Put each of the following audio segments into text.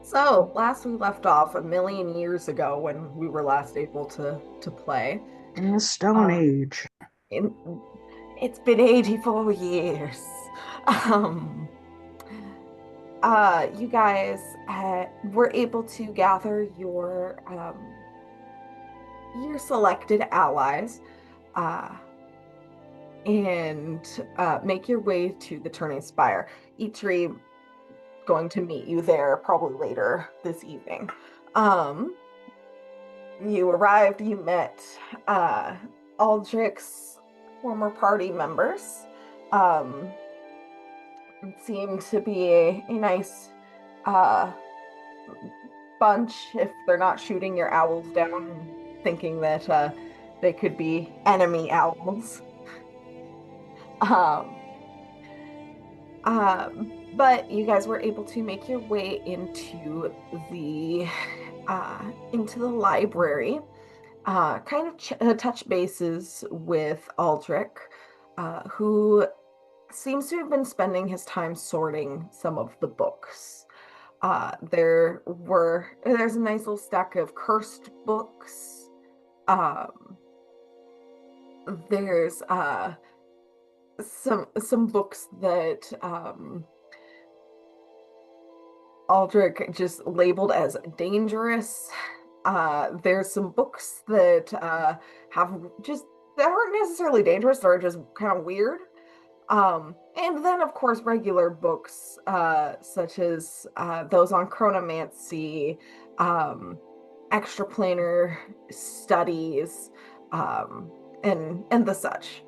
So, last we left off a million years ago when we were last able to play. In the Stone Uh, Age. in, it's been 84 years. Um, you guys were able to gather your selected allies uh, and make your way to the Turning Spire. Eitri going to meet you there probably later this evening. Um, you arrived, you met uh, Aldrich's former party members. Um, it seemed to be a nice uh, bunch if they're not shooting your owls down and thinking that they could be enemy owls. Um, but you guys were able to make your way into the library, kind of touch bases with Aldrich, who seems to have been spending his time sorting some of the books. There's a nice little stack of cursed books. Um, there's some books that Aldrich just labeled as dangerous. There's some books that have just that aren't necessarily dangerous, they're just kind of weird. And then, of course, regular books such as those on chronomancy, um, extraplanar studies, um, and the such.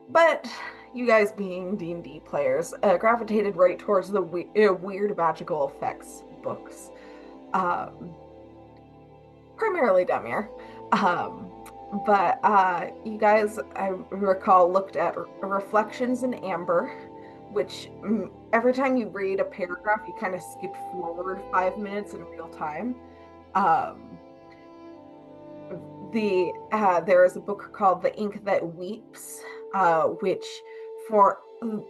But you guys, being D&D players, gravitated right towards the weird magical effects books, um, primarily Demir. Um, but you guys, I recall, looked at Reflections in Amber, which every time you read a paragraph, you kind of skip forward 5 minutes in real time. Um, there is a book called The Ink That Weeps, which for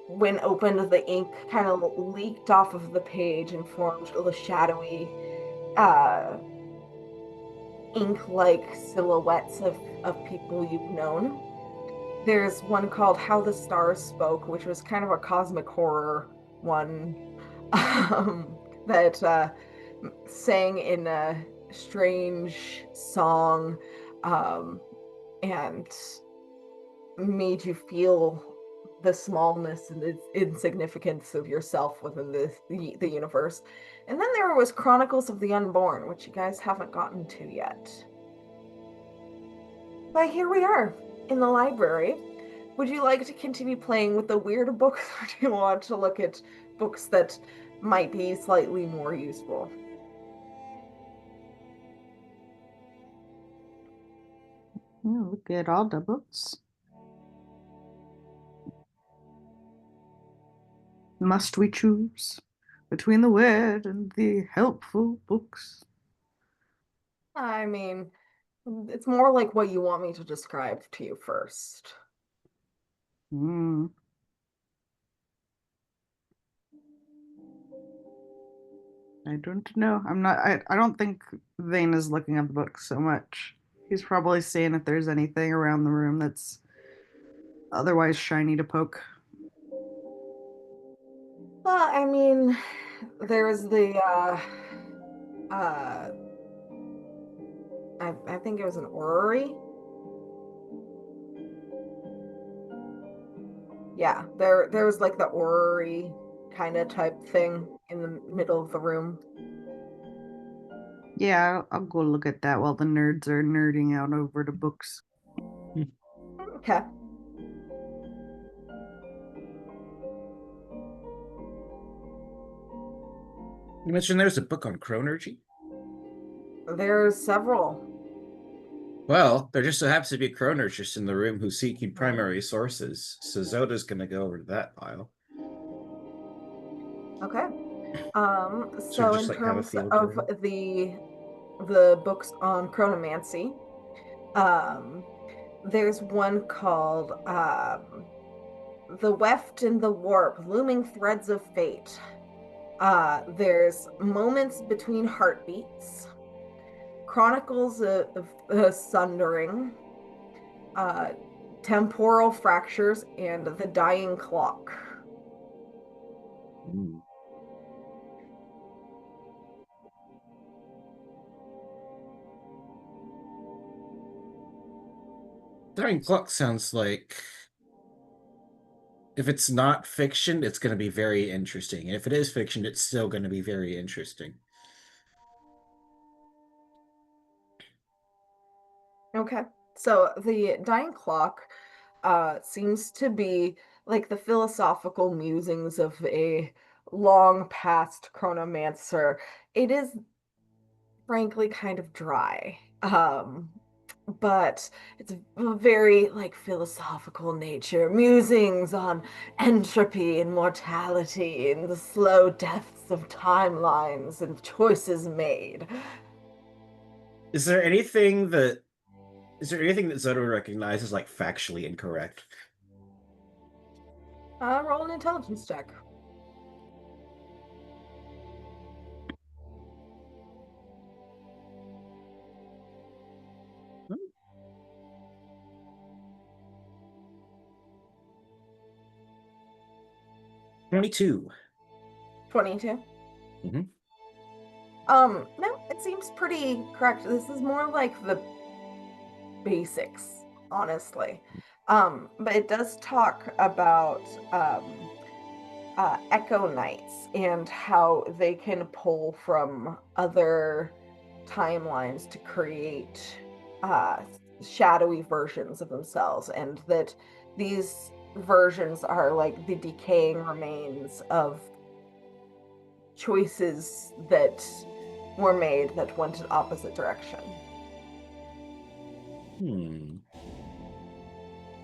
when opened, the ink kind of leaked off of the page and formed the shadowy uh, ink-like silhouettes of people you've known. There's one called How the Stars Spoke, which was kind of a cosmic horror one that sang in a strange song um, and made you feel the smallness and the insignificance of yourself within the universe. And then there was Chronicles of the Unborn, which you guys haven't gotten to yet. But here we are in the library. Would you like to continue playing with the weird books, or do you want to look at books that might be slightly more useful? Yeah, look at all the books. Must we choose between the weird and the helpful books? I mean, it's more like what you want me to describe to you first. Hmm. I don't know. I don't think Vane is looking at the books so much. He's probably seeing if there's anything around the room that's otherwise shiny to poke. Well, I mean, there's uh I think it was an orrery. Yeah, there was like the orrery kind of type thing in the middle of the room. Yeah, I'll go look at that while the nerds are nerding out over the books. Okay. You mentioned there's a book on chronergy. There's several. Well, there just so happens to be a chronergist in the room who's seeking primary sources, so Zoda's gonna go over to that pile. Okay. Sort of So just in like have a terms field of journal. the books on chronomancy, um, there's one called The Weft and the Warp, Looming Threads of Fate. There's moments between heartbeats, chronicles of sundering, uh, temporal fractures, and the dying clock. Mm. Dying Clock sounds like if it's not fiction, it's going to be very interesting. And if it is fiction, it's still going to be very interesting. Okay. So the dying clock seems to be like the philosophical musings of a long past chronomancer. It is frankly kind of dry. But it's a very like philosophical nature, musings on entropy and mortality and the slow deaths of timelines and choices made. Is there anything that Zoto recognizes as like factually incorrect? Roll an intelligence check. Hmm. 22. 22. Mm-hmm. No, it seems pretty correct. This is more like the basics, honestly. But it does talk about Echo Knights and how they can pull from other timelines to create uh, shadowy versions of themselves, and that these versions are like the decaying remains of choices that were made that went in opposite direction. Hmm.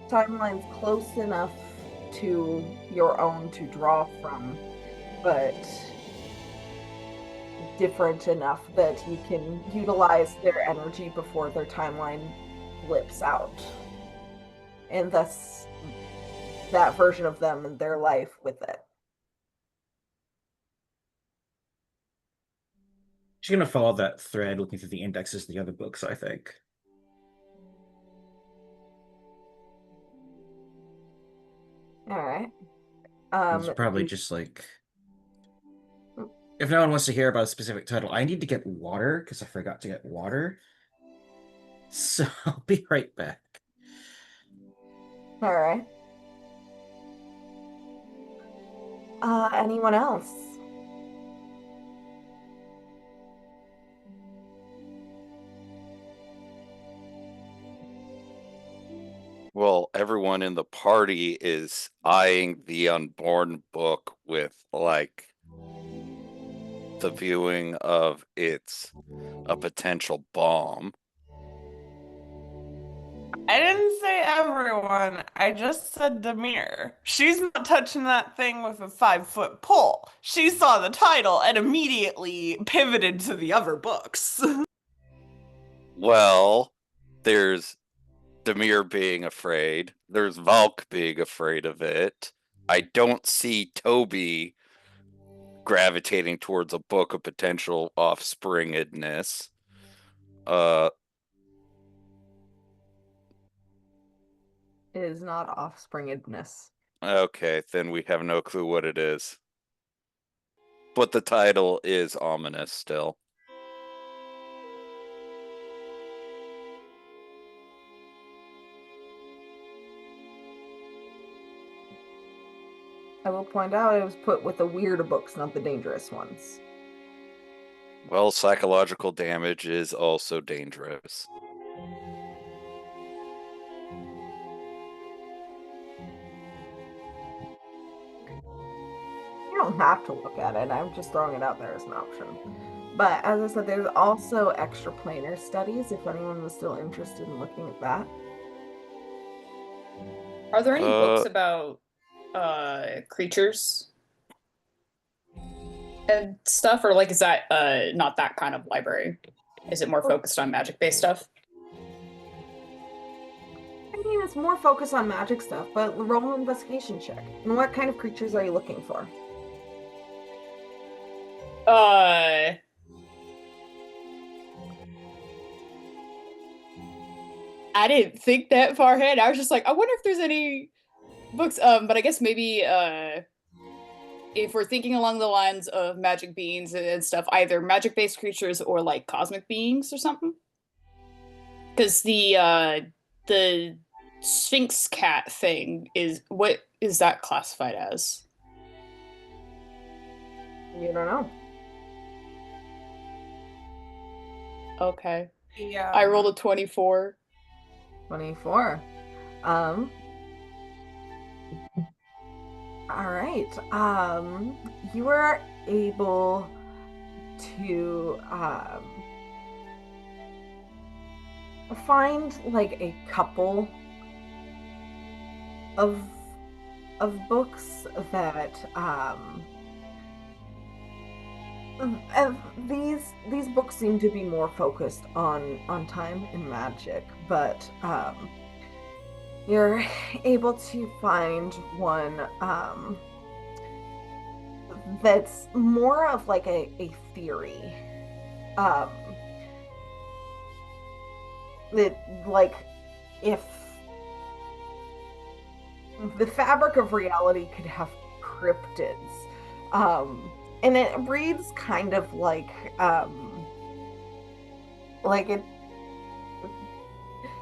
Timelines close enough to your own to draw from, but different enough that you can utilize their energy before their timeline blips out. And thus that version of them and their life with it. She's gonna follow that thread, looking through the indexes of the other books, I think. All right. It's probably The just like if no one wants to hear about a specific title, I need to get water because I forgot to get water. So I'll be right back. all right. Anyone else? Well, everyone in the party is eyeing the Unborn book with like the viewing of it's a potential bomb. I didn't say everyone. I just said Demir. She's not touching that thing with a 5-foot pole. She saw the title and immediately pivoted to the other books. Well, there's Demir being afraid. There's Valk being afraid of it. I don't see Toby gravitating towards a book of potential offspringedness. It is not offspringedness. Okay, then we have no clue what it is. But the title is ominous still. I will point out it was put with the weird books, not the dangerous ones. Well, psychological damage is also dangerous. You don't have to look at it. I'm just throwing it out there as an option. But as I said, there's also extraplanar studies if anyone was still interested in looking at that. Are there any books about creatures and stuff, or like is that not that kind of library? Is it more focused on magic-based stuff? I mean, it's more focused on magic stuff, but roll an investigation check. And what kind of creatures are you looking for? I didn't think that far ahead. I was just like, I wonder if there's any books. But I guess maybe if we're thinking along the lines of magic beings and stuff, either magic-based creatures or like cosmic beings or something. Because the Sphinx cat thing is, what is that classified as? You don't know. Okay. Yeah. I rolled a 24. 24. All right. You were able to find like a couple of books that these books seem to be more focused on time and magic, but you're able to find one that's more of like a theory. That like if the fabric of reality could have cryptids. And it reads kind of like it.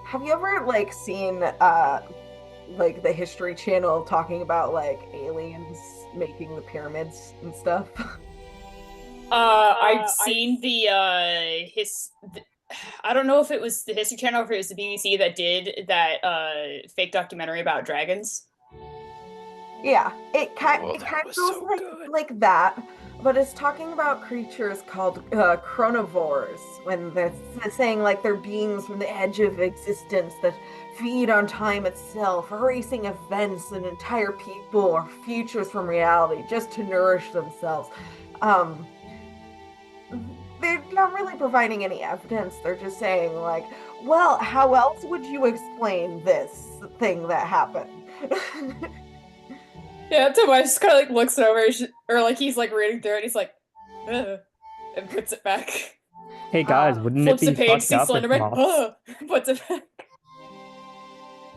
Have you ever like seen like the History Channel talking about like aliens making the pyramids and stuff? I've seen I don't know if it was the History Channel or if it was the BBC that did that fake documentary about dragons. Yeah, it kind Oh, of that was feels so like good. that, but it's talking about creatures called chronivores, when they're saying like they're beings from the edge of existence that feed on time itself, erasing events and entire people or futures from reality just to nourish themselves. They're not really providing any evidence. They're just saying like, well, how else would you explain this thing that happened? Yeah, Tobias just kind of like looks over, or like he's like reading through it. He's like, ugh, and puts it back. Hey guys, wouldn't it Flips be the page, fucked sees up if Slenderman, moths? puts it back.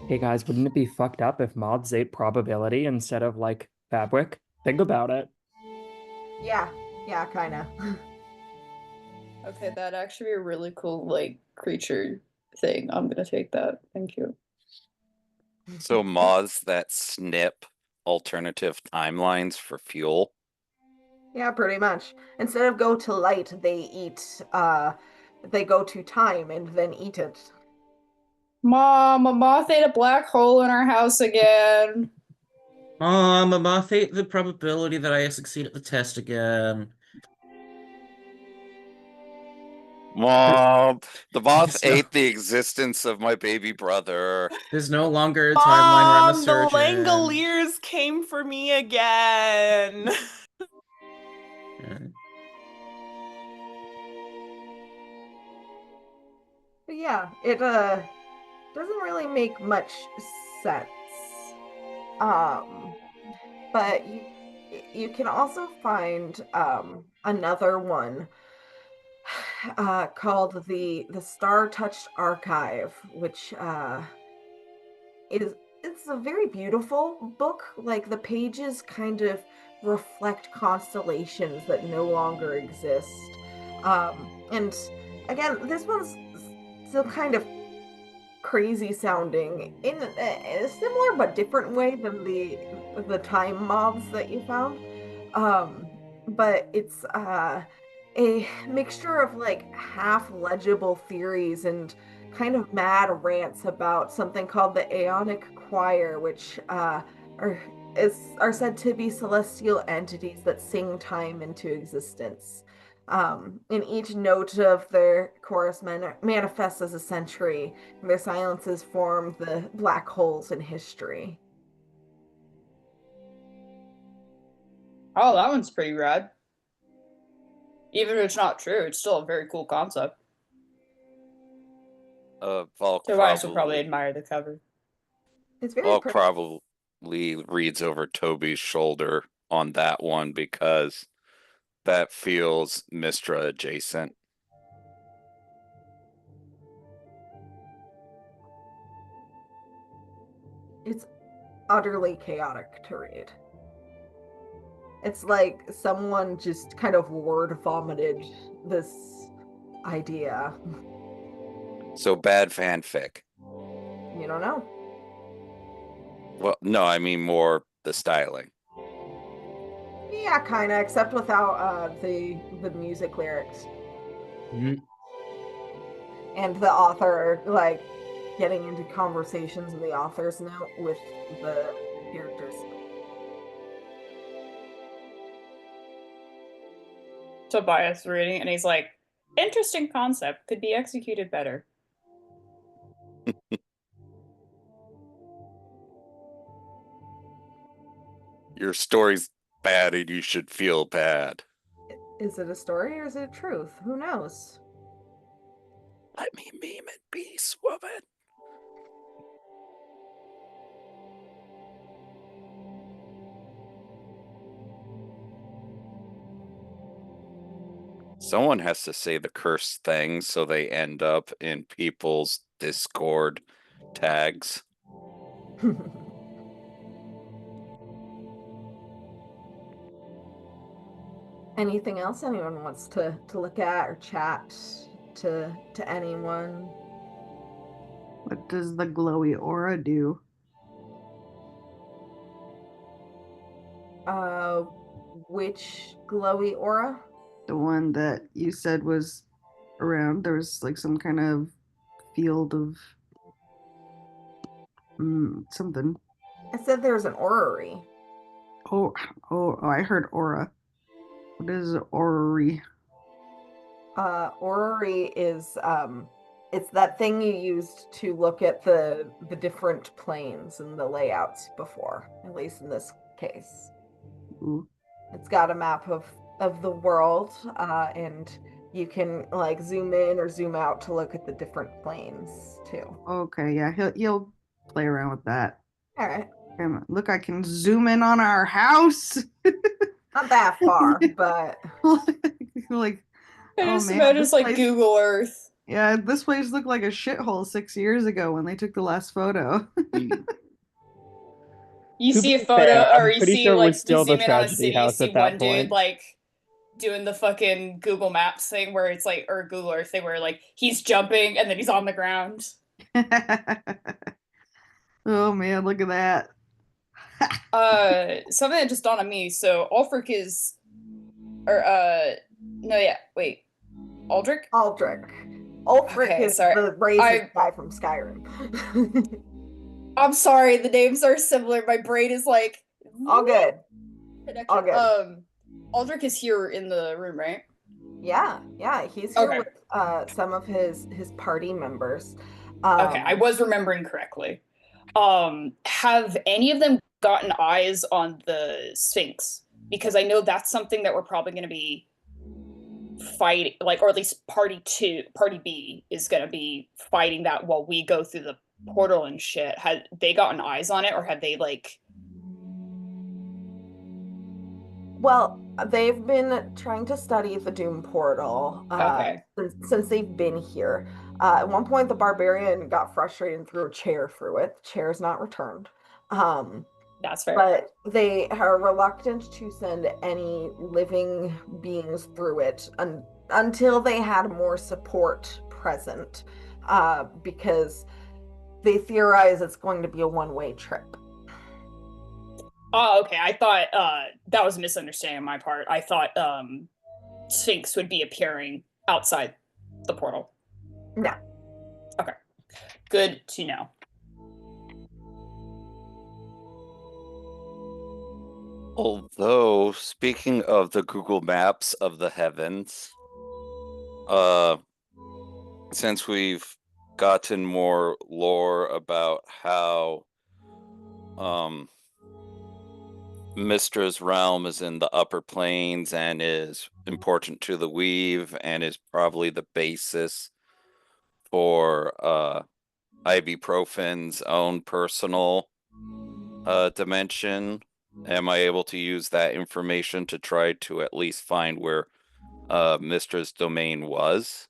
Hey guys, wouldn't it be fucked up if moths ate probability instead of like fabric? Think about it. Yeah, kind of. Okay, that'd actually be a really cool like creature thing. I'm gonna take that. Thank you. So moths that snip alternative timelines for fuel. Yeah, pretty much. Instead of go to light, they go to time and then eat it. Mom, a moth ate a black hole in our house again. Mom, a moth ate the probability that I succeed at the test again. Mom, the moth It's no- ate the existence of my baby brother. There's no longer a timeline where I'm a The surgeon. Langoliers came for me again. Yeah. But yeah, it doesn't really make much sense. But you can also find another one called the Star Touched Archive, which it's a very beautiful book. Like the pages kind of reflect constellations that no longer exist. And again, this one's still kind of crazy sounding in a similar but different way than the time mobs that you found. But it's a mixture of like half legible theories and kind of mad rants about something called the Aeonic Choir, which are said to be celestial entities that sing time into existence. And each note of their chorus manifests as a century, and their silences form the black holes in history. Oh, that one's pretty rad. Even if it's not true, it's still a very cool concept. Volk Tobias will probably admire the cover. It's very Volk pretty. probably reads over Toby's shoulder on that one because that feels Mistra adjacent. It's utterly chaotic to read. It's like someone just kind of word vomited this idea. So bad fanfic. You don't know. Well, no, I mean more the styling. Yeah, kind of, except without the music lyrics Mhm. and the author like getting into conversations in the author's note with the characters. Tobias reading, and he's like, interesting concept, could be executed better. Your story's bad and you should feel bad. Is it a story or is it truth? Who knows? Let me meme in peace, woman. Someone has to say the cursed thing so they end up in people's Discord tags. Anything else anyone wants to look at or chat to anyone? What does the glowy aura do? Which glowy aura? The one that you said was around. There was like some kind of field of something. I said there's an orrery. Oh, I heard aura. What is orrery? Orrery is it's that thing you used to look at the different planes and the layouts before, at least in this case. Ooh. It's got a map of the world, and you can like zoom in or zoom out to look at the different planes too. Okay, yeah, he'll play around with that. All right, Look, I can zoom in on our house. not that far, but like, I oh just man, imagine this it's like place- Google Earth. Yeah, this place looked like a shithole 6 years ago when they took the last photo. You To see a be photo, fair, I'm or you pretty see sure we're like still you the zoom in on a tragedy city, you house see at that one dude point. like doing the fucking Google Maps thing where it's like, or Google Earth thing where like he's jumping and then he's on the ground. Oh man, look at that. Something that just dawned on me. So Ulfric is, or no, yeah, wait, Aldrich. Aldrich. Ulfric Okay, is sorry. the racist guy from Skyrim. I'm sorry, the names are similar. My brain is like All good. connection. All good. Aldrich is here in the room, right? Yeah, he's here Okay. with some of his party members. Okay, I was remembering correctly. Have any of them gotten eyes on the Sphinx? Because I know that's something that we're probably going to be fighting, like, or at least party B is going to be fighting that while we go through the portal and shit. Had they gotten eyes on it, or had they like? Well, they've been trying to study the Doom portal Okay. since they've been here. At one point, the barbarian got frustrated and threw a chair through it. The chair is not returned. That's fair. But they are reluctant to send any living beings through it until they had more support present, because they theorize it's going to be a one-way trip. Oh, okay. I thought that was a misunderstanding on my part. I thought Sphinx would be appearing outside the portal. No. Okay. Good to know. Although, speaking of the Google Maps of the heavens, since we've gotten more lore about how Mistra's realm is in the upper planes and is important to the weave and is probably the basis for ibuprofen's own personal dimension Am I able to use that information to try to at least find where Mistra's domain was?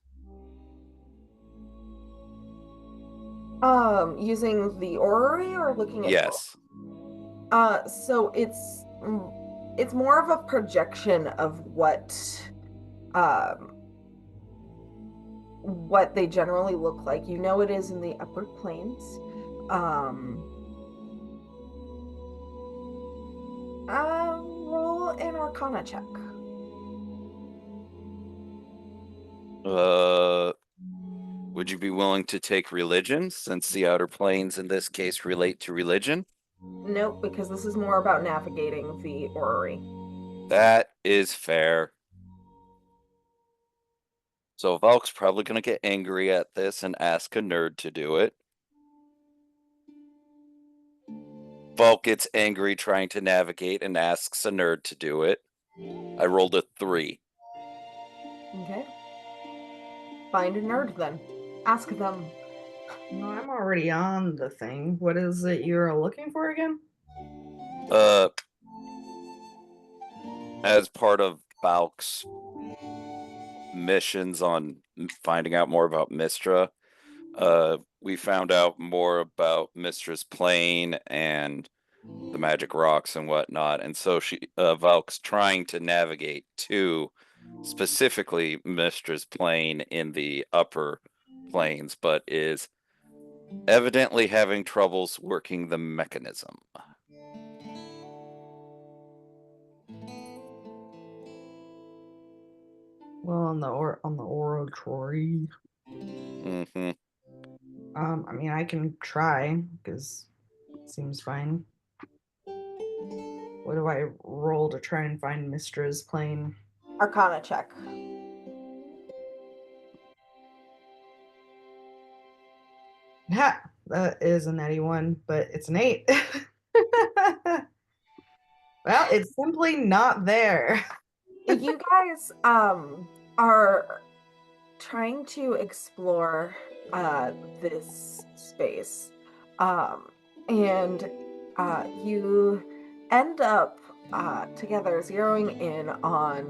Using the orrery or looking at Yes. so it's more of a projection of what they generally look like. You know, it is in the upper planes. Roll an Arcana check. Would you be willing to take religion, since the outer planes in this case relate to religion? Nope, because this is more about navigating the orrery. That is fair. So Valk's probably gonna get angry at this and ask a nerd to do it. Valk gets angry trying to navigate and asks a nerd to do it. I rolled a 3. Okay. Find a nerd then. Ask them. No, I'm already on the thing. What is it you're looking for again? As part of Valk's missions on finding out more about Mistra, we found out more about Mistra's plane and the magic rocks and whatnot, and so Valk's trying to navigate to specifically Mistra's plane in the upper planes, but is evidently having troubles working the mechanism. Well, on the oratory. Mm-hmm. I mean, I can try because it seems fine. What do I roll to try and find Mistra's plane? Arcana check. Ha! That is a natty 1, but it's an 8. Well, it's simply not there. You guys are trying to explore this space, and you end up together zeroing in on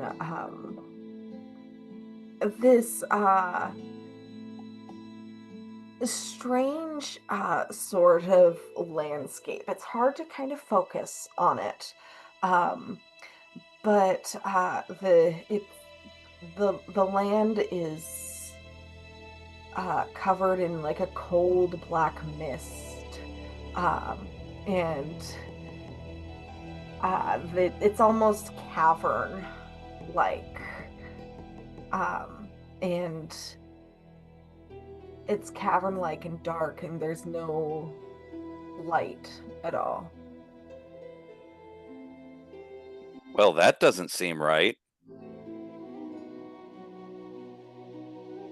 this strange sort of landscape. It's hard to kind of focus on it, but the land is covered in like a cold black mist, and it's almost cavern like, and it's cavern like and dark, and there's no light at all. Well, that doesn't seem right.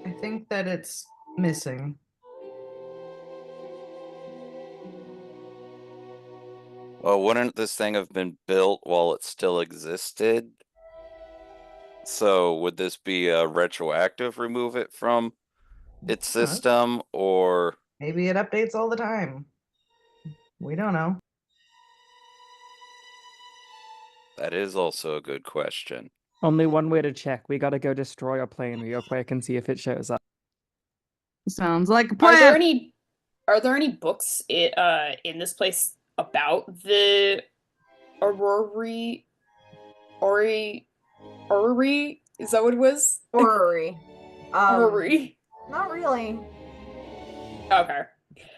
I think that it's missing. Well, wouldn't this thing have been built while it still existed? So would this be a retroactive remove it from its Huh. system, or Maybe it updates all the time. We don't know. that is also a good question. Only one way to check. We gotta go destroy a plane real quick and see if it shows up. Sounds like a Are plan. there any books in this place about the orrery? Orrery? Is that what it was? Orrery. Orrery. Not really. Okay.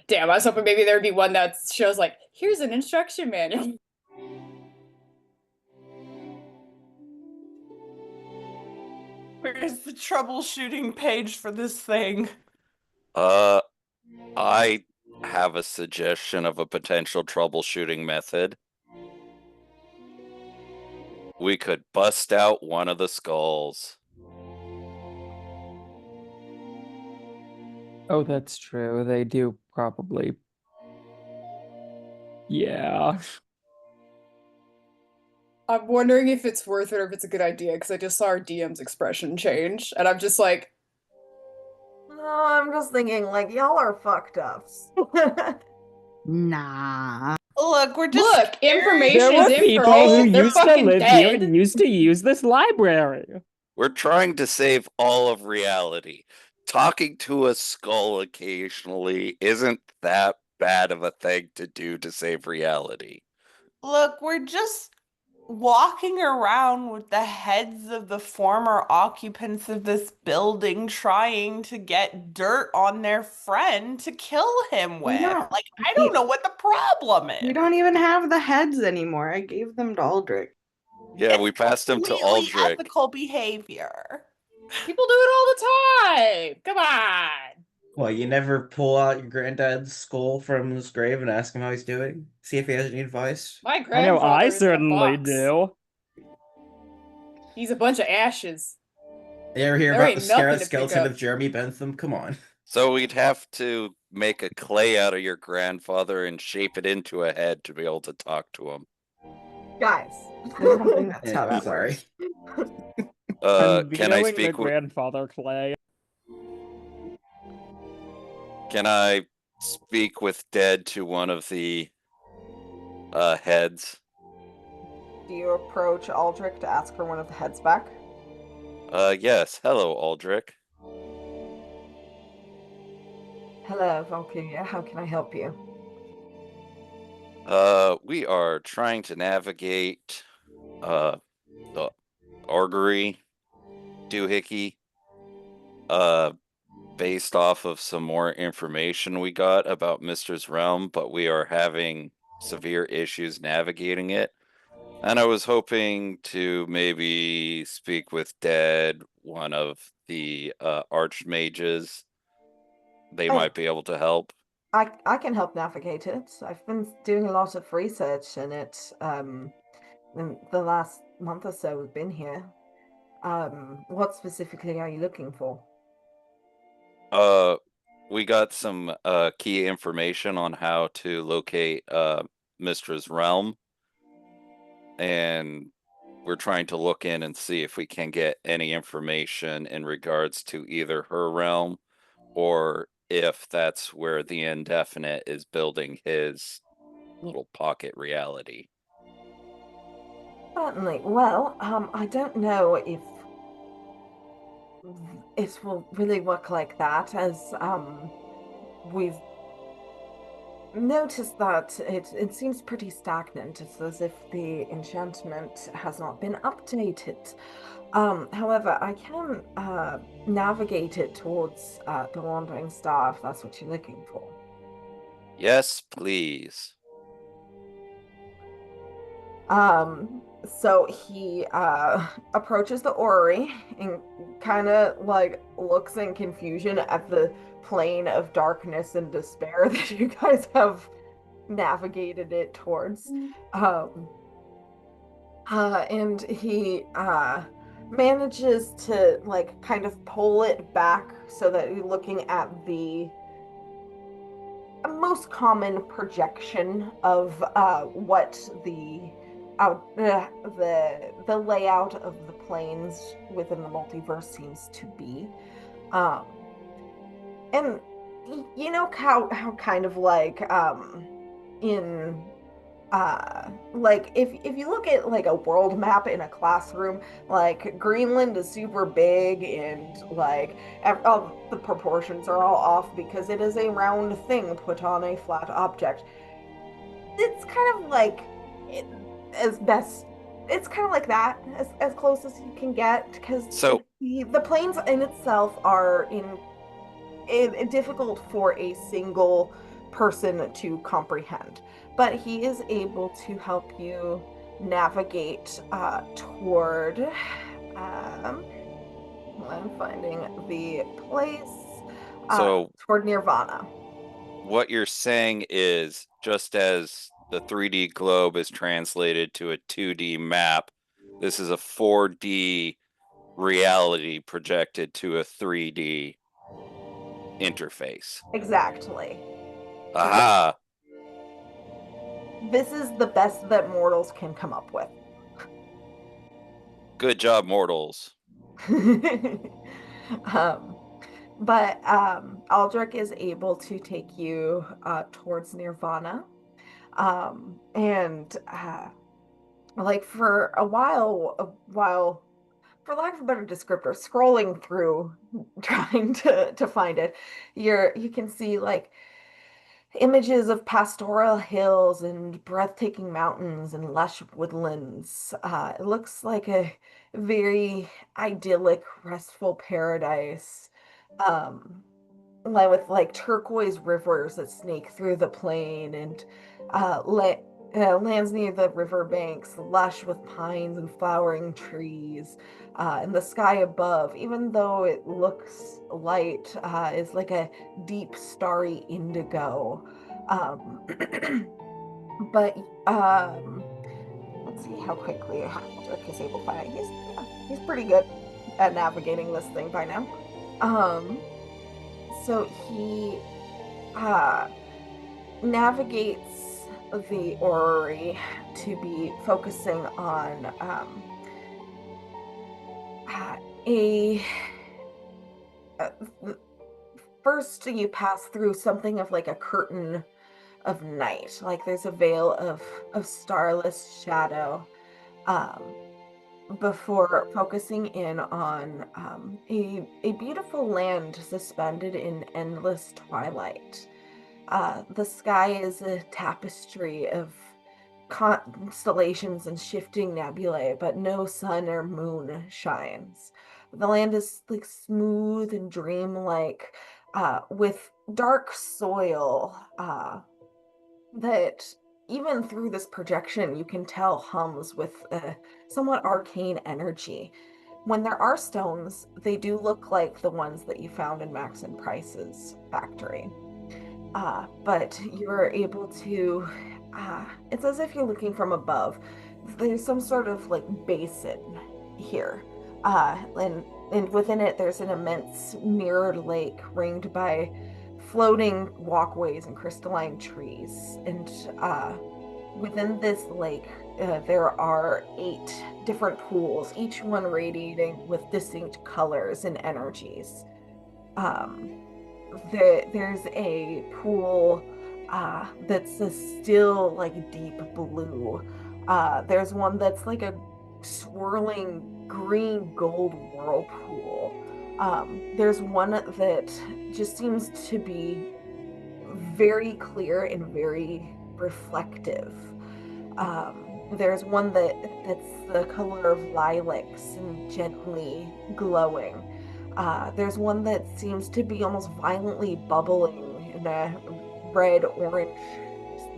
Damn, I was hoping maybe there'd be one that shows like, here's an instruction manual. Where's the troubleshooting page for this thing? I have a suggestion of a potential troubleshooting method. We could bust out one of the skulls. Oh, that's true. They do probably. Yeah. I'm wondering if it's worth it or if it's a good idea, because I just saw our DM's expression change, and I'm just like, No, I'm just thinking like y'all are fucked up. Nah. Look, we're just Look, scared. information There were is people who information. They're used to fucking live here dead. and used to use this library. We're trying to save all of reality. Talking to a skull occasionally isn't that bad of a thing to do to save reality. Look, we're just walking around with the heads of the former occupants of this building trying to get dirt on their friend to kill him with. don't- Like, I don't know what the problem is. We don't even have the heads anymore. I gave them to Aldrich. Yeah, It's we passed him to completely Aldrich. ethical behavior. People do it all the time. Come on. Well, you never pull out your granddad's skull from his grave and ask him how he's doing? See if he has any advice? My I know grandfather I is in a certainly box. do. He's a bunch of ashes. You ever hear There about ain't the nothing to pick skeleton up. of Jeremy Bentham? Come on. So we'd have to make a clay out of your grandfather and shape it into a head to be able to talk to him. Guys. I don't think that's how Yeah, that sorry. works. I'm Can I vetoing the speak with grandfather Clay. Dead to one of the heads? Do you approach Aldrich to ask for one of the heads back? Yes. Hello, Aldrich. Hello, Valkyria. How can I help you? We are trying to navigate the augury doohickey based off of some more information we got about Mister's realm, but we are having severe issues navigating it. And I was hoping to maybe speak with Dead, one of the archmages. They Oh. might be able to help. I can help navigate it. I've been doing a lot of research in it in the last month or so we've been here. What specifically are you looking for? We got some key information on how to locate Mistra's realm, and we're trying to look in and see if we can get any information in regards to either her realm or if that's where the Indefinite is building his little pocket reality. Certainly. Well, I don't know if it will really work like that, as we've noticed that it seems pretty stagnant. It's as if the enchantment has not been updated. However, I can navigate it towards the Wandering Star if that's what you're looking for. Yes, please. So he approaches the orrery and kind of like looks in confusion at the plane of darkness and despair that you guys have navigated it towards. And he manages to like kind of pull it back so that you're looking at the most common projection of what the layout of the planes within the multiverse seems to be. And you know how kind of like in like if you look at like a world map in a classroom, like Greenland is super big and like the proportions are all off because it is a round thing put on a flat object. It's kind of like it's kind of like that, as close as you can get, because So the planes in itself are difficult for a single person to comprehend, but he is able to help you navigate toward I'm finding the place toward Nirvana. What you're saying is, just as the 3D globe is translated to a 2D map, this is a 4D reality projected to a 3D interface. Exactly. Aha! This is the best that mortals can come up with. Good job, mortals. But Aldrich is able to take you towards Nirvana. And like for a while, for lack of a better descriptor, scrolling through trying to find it, you can see like images of pastoral hills and breathtaking mountains and lush woodlands. It looks like a very idyllic, restful paradise. Like with like turquoise rivers that snake through the plain and lands near the riverbanks, lush with pines and flowering trees. And the sky above, even though it looks light, is like a deep starry indigo. Um, but let's see how quickly Dirk is able to find it. He's pretty good at navigating this thing by now. So he navigates the orrery to be focusing on first you pass through something of like a curtain of night, like there's a veil of starless shadow, before focusing in on a beautiful land suspended in endless twilight. The sky is a tapestry of constellations and shifting nebulae, but no sun or moon shines. The land is like smooth and dreamlike, with dark soil that even through this projection you can tell hums with a somewhat arcane energy. When there are stones, they do look like the ones that you found in Max and Price's factory. But you're able to, it's as if you're looking from above. There's some sort of like basin here. And within it, there's an immense mirrored lake ringed by floating walkways and crystalline trees. And within this lake, there are 8 different pools, each one radiating with distinct colors and energies. There's a pool that's a still like deep blue. There's one that's like a swirling green gold whirlpool. There's one that just seems to be very clear and very reflective. There's one that's the color of lilacs and gently glowing. There's one that seems to be almost violently bubbling in a red orange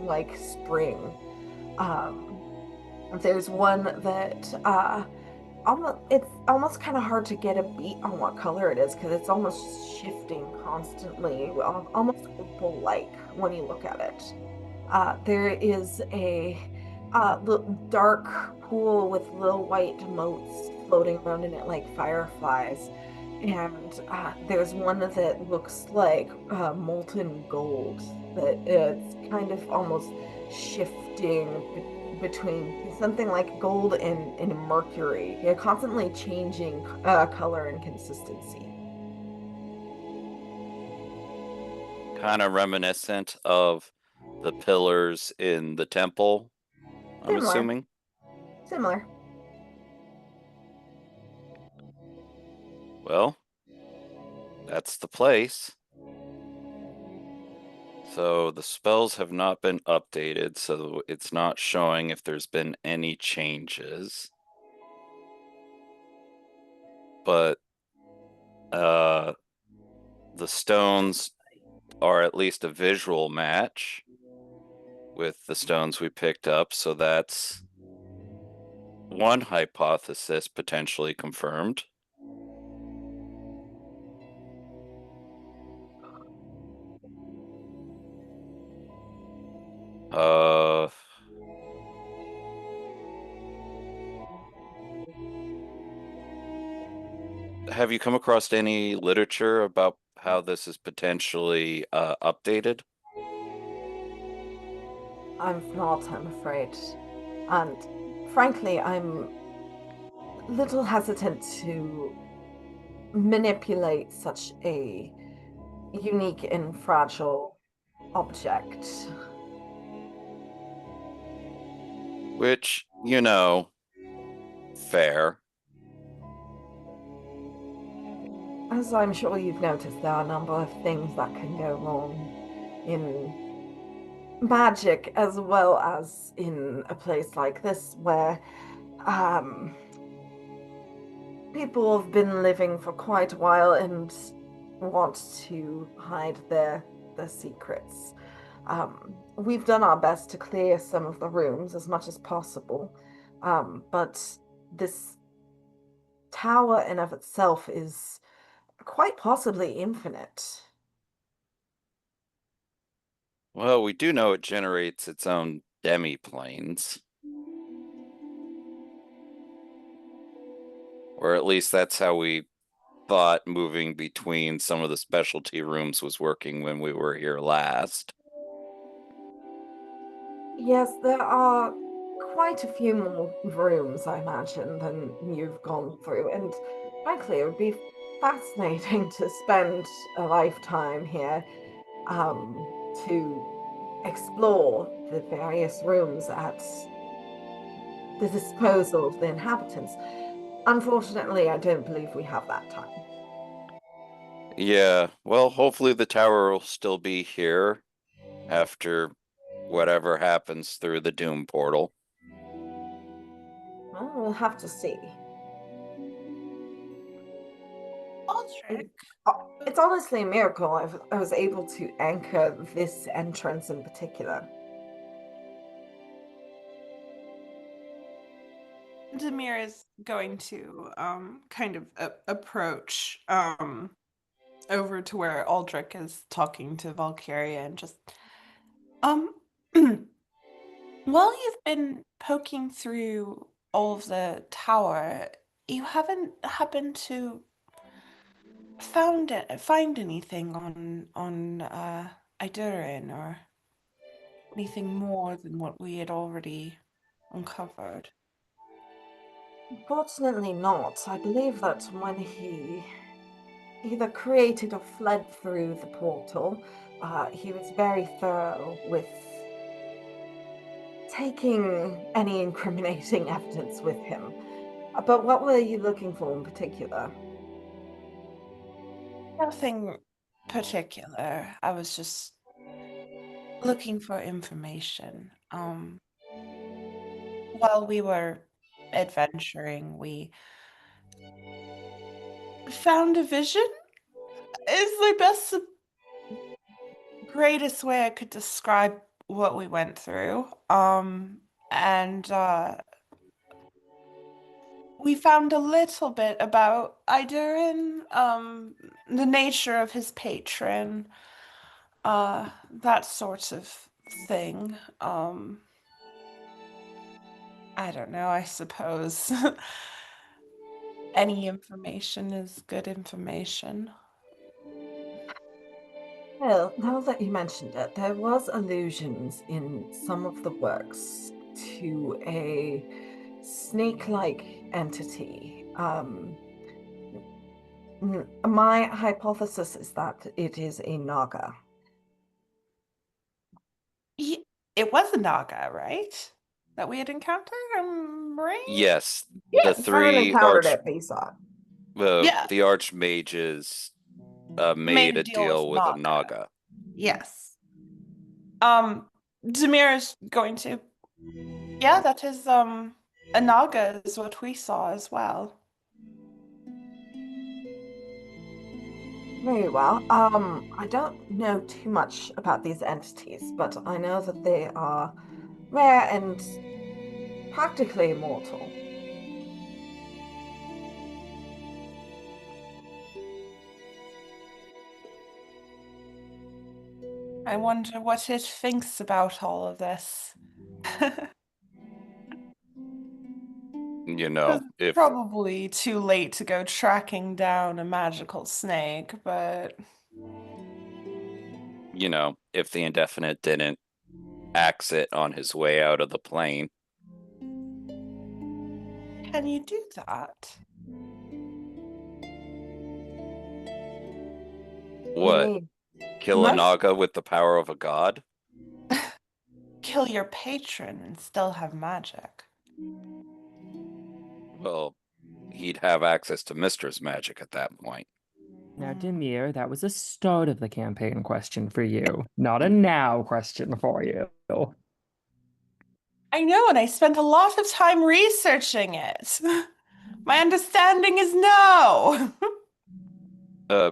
like spring. There's one that it's almost kind of hard to get a beat on what color it is because it's almost shifting constantly, almost opal-like when you look at it. There is a dark pool with little white motes floating around in it like fireflies. And there's one that looks like molten gold, that it's kind of almost shifting between something like gold and mercury, constantly changing color and consistency. Kind of reminiscent of the pillars in the temple, I'm Similar. assuming. Similar. Well, that's the place. So the spells have not been updated, so it's not showing if there's been any changes. But the stones are at least a visual match with the stones we picked up, so that's one hypothesis potentially confirmed. Have you come across any literature about how this is potentially updated? I'm not, I'm afraid. And frankly, I'm a little hesitant to manipulate such a unique and fragile object. Which, you know, fair. As I'm sure you've noticed, there are a number of things that can go wrong in magic as well as in a place like this where um, people have been living for quite a while and want to hide their secrets. We've done our best to clear some of the rooms as much as possible, but this tower in of itself is quite possibly infinite. Well, we do know it generates its own demi-planes. Or at least that's how we thought moving between some of the specialty rooms was working when we were here last. Yes, there are quite a few more rooms, I imagine, than you've gone through, and frankly, it would be fascinating to spend a lifetime here to explore the various rooms at the disposal of the inhabitants. Unfortunately, I don't believe we have that time. Yeah, well, hopefully the tower will still be here after whatever happens through the Doom portal. Well, we'll have to see. Aldrich, It's honestly a miracle I was able to anchor this entrance in particular. Demir is going to kind of approach over to where Aldrich is talking to Valkyria and just while you've been poking through all of the tower, you haven't happened to find anything on Idurin or anything more than what we had already uncovered? Fortunately not. I believe that when he either created or fled through the portal, he was very thorough with taking any incriminating evidence with him. But what were you looking for in particular? Nothing particular. I was just looking for information. While we were adventuring, we found a vision. Is the greatest way I could describe what we went through. And we found a little bit about Idurin, the nature of his patron, that sort of thing. I don't know, I suppose any information is good information. Well, now that you mentioned it, there was allusions in some of the works to a snake-like entity. My hypothesis is that it is a Naga. It was a Naga, right? That we had encountered, right? Yes, Yes, the someone three encountered it, they saw it. Yeah. the archmages made a deal with a Naga. Yes. Demir is going to. Yeah, that is a Naga is what we saw as well. Very well. I don't know too much about these entities, but I know that they are rare and practically immortal. I wonder what it thinks about all of this. You know, if Probably too late to go tracking down a magical snake, but you know, if the indefinite didn't axe it on his way out of the plane. can you do that? What? Indeed. Kill a Most- Naga with the power of a god? kill your patron and still have magic. Well, he'd have access to Mistress magic at that point. Now, Demir, that was a start of the campaign question for you, not a now question for you. I know, and I spent a lot of time researching it. My understanding is no.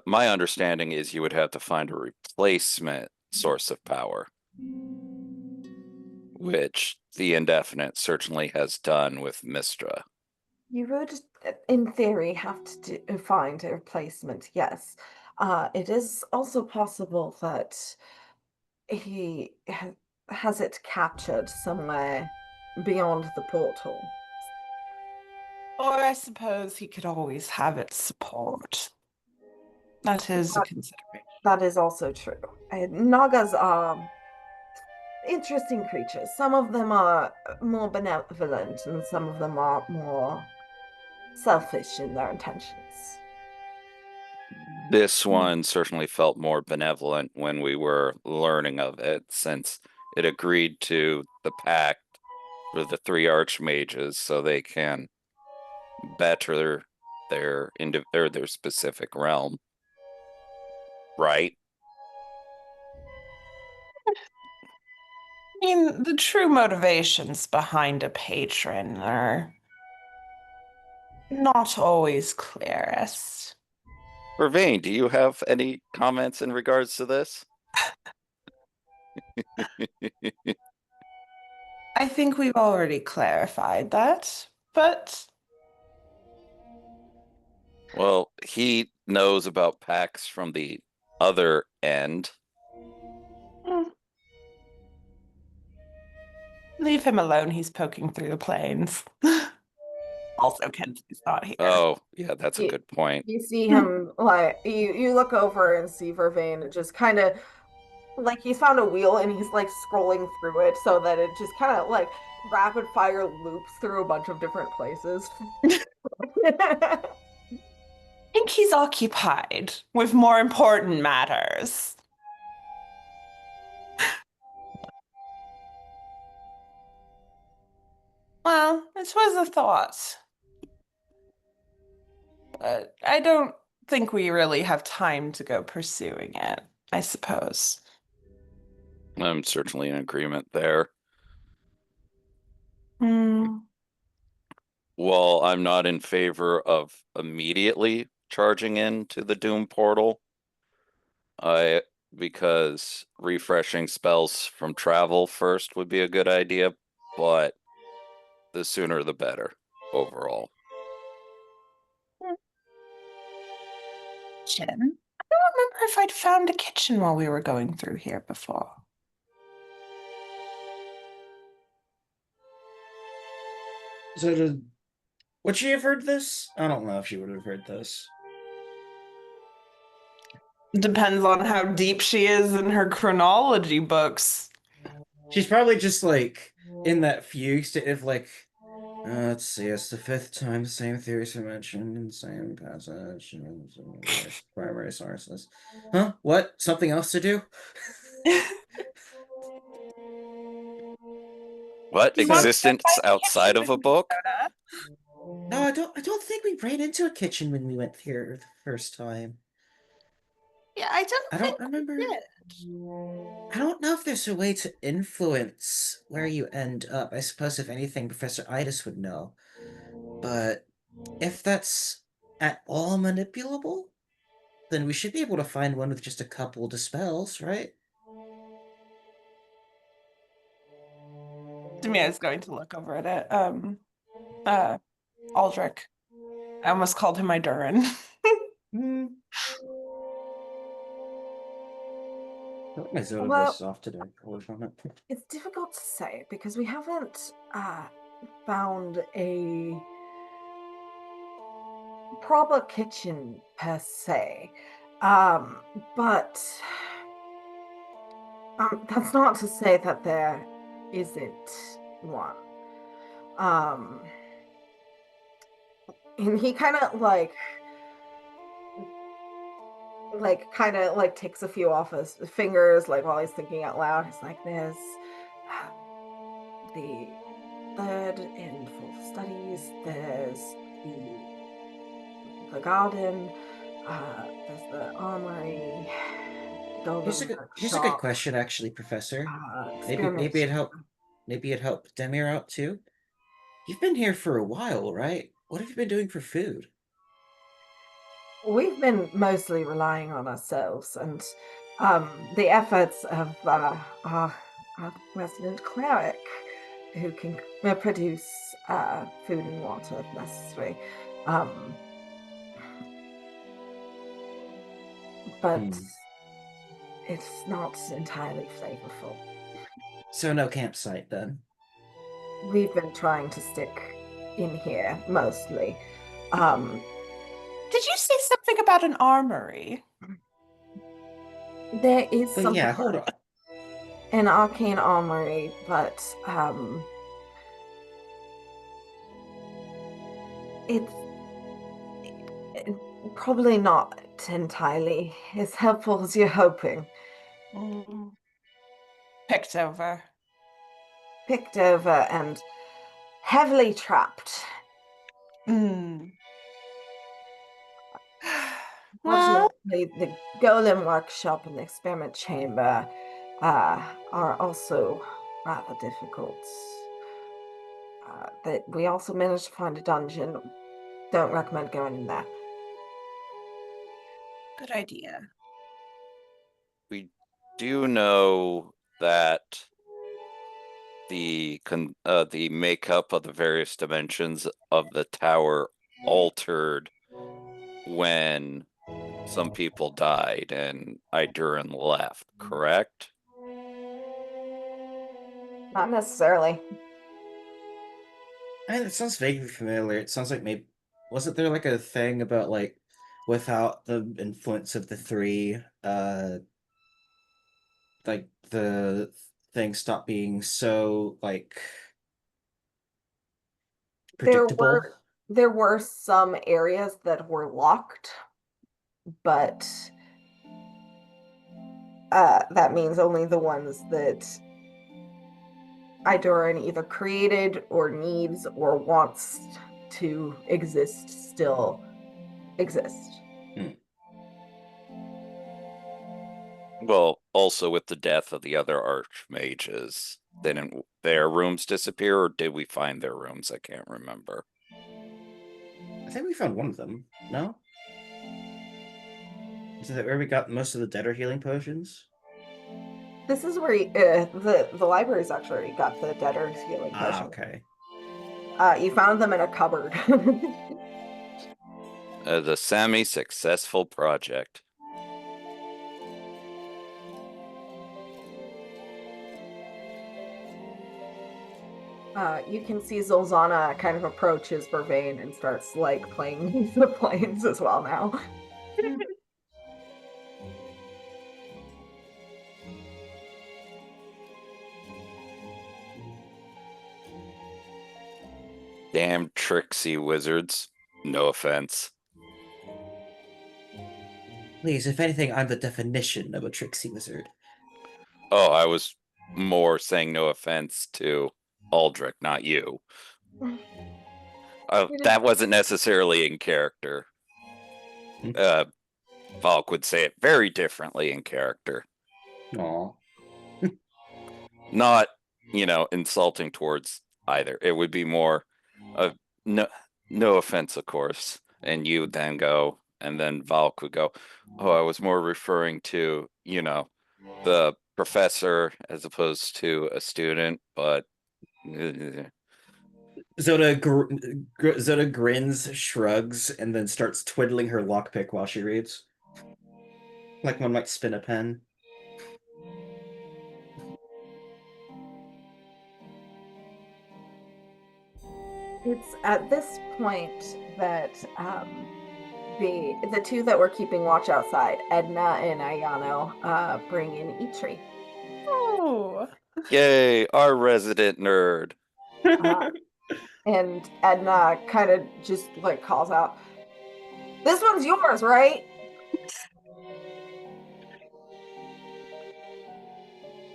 My understanding is you would have to find a replacement source of power, which the Indefinite certainly has done with Mistra. You would, in theory, have to find a replacement, yes. It is also possible that he has it captured somewhere beyond the portal. Or I suppose he could always have its support. That is a consideration. That is also true. Nagas are interesting creatures. Some of them are more benevolent, and some of them are more selfish in their intentions. This one certainly felt more benevolent when we were learning of it, since it agreed to the pact for the three archmages so they can better their their specific realm. Right? I mean, the true motivations behind a patron are not always clearest. Vervain, do you have any comments in regards to this? I think we've already clarified that, but Well, he knows about pacts from the other end. leave him alone. He's poking through the plains. Also, Kenzie's not here. Oh, yeah, that's a Yeah. good point. You see him like you look over and see Vervain just kind of like he's found a wheel and he's like scrolling through it so that it just kind of like rapid fire loops through a bunch of different places. I think he's occupied with more important matters. Well, it was a thought. But I don't think we really have time to go pursuing it, I suppose. I'm certainly in agreement there. Hmm. Well, I'm not in favor of immediately charging into the Doom portal. Because refreshing spells from travel first would be a good idea, but the sooner the better overall. Kitchen? I don't remember if I'd found a kitchen while we were going through here before. So would she have heard this? I don't know if she would have heard this. Depends on how deep she is in her chronology books. She's probably just like in that fugue state of like, let's see, it's the fifth time the same theories are mentioned in the same passage, and primary sources. Huh? What? Something else to do? What? You want to Existence find a outside kitchen of a with book? Minnesota? No, I don't think we ran into a kitchen when we went here the first time. Yeah, I don't I think don't remember. we did. I don't know if there's a way to influence where you end up. I suppose if anything, Professor Idis would know. But if that's at all manipulable, then we should be able to find one with just a couple dispels, right? Demia's going to look over at it. Aldrich. I almost called him my Durin. My Zoda Well- voice is off today. I'll work on it. It's difficult to say because we haven't found a proper kitchen per se. But that's not to say that there isn't one. And he kind of kind of like takes a few off his fingers like while he's thinking out loud. He's like, the third and fourth studies. There's the garden. There's the armory. Here's a good Workshop, question, actually, Professor. Maybe experiment. it'd help Demir out too. You've been here for a while, right? What have you been doing for food? We've been mostly relying on ourselves and the efforts of our resident cleric who can produce food and water if necessary. But it's not entirely flavorful. So no campsite then. We've been trying to stick in here mostly. Did you say something about an armory? There is But something yeah, hold on. an arcane armory, but it's probably not entirely as helpful as you're hoping. Picked over. Picked over and heavily trapped. Well, Fortunately, the golem workshop and the experiment chamber are also rather difficult. That we also managed to find a dungeon. Don't recommend going in there. good idea. We do know that the makeup of the various dimensions of the tower altered when some people died and Iduran left, correct? Not necessarily. It sounds vaguely familiar. It sounds like maybe wasn't there like a thing about like without the influence of the three, like the thing stopped being so like predictable. There were some areas that were locked, but that means only the ones that Idoran either created or needs or wants to exist still exist. Well, also with the death of the other archmages, didn't their rooms disappear, or did we find their rooms? I can't remember. I think we found one of them. No? Is that where we got most of the dead or healing potions? This is where the library's actually got the debtor's healing potion. Okay. You found them in a cupboard. The semi-successful project. You can see Zolzana kind of approaches Vervain and starts like playing the planes as well now. Damn tricksy wizards. No offense. Please, if anything, I'm the definition of a tricksy wizard. Oh, I was more saying no offense to Aldrich, not you. That wasn't necessarily in character. Valk would say it very differently in character. Aw. Not, insulting towards either. It would be more of no offense, of course. And you would then go, and then Valk would go, oh, I was more referring to, the professor as opposed to a student, but Zoda grins, shrugs, and then starts twiddling her lockpick while she reads. Like one might spin a pen. It's at this point that the two that were keeping watch outside, Edna and Ayano, bring in Itri. Oh. Yay, our resident nerd. And Edna kind of just like calls out, "This one's yours, right?"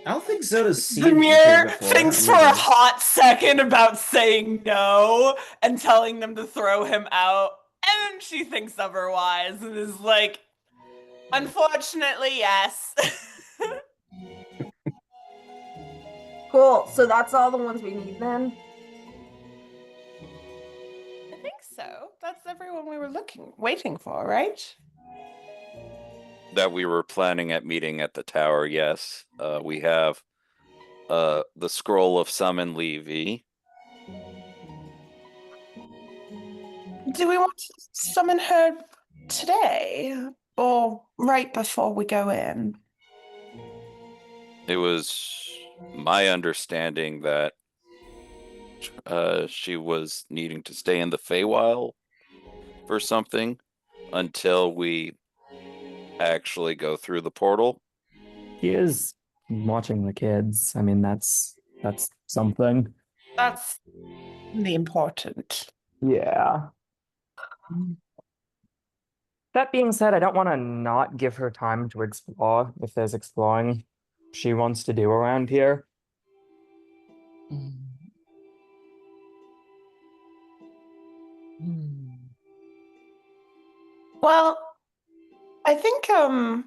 I don't think Zoda's seen Peter Demir before. thinks I for mean, a like, hot second about saying no and telling them to throw him out, and then she thinks otherwise and is like, unfortunately, yes. Cool. So that's all the ones we need then. I think so. That's everyone we were waiting for, right? That we were planning at meeting at the tower, yes. We have the scroll of summon Levy. Do we want to summon her today or right before we go in? It was my understanding that she was needing to stay in the Feywild for something until we actually go through the portal. He is watching the kids. I mean, that's something. That's the important. Yeah. That being said, I don't want to not give her time to explore if there's exploring she wants to do around here. Well, I think who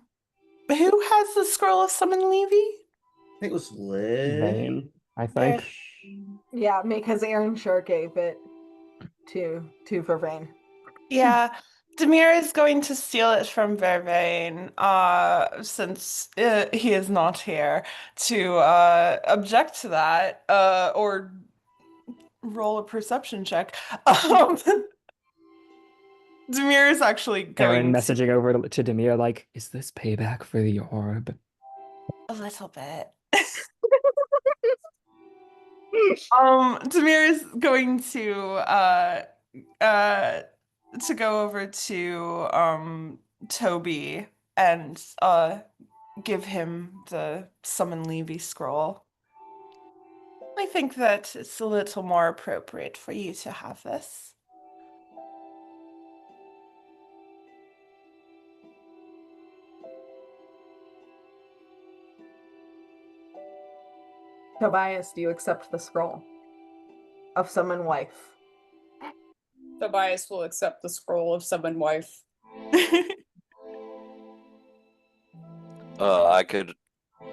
has the scroll of summon Levy? I think it was Liv. Vane, I think. Yeah, because Aaron sure gave it to Vervain. Yeah, Demir is going to steal it from Vervain, since he is not here to object to that, or roll a perception check. Demir is actually Aaron going messaging over to Demir like, is this payback for the orb? a little bit. Demir is going to go over to Toby and give him the summon Levy scroll. I think that it's a little more appropriate for you to have this. Tobias, do you accept the scroll of summon wife? Tobias will accept the scroll of summon wife. I could,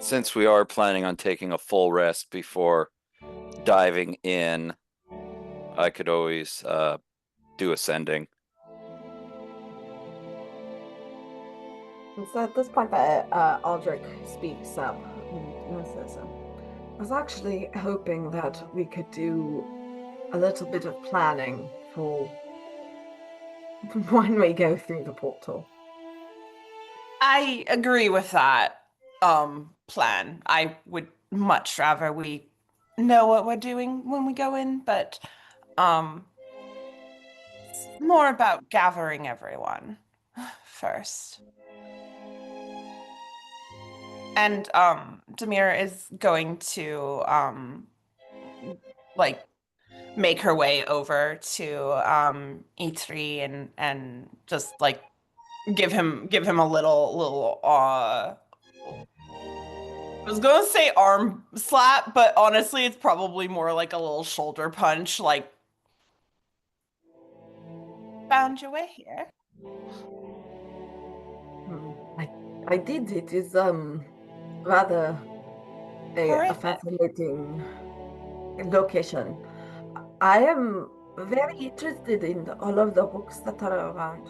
since we are planning on taking a full rest before diving in, I could always do ascending. It's at this point that Aldrich speaks up and says, I was actually hoping that we could do a little bit of planning for when we go through the portal. I agree with that plan. I would much rather we know what we're doing when we go in, but it's more about gathering everyone first. And Demir is going to like make her way over to E3 and just like give him a little I was gonna say arm slap, but honestly it's probably more like a little shoulder punch, like, found your way here. I did. It is rather a Horrific. fascinating location. I am very interested in all of the books that are around.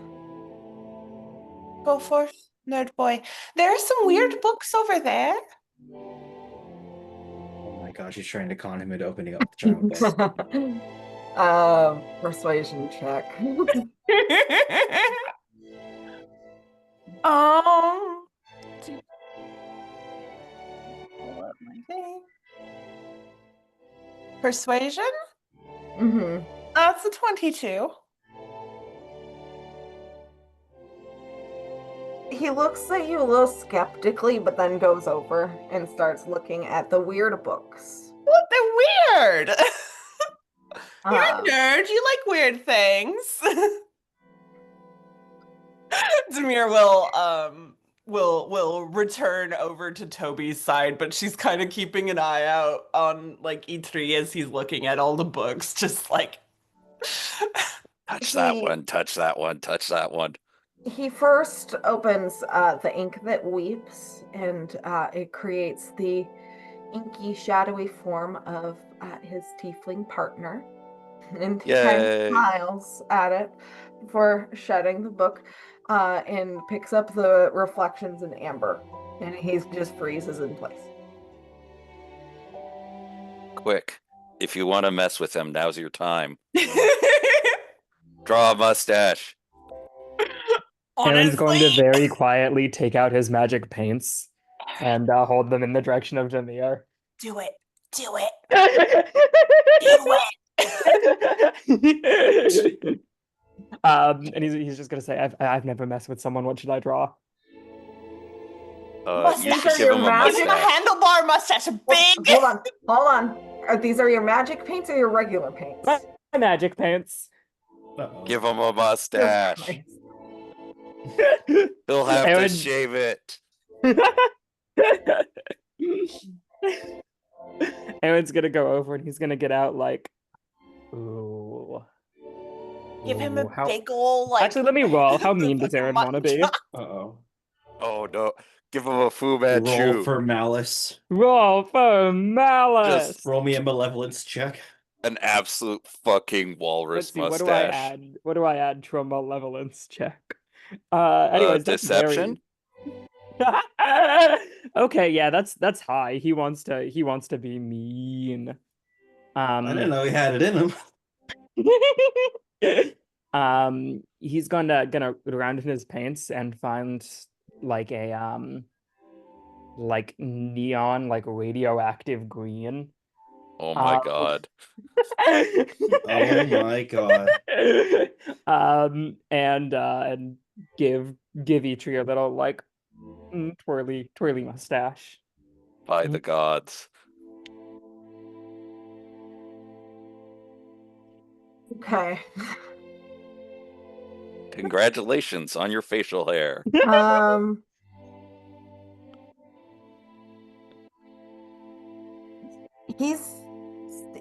Go forth, nerd boy. There are some weird books over there. Oh my god, she's trying to con him into opening up the giant book. Persuasion check. Pull up my thing. Persuasion? Mm-hmm. That's a 22. He looks at you a little skeptically, but then goes over and starts looking at the weird books. What? They're weird. You're Uh, a nerd. You like weird things. Demir will will return over to Toby's side, but she's kind of keeping an eye out on like E3 as he's looking at all the books, just like Touch that He- one, touch that one, touch that one. He first opens the ink that weeps, and it creates the inky, shadowy form of his tiefling partner. And he kind Yay. of smiles at it before shutting the book and picks up the reflections in amber. And he just freezes in place. Quick. If you want to mess with him, now's your time. Draw a mustache. Aaron's going to Honestly, very quietly take out his magic paints and hold them in the direction of Demir. do it. Do it. Do it. And he's just gonna say, I've never messed with someone. What should I draw? You Mustache. should give him a Magic Give him a mustache. handlebar mustache, a big. Hold on. These are your magic paints or your regular paints? My magic paints. Uh-oh. Give him a mustache. Christ. He'll have Aaron- to shave it. Aaron's gonna go over and he's gonna get out like, ooh. Give him a Ooh, how- big ol' like. Actually, let me roll. How mean does Aaron want to be? Uh-oh. Oh no. Give him a Fu Manchu. Roll for malice. Roll for malice. Just Roll me a malevolence check. An absolute fucking Let's walrus see, what mustache. do I add? What do I add to a malevolence check? Anyways, that's Deception? very- Okay, yeah, that's high. He wants to be mean. I didn't know he had it in him. He's gonna go around in his paints and find like a like neon, like radioactive green. Oh my Um, god. Oh my god. And give Eitri a little like twirly mustache. By the gods. Okay. Congratulations on your facial hair. He's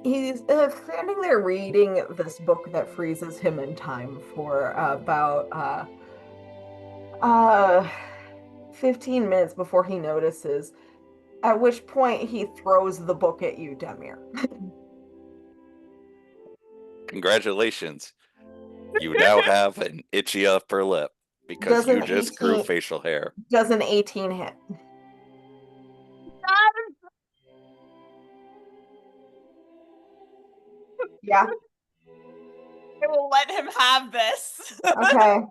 standing there reading this book that freezes him in time for about 15 minutes before he notices, at which point he throws the book at you, Demir. Congratulations. You now have an itchy upper lip because you Doesn't just grew 18 facial hair. Does an 18 hit? Yeah. I will let him have this. Okay.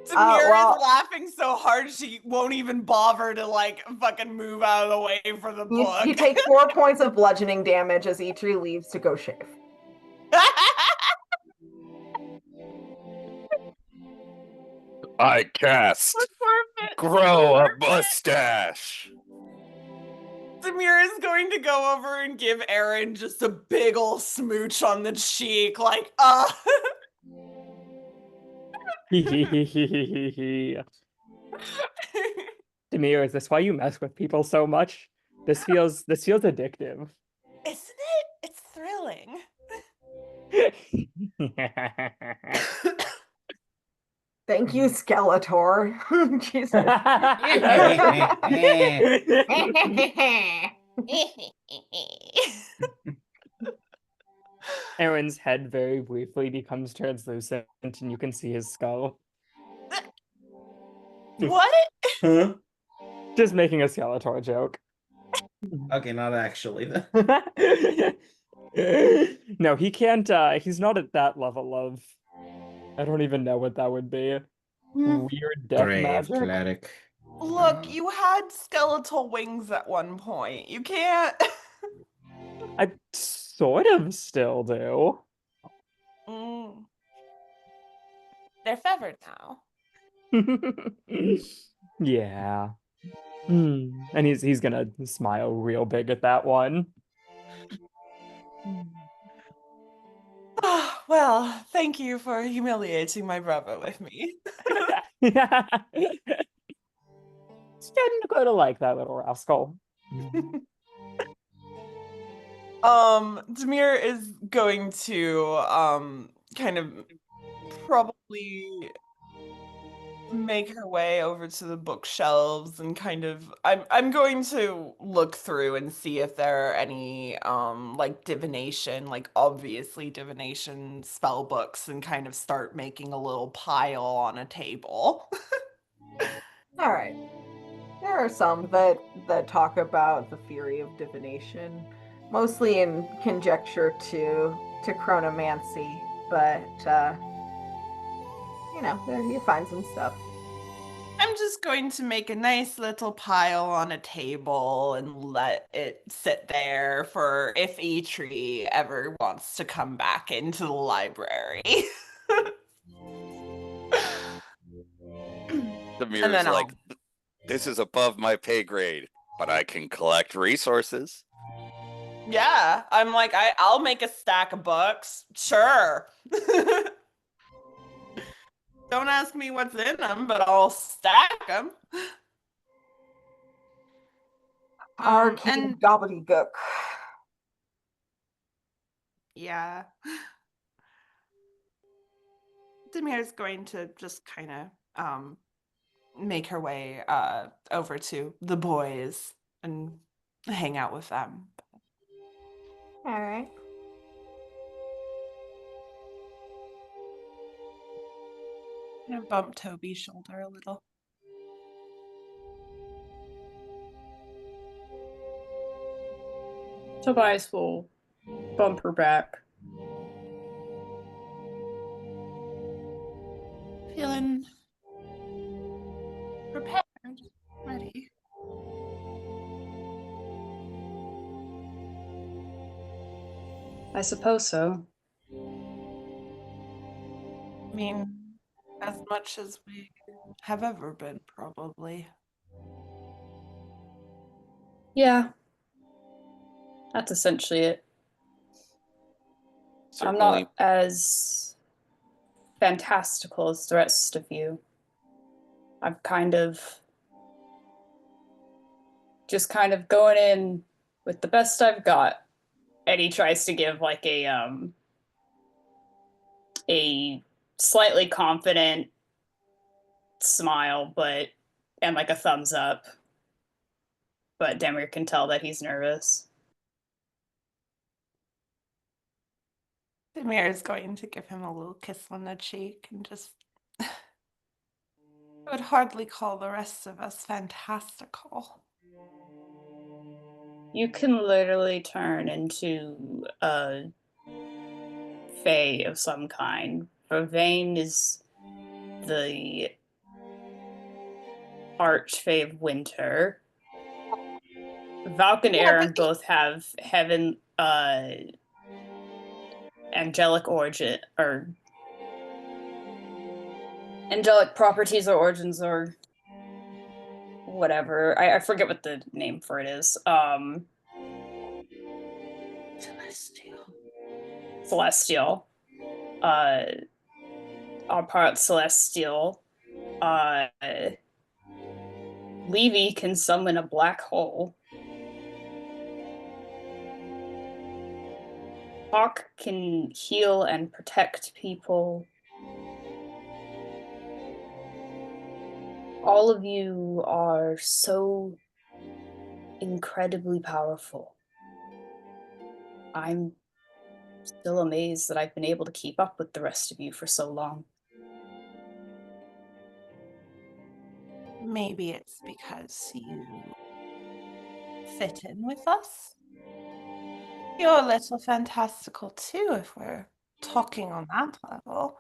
Samira well- is laughing so hard she won't even bother to like fucking move out of the way for the book. You take 4 points of bludgeoning damage as Eitri leaves to go shave. I cast grow a mustache. Samir is going to go over and give Aaron just a big ol' smooch on the cheek, like, Demir, is this why you mess with people so much? This feels addictive. Isn't it? It's thrilling. Thank you, Skeletor. Jesus. Aaron's head very briefly becomes translucent and you can see his skull. What? Huh? Just making a Skeletor joke. Okay, not actually then. No, he can't, he's not at that level of... I don't even know what that would be. Weird death Brave magic. cleric. Look, you had skeletal wings at one point. You can't. I sort of still do. Mm. They're feathered now. Yeah. And he's gonna smile real big at that one. Well, thank you for humiliating my brother with me. tend to go to like that little rascal. Demir is going to kind of probably make her way over to the bookshelves and kind of I'm going to look through and see if there are any like divination, like obviously divination spell books, and kind of start making a little pile on a table. All right. There are some that talk about the theory of divination, mostly in conjecture to chronomancy, but there you find some stuff. I'm just going to make a nice little pile on a table and let it sit there for if Eitri ever wants to come back into the library. Demir's then like, this is above my pay grade, but I can collect resources. Yeah, I'm like, I'll make a stack of books. Sure. Don't ask me what's in them, but I'll stack them. Arcane gobbledygook. Yeah. Demir's going to just kind of make her way over to the boys and hang out with them. All right. I'm gonna bump Toby's shoulder a little. Tobias will bump her back. Feeling prepared, ready. I suppose so. I mean, as much as we have ever been, probably. Yeah. That's essentially it. Certainly. I'm not as fantastical as the rest of you. I'm kind of going in with the best I've got. And he tries to give like a slightly confident smile, and like a thumbs up. But Demir can tell that he's nervous. Demir is going to give him a little kiss on the cheek and just. I would hardly call the rest of us fantastical. You can literally turn into a fae of some kind. Vervain is the archfey of winter. Valk and Aaron both have heaven angelic origin or angelic properties or origins or whatever. I forget what the name for it is. Celestial. Are part celestial. Levy can summon a black hole. Hawk can heal and protect people. All of you are so incredibly powerful. I'm still amazed that I've been able to keep up with the rest of you for so long. Maybe it's because you fit in with us. You're a little fantastical too, if we're talking on that level.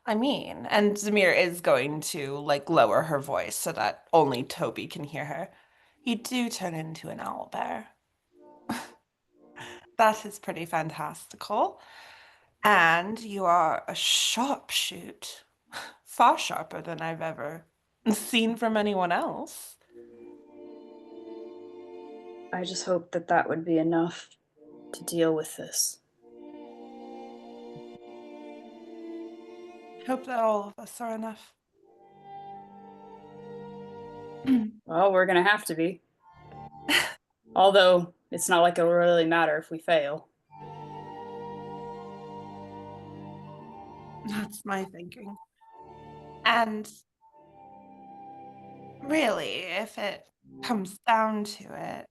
I mean, and Zamir is going to like lower her voice so that only Toby can hear her. You do turn into an owlbear. That is pretty fantastical. And you are a sharpshoot. Far sharper than I've ever seen from anyone else. I just hope that that would be enough to deal with this. Hope that all of us are enough. Well, we're gonna have to be. Although it's not like it'll really matter if we fail. That's my thinking. And really, if it comes down to it,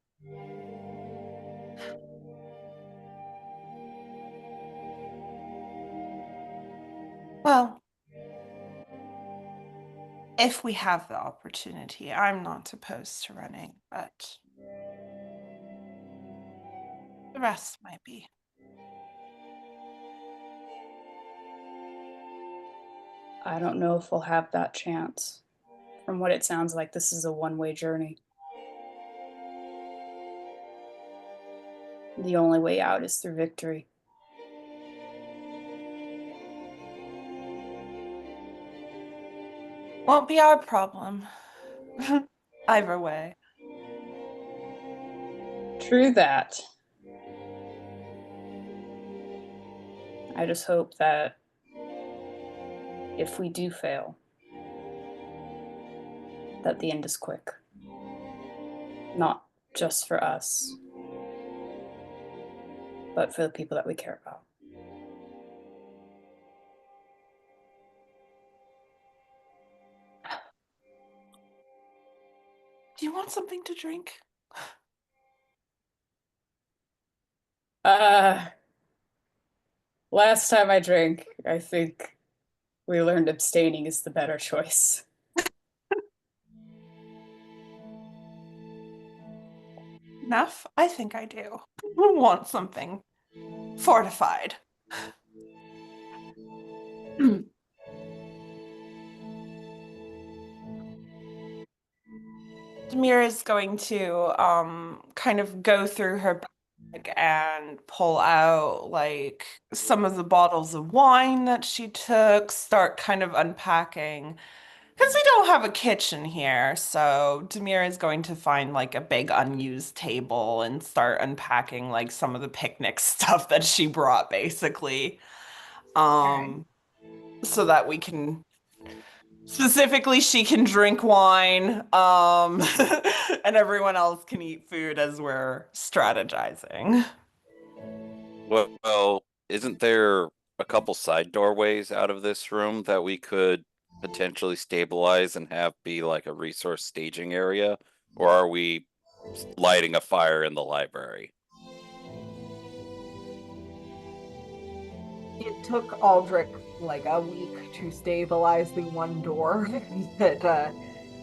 well, if we have the opportunity, I'm not opposed to running, but the rest might be. I don't know if we'll have that chance. From what it sounds like, this is a one-way journey. The only way out is through victory. Won't be our problem. Either way. True that. I just hope that if we do fail, that the end is quick. Not just for us, but for the people that we care about. Do you want something to drink? Last time I drank, I think we learned abstaining is the better choice. Enough? I think I do. Want something fortified. Demir is going to kind of go through her bag and pull out like some of the bottles of wine that she took, start kind of unpacking. Because we don't have a kitchen here, so Demir is going to find like a big unused table and start unpacking like some of the picnic stuff that she brought, basically. So that we can specifically she can drink wine, and everyone else can eat food as we're strategizing. Well, isn't there a couple side doorways out of this room that we could potentially stabilize and have be like a resource staging area? Or are we lighting a fire in the library? It took Aldrich like a week to stabilize the one door that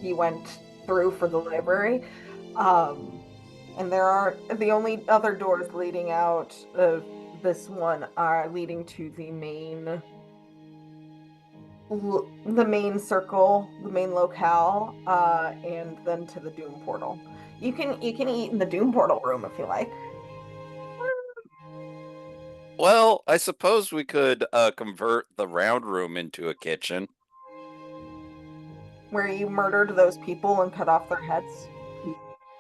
he went through for the library. And there are the only other doors leading out of this one are leading to the main circle, the main locale, and then to the Doom portal. You can eat in the Doom portal room if you like. Well, I suppose we could convert the round room into a kitchen. Where you murdered those people and cut off their heads.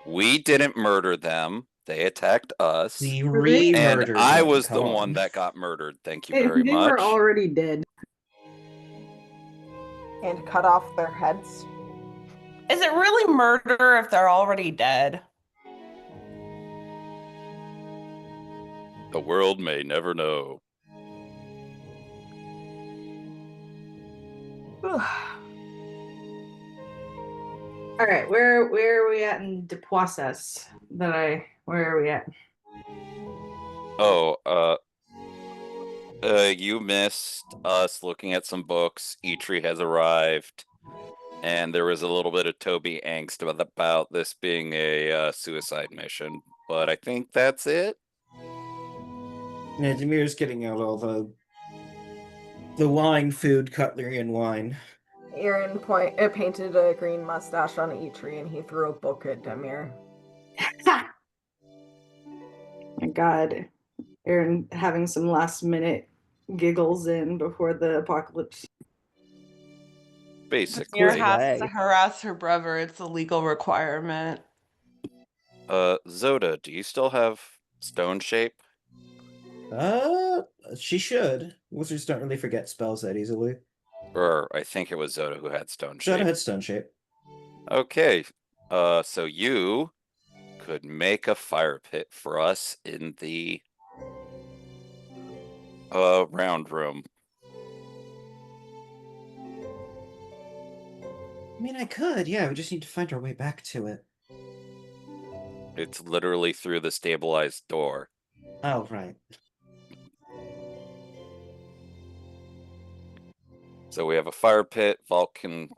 We didn't murder them. They attacked us. We And re-murdered I them, was come the on. one that got murdered. Thank you very They much. were already dead. And cut off their heads. Is it really murder if they're already dead? The world may never know. All right, where are we at in Depoisses? Where are we at? Oh, you missed us looking at some books. Eitri has arrived, and there was a little bit of Toby angst about this being a suicide mission. But I think that's it. Yeah, Demir's getting out all the wine, food, cutlery, and wine. Aaron painted a green mustache on Eitri and he threw a book at Demir. My God, Aaron having some last minute giggles in before the apocalypse. Basically. Demir has leg. to harass her brother. It's a legal requirement. Zoda, do you still have stone shape? She should. Wizards don't really forget spells that easily. Or I think it was Zoda who had stone shape. Zoda had stone shape. Okay, So you could make a fire pit for us in the round room. I mean, I could, yeah. We just need to find our way back to it. It's literally through the stabilized door. Oh, right. So we have a fire pit. Valk can You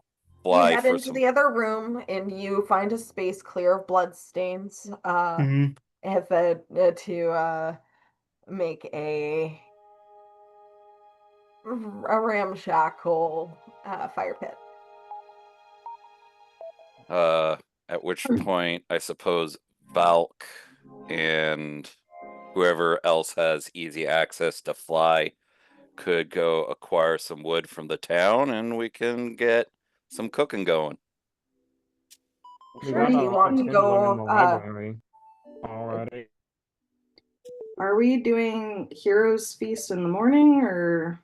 fly head for into some. the other room and you find a space clear of blood stains. Mhm. And then to make a ramshackle fire pit. At which point I suppose Valk and whoever else has easy access to fly could go acquire some wood from the town and we can get some cooking going. We Sure, got do a you lot want of to kindling go? in the library already. Are we doing Heroes Feast in the morning or?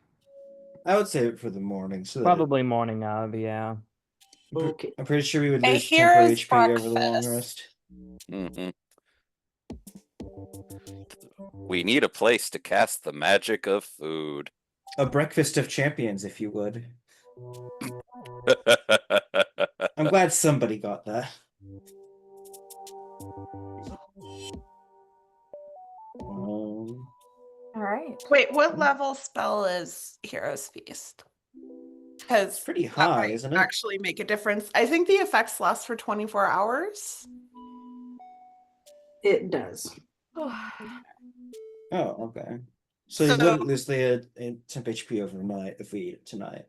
I would save it for the morning. So that Probably morning of, yeah. Okay. I'm pretty sure we would A lose tempo hero's HP over the long breakfast. rest. Hmm. We need a place to cast the magic of food. A breakfast of champions, if you would. I'm glad somebody got that. All right. Wait, what level spell is Hero's Feast? Because It's pretty that high, might isn't it? actually make a difference. I think the effects last for 24 hours. It does. Oh, okay. So you wouldn't lose the temp HP overnight if we eat it tonight.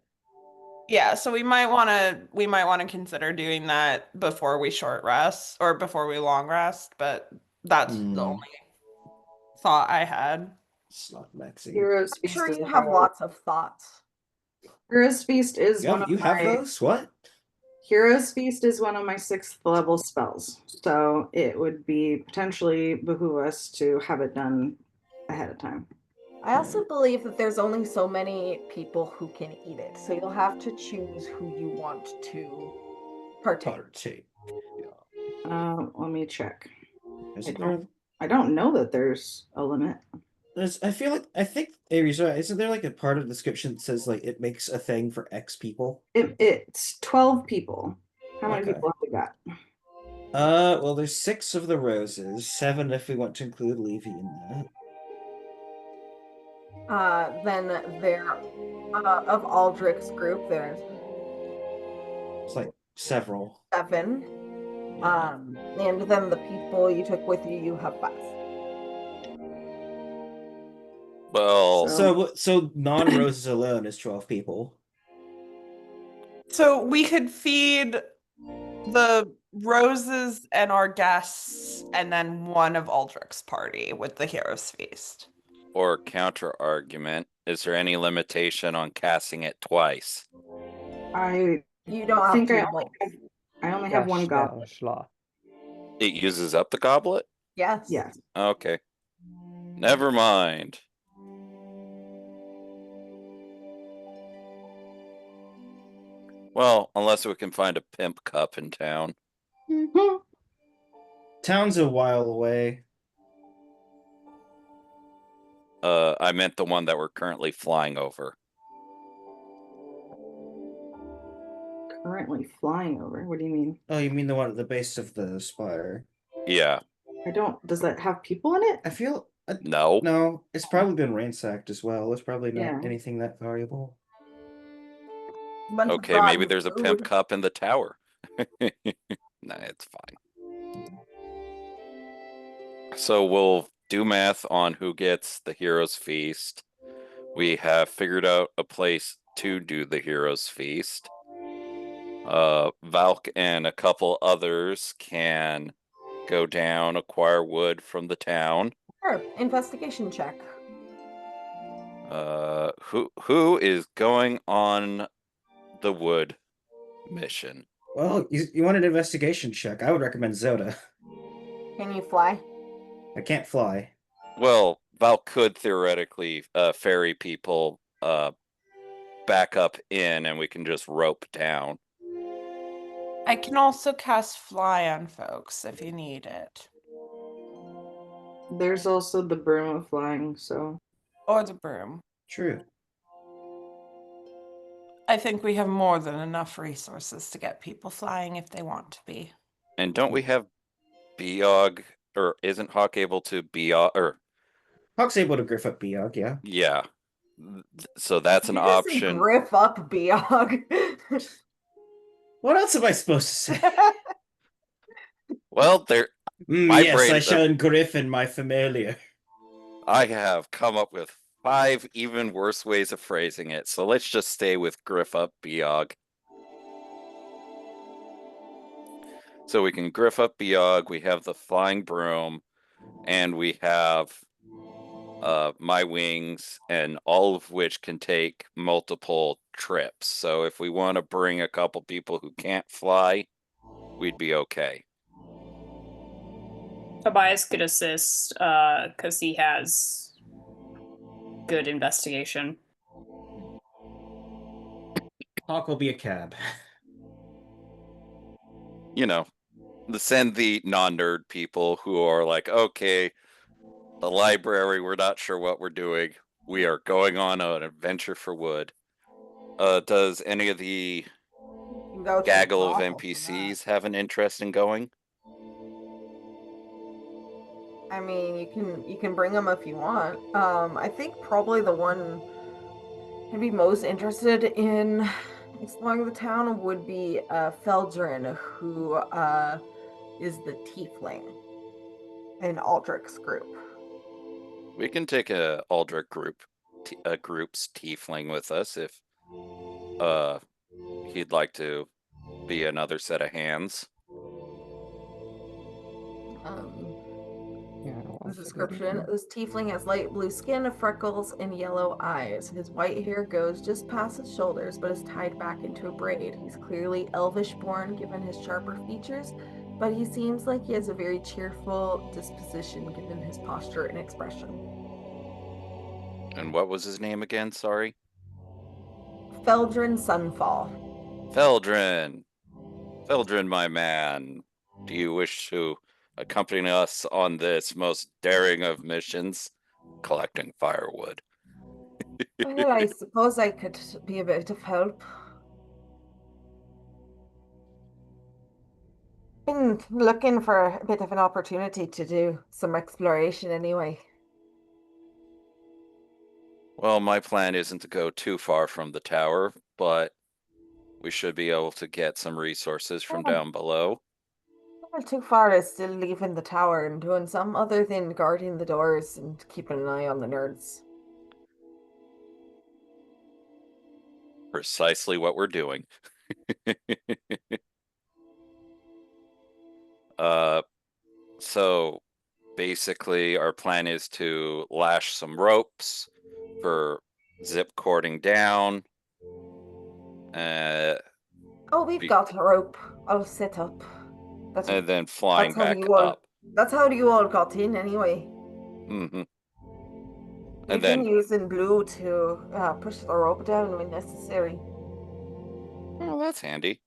Yeah, so we might want to consider doing that before we short rest or before we long rest, but that's the only thought I had. It's not maxing. Heroes I'm Feast sure is you have about- lots of thoughts. Heroes Feast is one of You have my those? What? Heroes Feast is one of my 6th level spells, so it would be potentially behoove us to have it done ahead of time. I also believe that there's only so many people who can eat it, so you'll have to choose who you want to partake. Let me check. Isn't I there? don't, I don't know that there's a limit. I think Avery's right. Isn't there like a part of the description that says like it makes a thing for X people? It's 12 people. How many Okay. people have we got? Well, there's 6 of the roses, 7 if we want to include Levy in that. Then there, of Aldrich's group, there's It's like several. 7. And then the people you took with you have 5. Well, So non-roses alone is 12 people. So we could feed the roses and our guests and then one of Aldrich's party with the Hero's Feast. or counter argument, is there any limitation on casting it twice? I You don't have think to. I only have one goblet. It uses up the goblet? Yes. Yes. Okay. Never mind. Well, unless we can find a pimp cup in town. Town's a while away. I meant the one that we're currently flying over. Currently flying over. What do you mean? Oh, you mean the one at the base of the spire? Yeah. I don't. Does that have people in it? I feel No. no. It's probably been ransacked as well. It's probably not Yeah. anything that valuable. Bunch of Okay, maybe rotten there's a food. pimp cup in the tower. Nah, it's fine. So we'll do math on who gets the Hero's Feast. We have figured out a place to do the Hero's Feast. Valk and a couple others can go down, acquire wood from the town. Sure. Investigation check. Who is going on the wood mission? Well, you want an investigation check? I would recommend Zoda. Can you fly? I can't fly. Well, Val could theoretically ferry people back up in and we can just rope down. I can also cast fly on folks if you need it. There's also the broom of flying, so Or the broom. True. I think we have more than enough resources to get people flying if they want to be. And don't we have Beog, or isn't Hawk able to Beog, or Hawk's able to griff up Beog, yeah. yeah. So that's an You just say option. Griff up, Beog. What else am I supposed to say? Well, My Yes, brain- I shall griffin my familiar. I have come up with 5 even worse ways of phrasing it. So let's just stay with Griff up Beog. So we can griff up Beog, we have the flying broom, and we have my wings, and all of which can take multiple trips. So if we want to bring a couple people who can't fly, we'd be okay. Tobias could assist because he has good investigation. Hawk will be a cab. You know, send the non-nerd people who are like, okay, the library, we're not sure what we're doing. We are going on an adventure for wood. Does any of the You can go to the gaggle of brothel for NPCs have an interest in going? that. I mean, you can bring them if you want. I think probably the one I'd be most interested in exploring the town would be Feldrin, who is the tiefling in Aldrich's group. We can take a Aldrich group's tiefling with us if he'd like to be another set of hands. Yeah, The description: this tiefling has light blue skin, freckles, and yellow eyes. His white hair goes just past his shoulders, but is tied back into a braid. He's clearly elvish born, given his sharper features, but he seems like he has a very cheerful disposition, given his posture and expression. And what was his name again? Sorry. Feldrin Sunfall. Feldrin. Feldrin, my man. Do you wish to accompany us on this most daring of missions? Collecting firewood. Well, I suppose I could be a bit of help. Been looking for a bit of an opportunity to do some exploration anyway. Well, my plan isn't to go too far from the tower, but we should be able to get some resources from Oh. down below. Not too far is still leaving the tower and doing some other than guarding the doors and keeping an eye on the nerds. Precisely what we're doing. So basically our plan is to lash some ropes for zip cording down. Oh, we've Be- got a rope. I'll set up. That's and then flying how back you all- up. That's how you all got in anyway. Hmm. We And can then use in blue to push the rope down when necessary. oh, that's handy.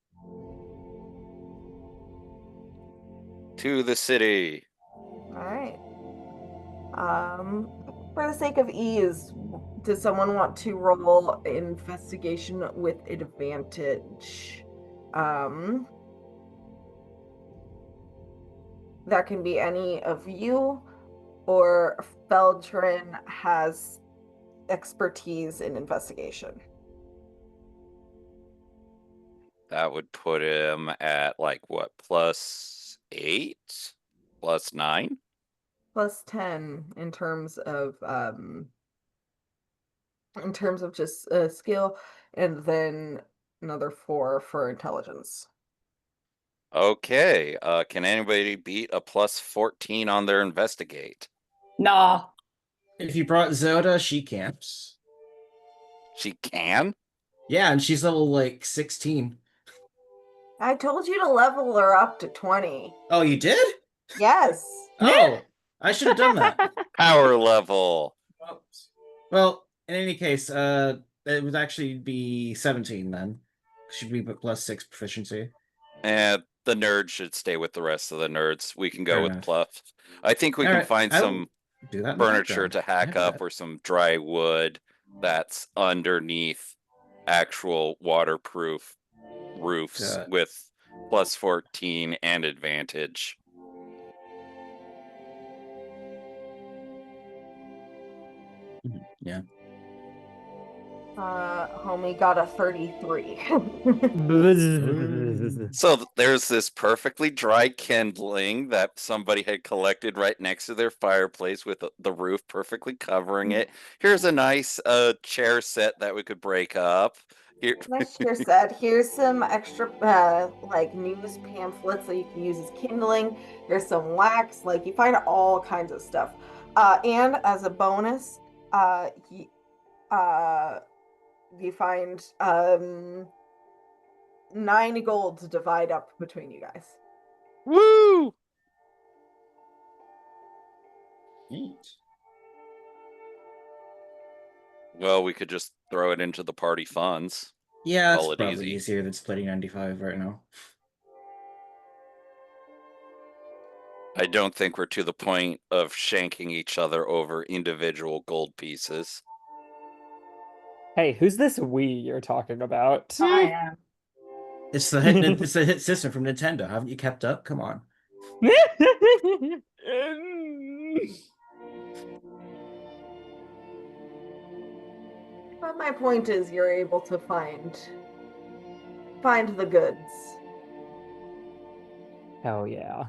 To the city. Alright. For the sake of ease, does someone want to roll investigation with advantage? That can be any of you, or Feldrin has expertise in investigation. That would put him at like what, +8? +9? Plus 10 in terms of just skill, and then another 4 for intelligence. Okay. Can anybody beat a +14 on their investigate? Nah. If you brought Zelda, she camps. She can? Yeah, and she's level like 16. I told you to level her up to 20. Oh, you did? Yes. Oh, I should have done that. Power level. Well, in any case, it would actually be 17 then. Should be +6 proficiency. And the nerd should stay with the rest of the nerds. We can go Fair with enough. Pluff. I think we can Alright, find I will some do that in the furniture background. to hack Yeah, up or some dry wood that's underneath actual waterproof roofs Good. with plus 14 and advantage. Yeah. Homie got a 33. So there's this perfectly dry kindling that somebody had collected right next to their fireplace with the roof perfectly covering it. Here's a nice chair set that we could break up. Here, Nice chair set. Here's some extra like news pamphlets that you can use as kindling. Here's some wax. Like you find all kinds of stuff. And as a bonus, you find 9 gold to divide up between you guys. woo! Neat. Well, we could just throw it into the party funds. Yeah, Call it's it probably easy. easier than splitting 95 right now. I don't think we're to the point of shanking each other over individual gold pieces. Hey, who's this we you're talking about? I am. It's the hit system from Nintendo. Haven't you kept up? Come on. But my point is, you're able to find the goods. Hell yeah.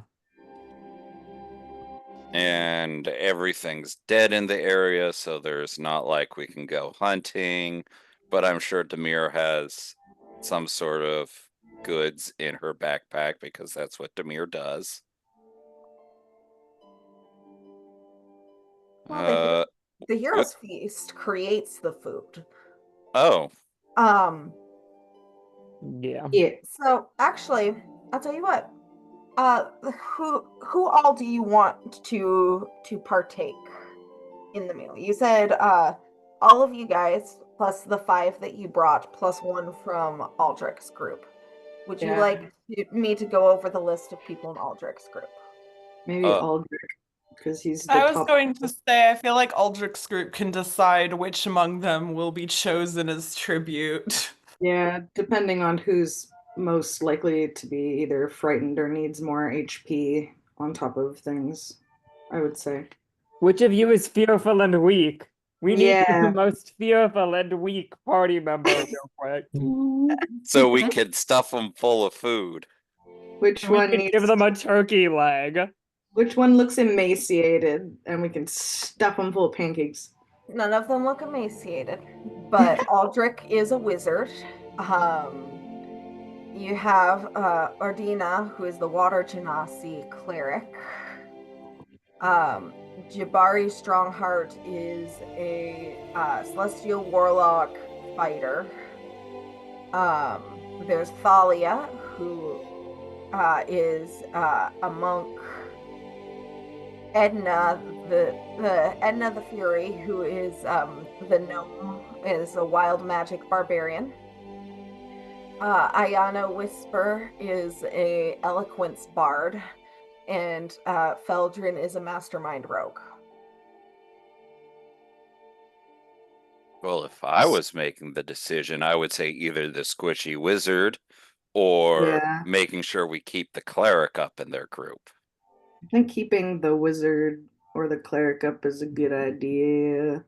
And everything's dead in the area, so there's not like we can go hunting. But I'm sure Demir has some sort of goods in her backpack because that's what Demir does. Well, the Hero's Feast creates the food. Oh, Yeah. Yeah. So actually, I'll tell you what. Who all do you want to partake in the meal? You said all of you guys plus the 5 that you brought plus 1 from Aldrich's group. Would you Yeah. like me to go over the list of people in Aldrich's group? Maybe Aldrich, because he's the I was top. going to say, I feel like Aldrich's group can decide which among them will be chosen as tribute. Yeah, depending on who's most likely to be either frightened or needs more HP on top of things, I would say. Which of you is fearful and weak? We need Yeah. the most fearful and weak party member real quick. so we could stuff them full of food. Which We one could needs give them a turkey leg. Which one looks emaciated, and we can stuff them full of pancakes? None of them look emaciated, but Aldrich is a wizard. You have Ordina, who is the Water Genasi cleric. Jabari Strongheart is a celestial warlock fighter. There's Thalia, who is a monk. Edna, the Edna the Fury, who is the gnome, is a wild magic barbarian. Ayana Whisper is a eloquence bard, and Feldrin is a mastermind rogue. Well, if I was making the decision, I would say either the squishy wizard or Yeah. making sure we keep the cleric up in their group. I think keeping the wizard or the cleric up is a good idea.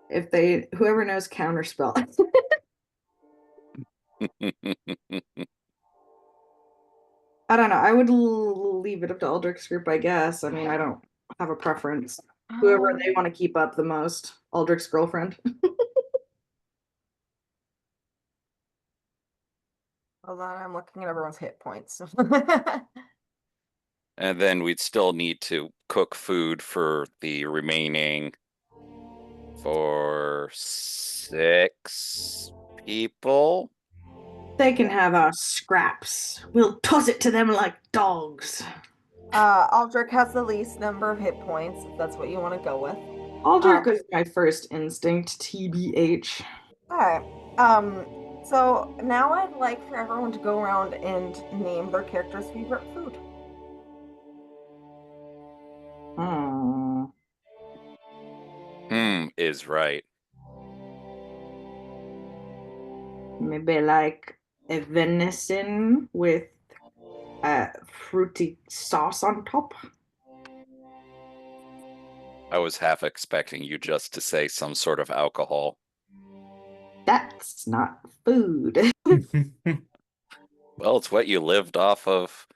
If whoever knows counterspell. I don't know. I would leave it up to Aldrich's group, I guess. I mean, I don't have a preference. Whoever they want to keep up the most. Aldrich's girlfriend. Hold on, I'm looking at everyone's hit points. And then we'd still need to cook food for the remaining for 6 people. They can have our scraps. We'll toss it to them like dogs. Aldrich has the least number of hit points, if that's what you want to go with. Aldrich was my first instinct, TBH. Alright. So now I'd like for everyone to go around and name their character's favorite food. Hmm. Is right. Maybe like a venison with a fruity sauce on top. I was half expecting you just to say some sort of alcohol. That's not food. Well, it's what you lived off of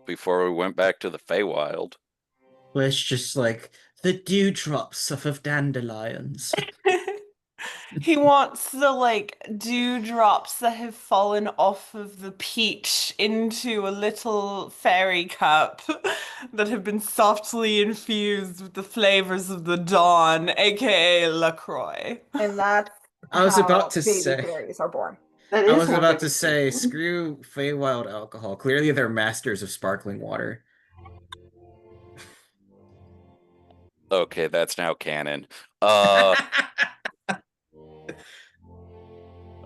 before we went back to the Feywild. Where it's just like the dewdrops of dandelions. He wants the like dewdrops that have fallen off of the peach into a little fairy cup that have been softly infused with the flavors of the dawn, aka LaCroix. And that's I was how about to baby say. fairies are born. That I is was how about they- to say, screw Feywild alcohol. Clearly, they're masters of sparkling water. Okay, that's now canon.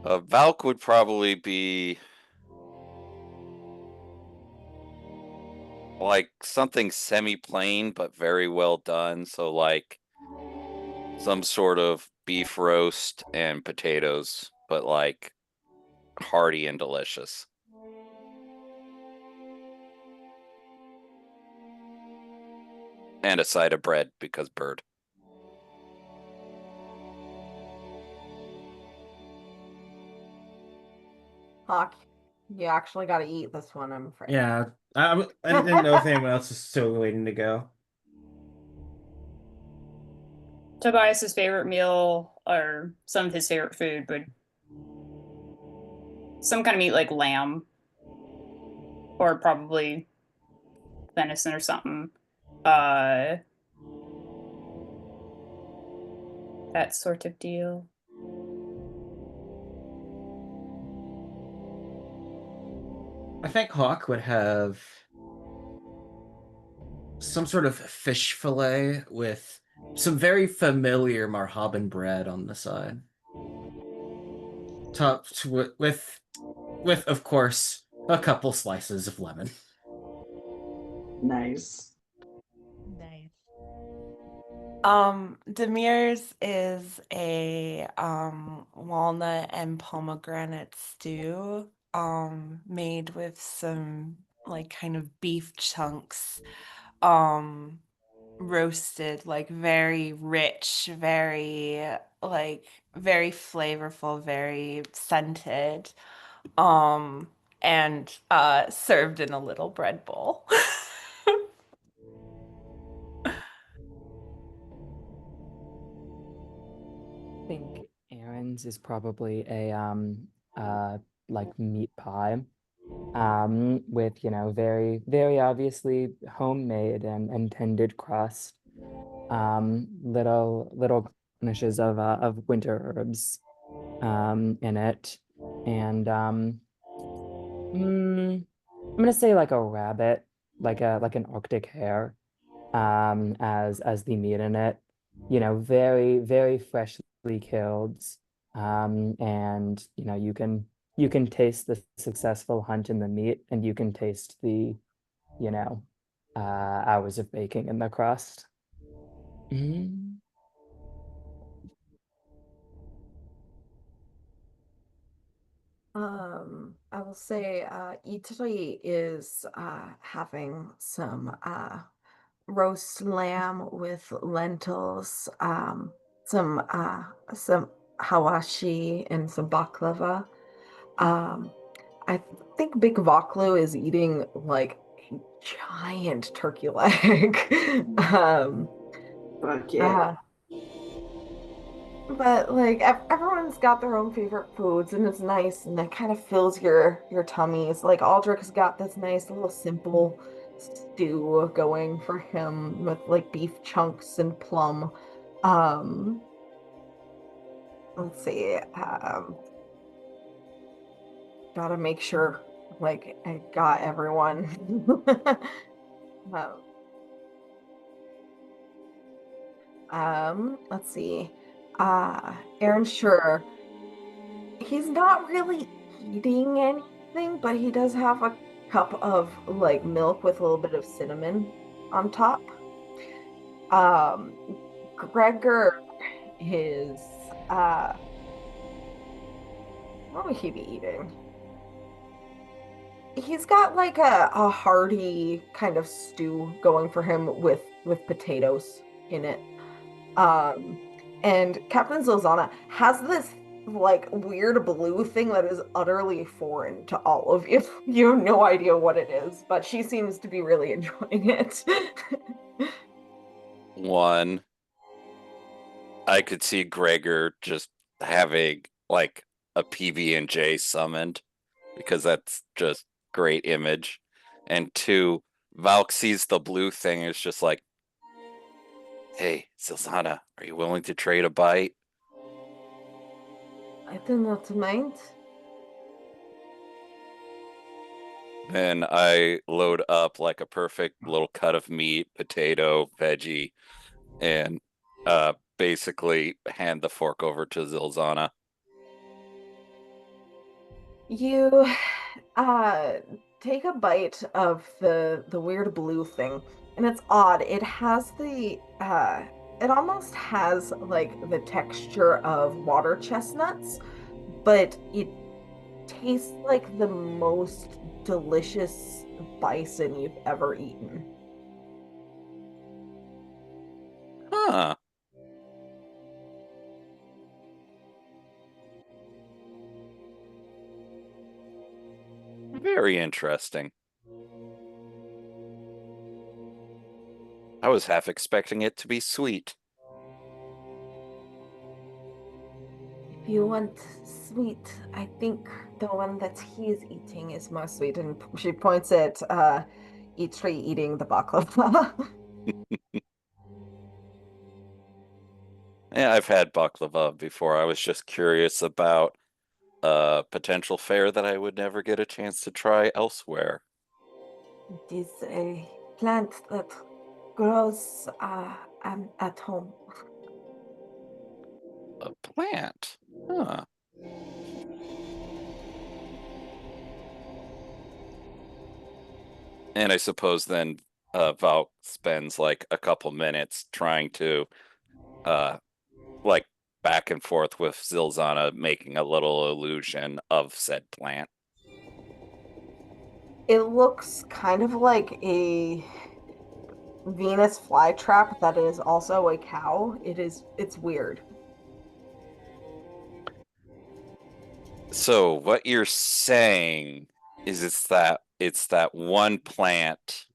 Valk would probably be like something semi-plain but very well done. So like some sort of beef roast and potatoes, but like hearty and delicious. And a side of bread because bird. Hawk, you actually got to eat this one, I'm afraid. Yeah, I didn't know if anyone else is still waiting to go. Tobias's favorite meal or some of his favorite food would some kind of meat like lamb or probably venison or something. That sort of deal. I think Hawk would have some sort of fish fillet with some very familiar Marhaban bread on the side, topped with of course a couple slices of lemon. Nice. Nice. Demir's is a walnut and pomegranate stew made with some like kind of beef chunks roasted like very rich, very like very flavorful, very scented and served in a little bread bowl. I think Aaron's is probably a like meat pie with very very obviously homemade and tended crust, little garnishes of winter herbs in it, and I'm gonna say like a rabbit, like an Arctic hare, as the meat in it. Very very freshly killed, and you can taste the successful hunt in the meat, and you can taste the hours of baking in the crust. Mm. I will say Italy is having some roast lamb with lentils, some hawashi and some baklava. Um, I think Big Voklu is eating like a giant turkey leg. Fuck yeah. But like everyone's got their own favorite foods, and it's nice, and it kind of fills your tummies. Like Aldrich's got this nice little simple stew going for him with like beef chunks and plum. Um, let's see. Gotta make sure like I got everyone. Let's see. Aaron Sure. he's not really eating anything, but he does have a cup of like milk with a little bit of cinnamon on top. Gregor is what would he be eating? He's got like a hearty kind of stew going for him with potatoes in it. And Captain Zilzana has this like weird blue thing that is utterly foreign to all of you. You have no idea what it is, but she seems to be really enjoying it. One, I could see Gregor just having like a PB&J summoned because that's just great image. And two, Valk sees the blue thing and is just like, hey, Zilzana, are you willing to trade a bite? I do not mind. Then I load up like a perfect little cut of meat, potato, veggie, and basically hand the fork over to Zilzana. You take a bite of the weird blue thing, and it's odd. It has the it almost has like the texture of water chestnuts, but it tastes like the most delicious bison you've ever eaten. Huh. Very interesting. I was half expecting it to be sweet. If you want sweet, I think the one that he is eating is more sweet. And she points at Itri eating the baklava. Yeah, I've had baklava before. I was just curious about a potential fare that I would never get a chance to try elsewhere. It is a plant that grows at home. A plant? Huh. And I suppose then Valk spends like a couple minutes trying to like back and forth with Zilzana, making a little illusion of said plant. It looks kind of like a Venus flytrap that is also a cow. It's weird. So what you're saying is it's that one plant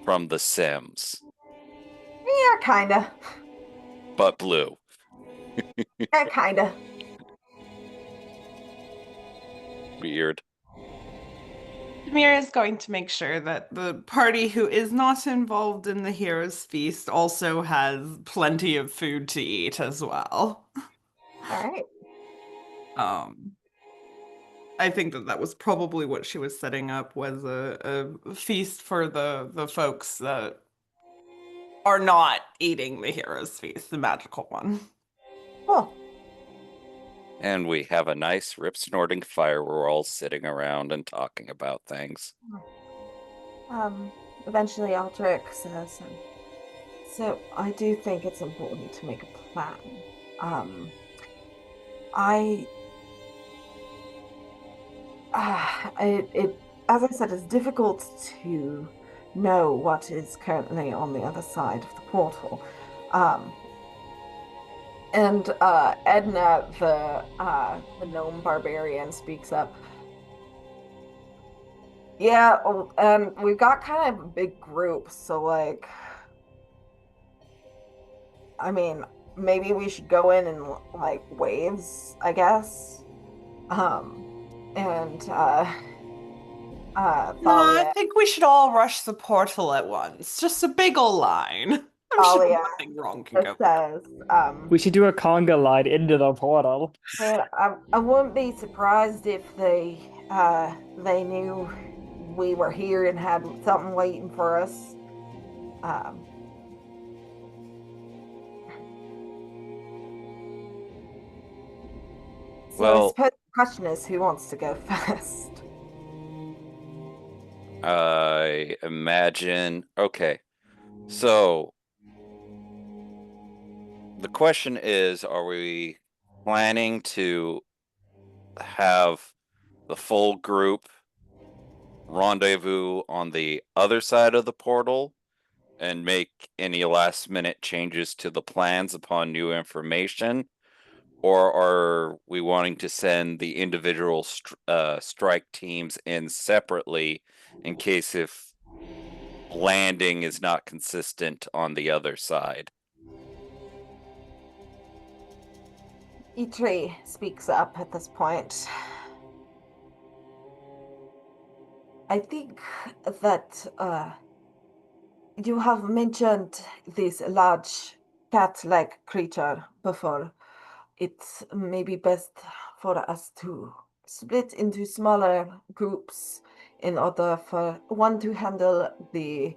from The Sims, Yeah, kinda. but blue. Yeah, kinda. Weird. Demir is going to make sure that the party who is not involved in the Heroes Feast also has plenty of food to eat as well. All right. I think that was probably what she was setting up, was a feast for the folks that are not eating the Heroes Feast, the magical one. Cool. And we have a nice rip snorting fire. We're all sitting around and talking about things. Eventually Aldrich says, so I do think it's important to make a plan. As I said, it's difficult to know what is currently on the other side of the portal. And Edna, the gnome barbarian, speaks up. Yeah, and we've got kind of a big group, so like, I mean, maybe we should go in like waves, I guess. No, I Thalia, think we should all rush the portal at once. Just a big ol' line. I'm sure Thalia nothing wrong can go. says, We should do a conga line into the portal. man, I wouldn't be surprised if they knew we were here and had something waiting for us. So I Well, suppose the question is, who wants to go first? I imagine. Okay. So the question is, are we planning to have the full group rendezvous on the other side of the portal and make any last minute changes to the plans upon new information? Or are we wanting to send the individual strike teams in separately in case if landing is not consistent on the other side? Itri speaks up at this point. I think that you have mentioned this large cat-like creature before. It's maybe best for us to split into smaller groups in order for one to handle the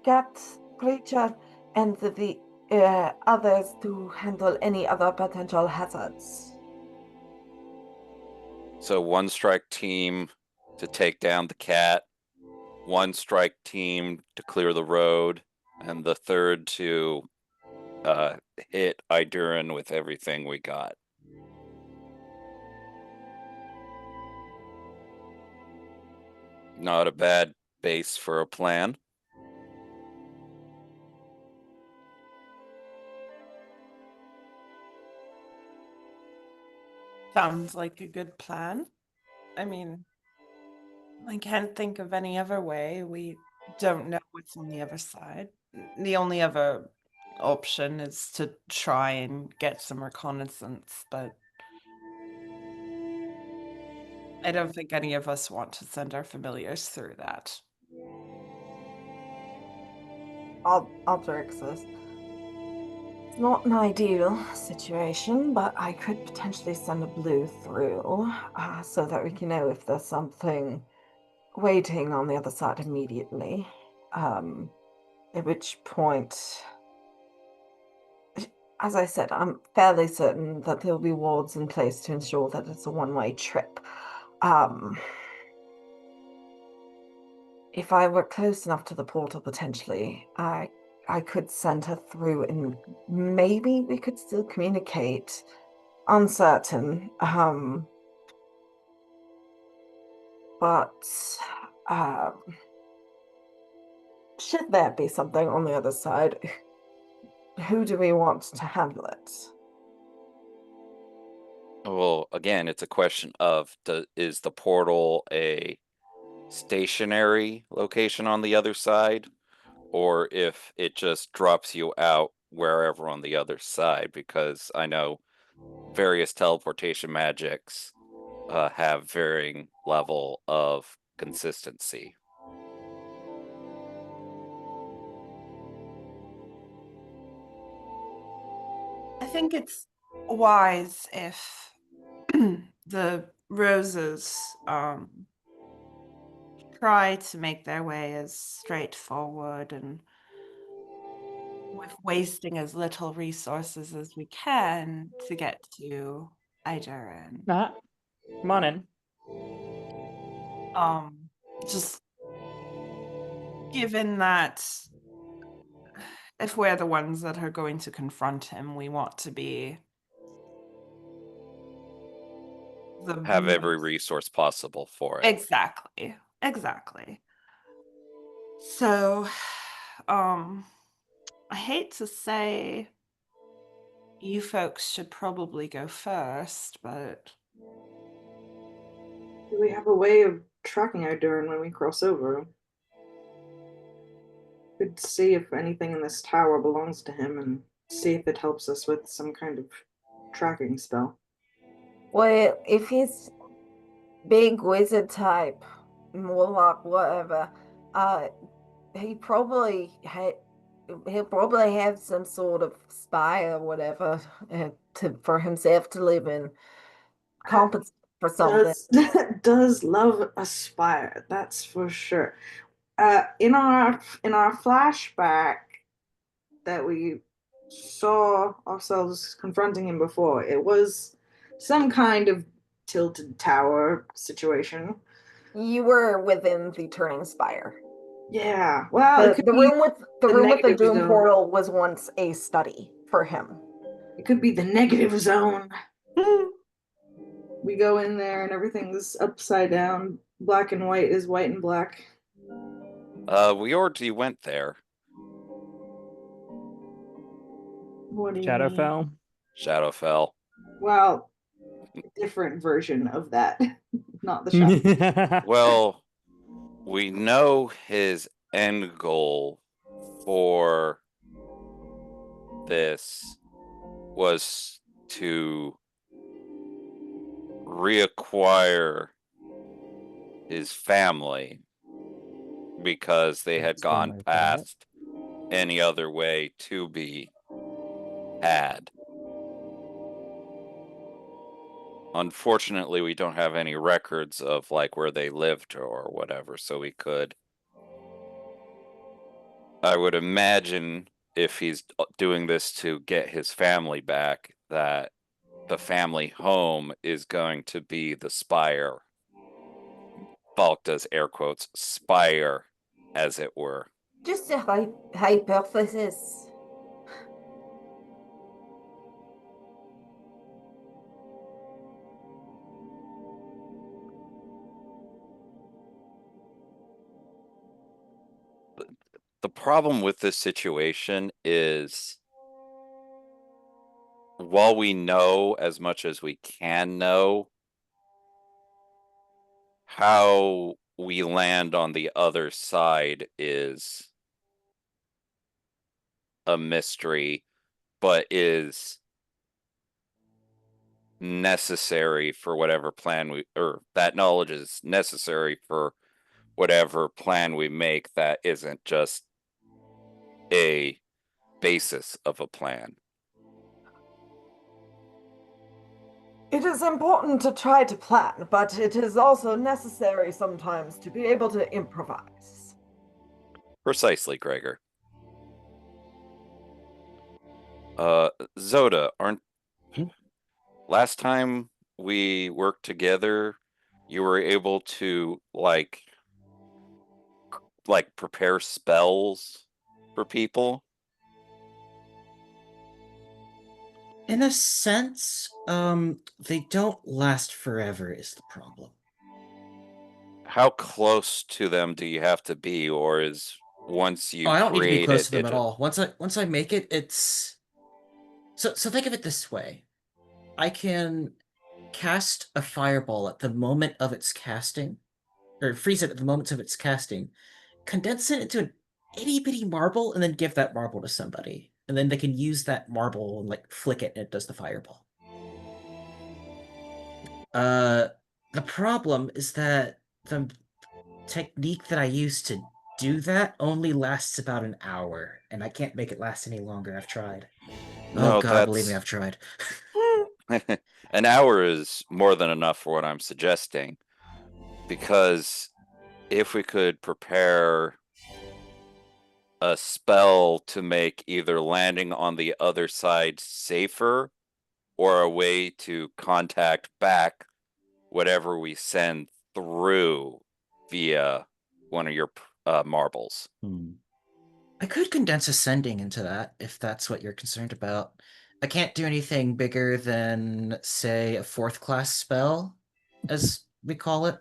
cat creature and the others to handle any other potential hazards. So one strike team to take down the cat, one strike team to clear the road, and the third to hit Iduran with everything we got. Not a bad base for a plan. Sounds like a good plan. I mean, I can't think of any other way. We don't know what's on the other side. The only other option is to try and get some reconnaissance, but I don't think any of us want to send our familiars through that. Aldrich says, it's not an ideal situation, but I could potentially send a blue through so that we can know if there's something waiting on the other side immediately. At which point, as I said, I'm fairly certain that there'll be wards in place to ensure that it's a one-way trip. If I were close enough to the portal, potentially, I could send her through and maybe we could still communicate. Uncertain. But should there be something on the other side, who do we want to handle it? Well, again, it's a question of is the portal a stationary location on the other side, or if it just drops you out wherever on the other side, because I know various teleportation magics have varying level of consistency. I think it's wise if the roses try to make their way as straightforward and with wasting as little resources as we can to get to Iduran. Come on in. Just given that if we're the ones that are going to confront him, we want to be Have every resource possible for it. Exactly. So, I hate to say you folks should probably go first, but Do we have a way of tracking Iduran when we cross over? Could see if anything in this tower belongs to him and see if it helps us with some kind of tracking spell. Well, if he's big wizard type, warlock, whatever, he probably he'll probably have some sort of spy or whatever for himself to live in, compensate for something. Does love aspire, that's for sure. In our flashback that we saw ourselves confronting him before. It was some kind of tilted tower situation. You were within the turning spire. Yeah. Well, it The, could the be room with the the room with the negative doom zone. portal was once a study for him. It could be the negative zone. We go in there and everything's upside down. Black and white is white and black. We already went there. What do you mean? Shadowfell. Shadowfell. Well, different version of that. Not the shadow. Well, we know his end goal for this was to reacquire his family because they had Sounds gone like that. past any other way to be had. Unfortunately, we don't have any records of like where they lived or whatever, so we could. I would imagine if he's doing this to get his family back, that the family home is going to be the spire. Falk does air quotes, spire, as it were. Just a hypothesis. The problem with this situation is while we know as much as we can know, how we land on the other side is a mystery, but is necessary for whatever plan we, or that knowledge is necessary for whatever plan we make that isn't just a basis of a plan. It is important to try to plan, but it is also necessary sometimes to be able to improvise. Precisely, Gregor. Zoda, last time we worked together, you were able to like prepare spells for people? In a sense, they don't last forever is the problem. How close to them do you have to be, or is once you Oh, I don't need to be create close it, to them it at just... all. Once I make it, it's so think of it this way. I can cast a fireball at the moment of its casting, or freeze it at the moment of its casting, condense it into an itty bitty marble, and then give that marble to somebody. And then they can use that marble and like flick it and it does the fireball. The problem is that the technique that I use to do that only lasts about an hour, and I can't make it last any longer. I've tried. No, Oh god, believe me, I've tried. An hour is more than enough for what I'm suggesting, because if we could prepare a spell to make either landing on the other side safer or a way to contact back whatever we send through via one of your marbles. I could condense ascending into that if that's what you're concerned about. I can't do anything bigger than, say, a 4th class spell, as we call it.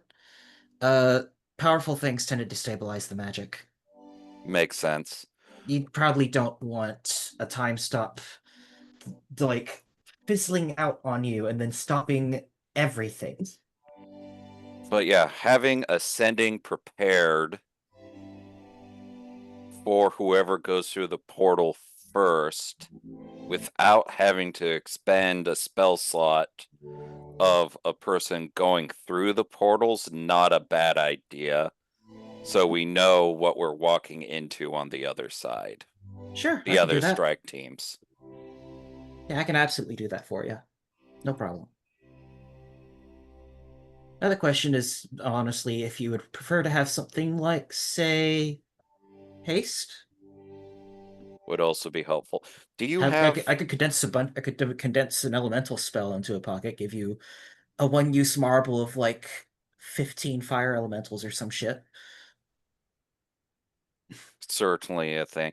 Powerful things tend to destabilize the magic. Makes sense. You probably don't want a time stop, like, fizzling out on you and then stopping everything. But yeah, having ascending prepared for whoever goes through the portal first without having to expend a spell slot of a person going through the portal's not a bad idea. So we know what we're walking into on the other side. Sure, The other strike teams. Yeah, I can absolutely do that for you. No problem. Now the question is, honestly, if you would prefer to have something like, say, haste? would also be helpful. Do you I have? could condense a bunch. I could condense an elemental spell into a pocket. Give you a one-use marble of like 15 fire elementals or some shit. Certainly a thing.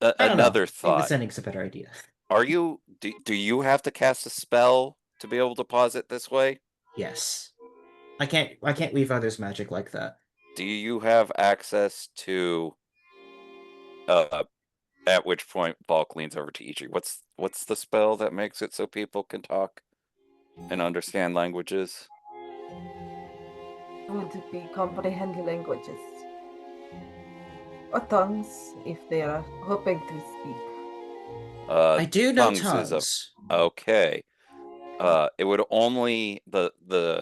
I don't know. Another Maybe the thought. sending's a better idea. Are you do you have to cast a spell to be able to pause it this way? Yes. I can't leave others' magic like that. Do you have access to at which point Balk leans over to Ichi. What's the spell that makes it so people can talk and understand languages? Would be comprehend languages. Or tongues, if they are hoping to speak. I do know tongues tongues. is okay. It would only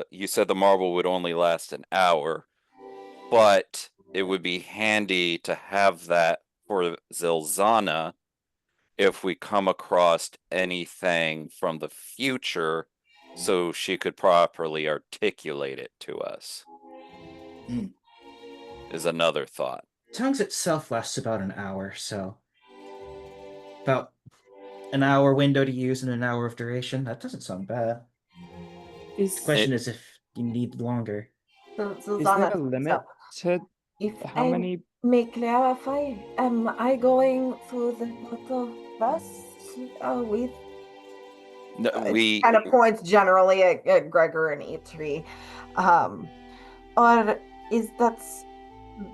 you said the marble would only last an hour, but it would be handy to have that for Zilzana if we come across anything from the future, so she could properly articulate it to us. Mm. Is another thought. Tongues itself lasts about an hour, so about an hour window to use and an hour of duration. That doesn't sound bad. The question is if you need longer. So Is there Zana, a limit to if how I many? may clarify, am I going through the portal first with No, we kind of points generally at Gregor and Eitri, or is that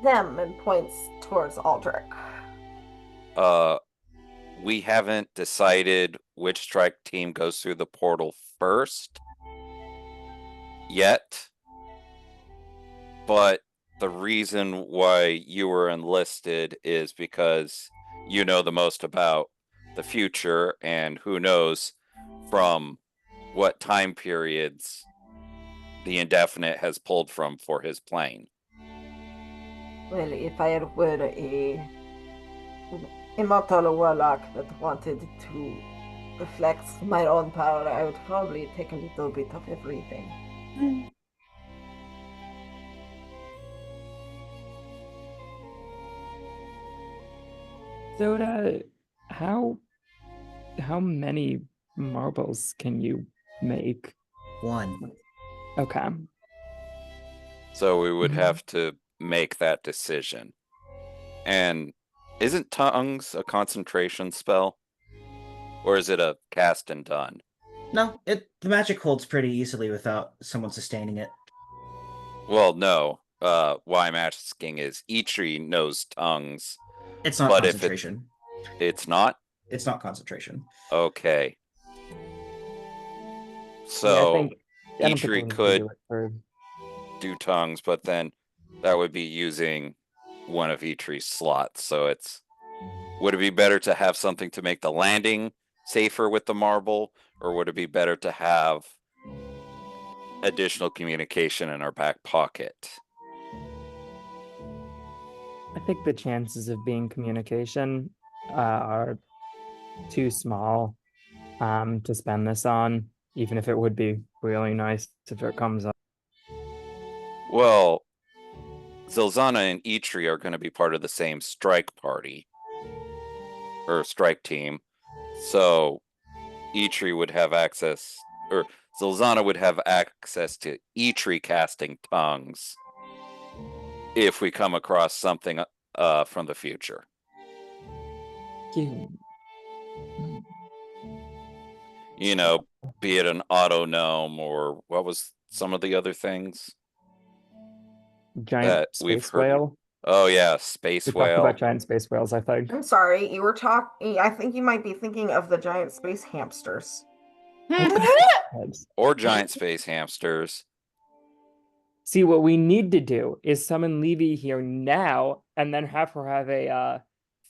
them and points towards Aldrich? we haven't decided which strike team goes through the portal first yet, but the reason why you were enlisted is because you know the most about the future, and who knows from what time periods the Indefinite has pulled from for his plane. Well, if I were a immortal warlock that wanted to reflect my own power, I would probably take a little bit of everything. Soda, how many marbles can you make? One. Okay. So we would Mhm. have to make that decision. And isn't tongues a concentration spell? Or is it a cast and done? No, the magic holds pretty easily without someone sustaining it. Well, no. Why I'm asking is Eitri knows tongues. It's not But if concentration. It's not? It's not concentration. Okay. I So don't think we Eitri need to could do it for do tongues, but then that would be using one of Eitri's slots. So would it be better to have something to make the landing safer with the marble, or would it be better to have additional communication in our back pocket? I think the chances of being communication are too small to spend this on, even if it would be really nice if it comes up. Well, Zilzana and Eitri are going to be part of the same strike party or strike team, so Eitri would have access, or Zilzana would have access to Eitri casting tongues if we come across something from the future. You know, be it an auto gnome or what was some of the other things Giant that we've space heard. whale. Oh yeah, space We talked whale. about giant space whales, I think. I'm sorry, you were talking. I think you might be thinking of the giant space hamsters. Or giant space hamsters. See, what we need to do is summon Levy here now, and then have her have a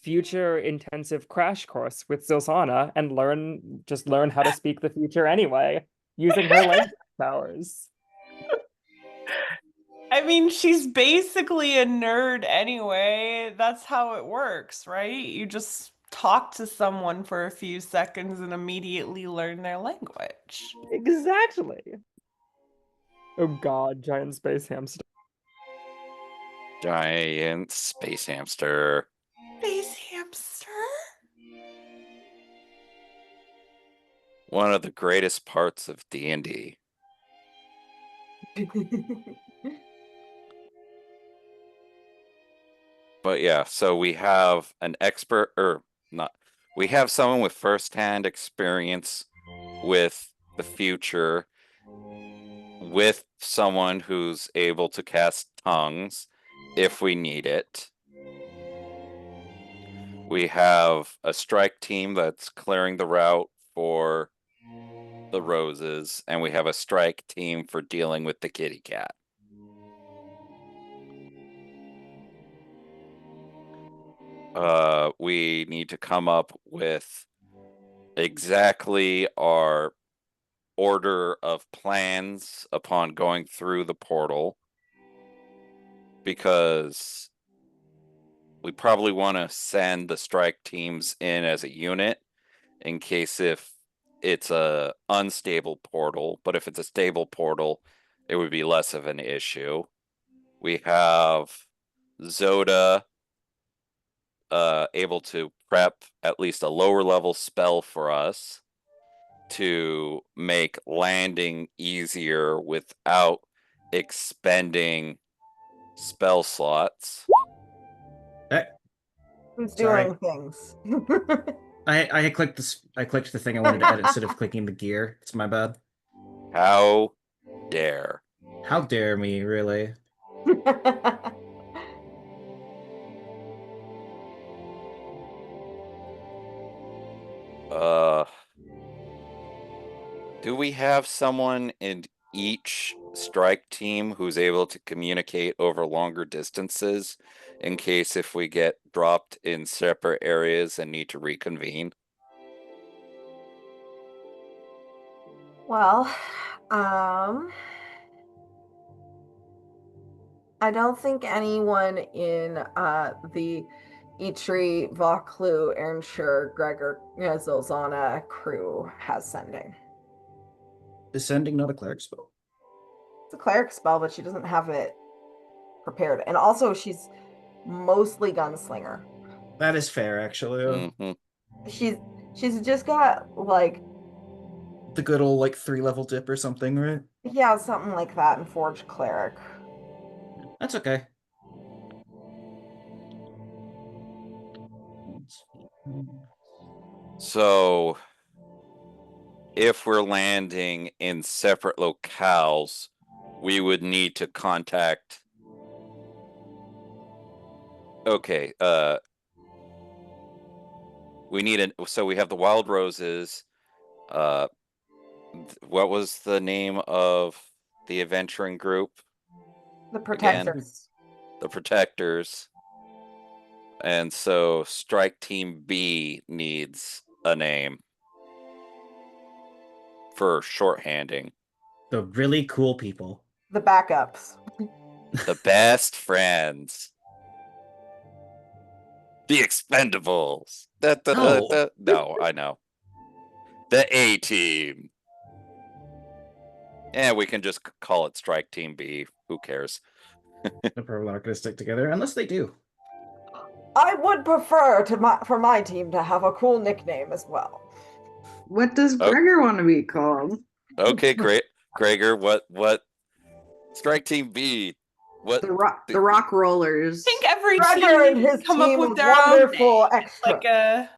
future intensive crash course with Zilzana and learn how to speak the future anyway, using her language powers. I mean, she's basically a nerd anyway. That's how it works, right? You just talk to someone for a few seconds and immediately learn their language. Exactly. Oh god, giant space hamster. Giant space hamster. Space hamster? one of the greatest parts of D&D. But yeah, so we have an expert, or not, we have someone with firsthand experience with the future, with someone who's able to cast tongues if we need it. We have a strike team that's clearing the route for the roses, and we have a strike team for dealing with the kitty cat. We need to come up with exactly our order of plans upon going through the portal, because we probably want to send the strike teams in as a unit in case if it's a unstable portal, but if it's a stable portal, it would be less of an issue. We have Zoda able to prep at least a lower level spell for us to make landing easier without expending spell slots. Who's Sorry. doing things? I clicked this. I clicked the thing I wanted to edit instead of clicking the gear. It's my bad. How dare. How dare me, really? Do we have someone in each strike team who's able to communicate over longer distances in case if we get dropped in separate areas and need to reconvene? Well, I don't think anyone in the Eitri, Vauclu, Ernshur, Gregor, Zolzana crew has sending. Is sending not a cleric spell? It's a cleric spell, but she doesn't have it prepared. And also, she's mostly gunslinger. That is fair, actually. Mhm. She's just got like The good old like 3-level dip or something, right? yeah, something like that in Forged Cleric. That's okay. So, if we're landing in separate locales, we would need to contact. Okay, we need so we have the Wild Roses. What was the name of the adventuring group? The Protectors. The Protectors. And so Strike Team B needs a name for shorthanding. The really cool people. The backups. The best friends. The Expendables. No, I know. The A Team. Yeah, we can just call it Strike Team B. Who cares? They're probably not going to stick together unless they do. I would prefer for my team to have a cool nickname as well. What does Oh. Gregor want to be called? Okay, great. Gregor, what? Strike Team B. What? The Rock Rollers. I think every Gregor and team his come up team with of their own wonderful name. extra. Like a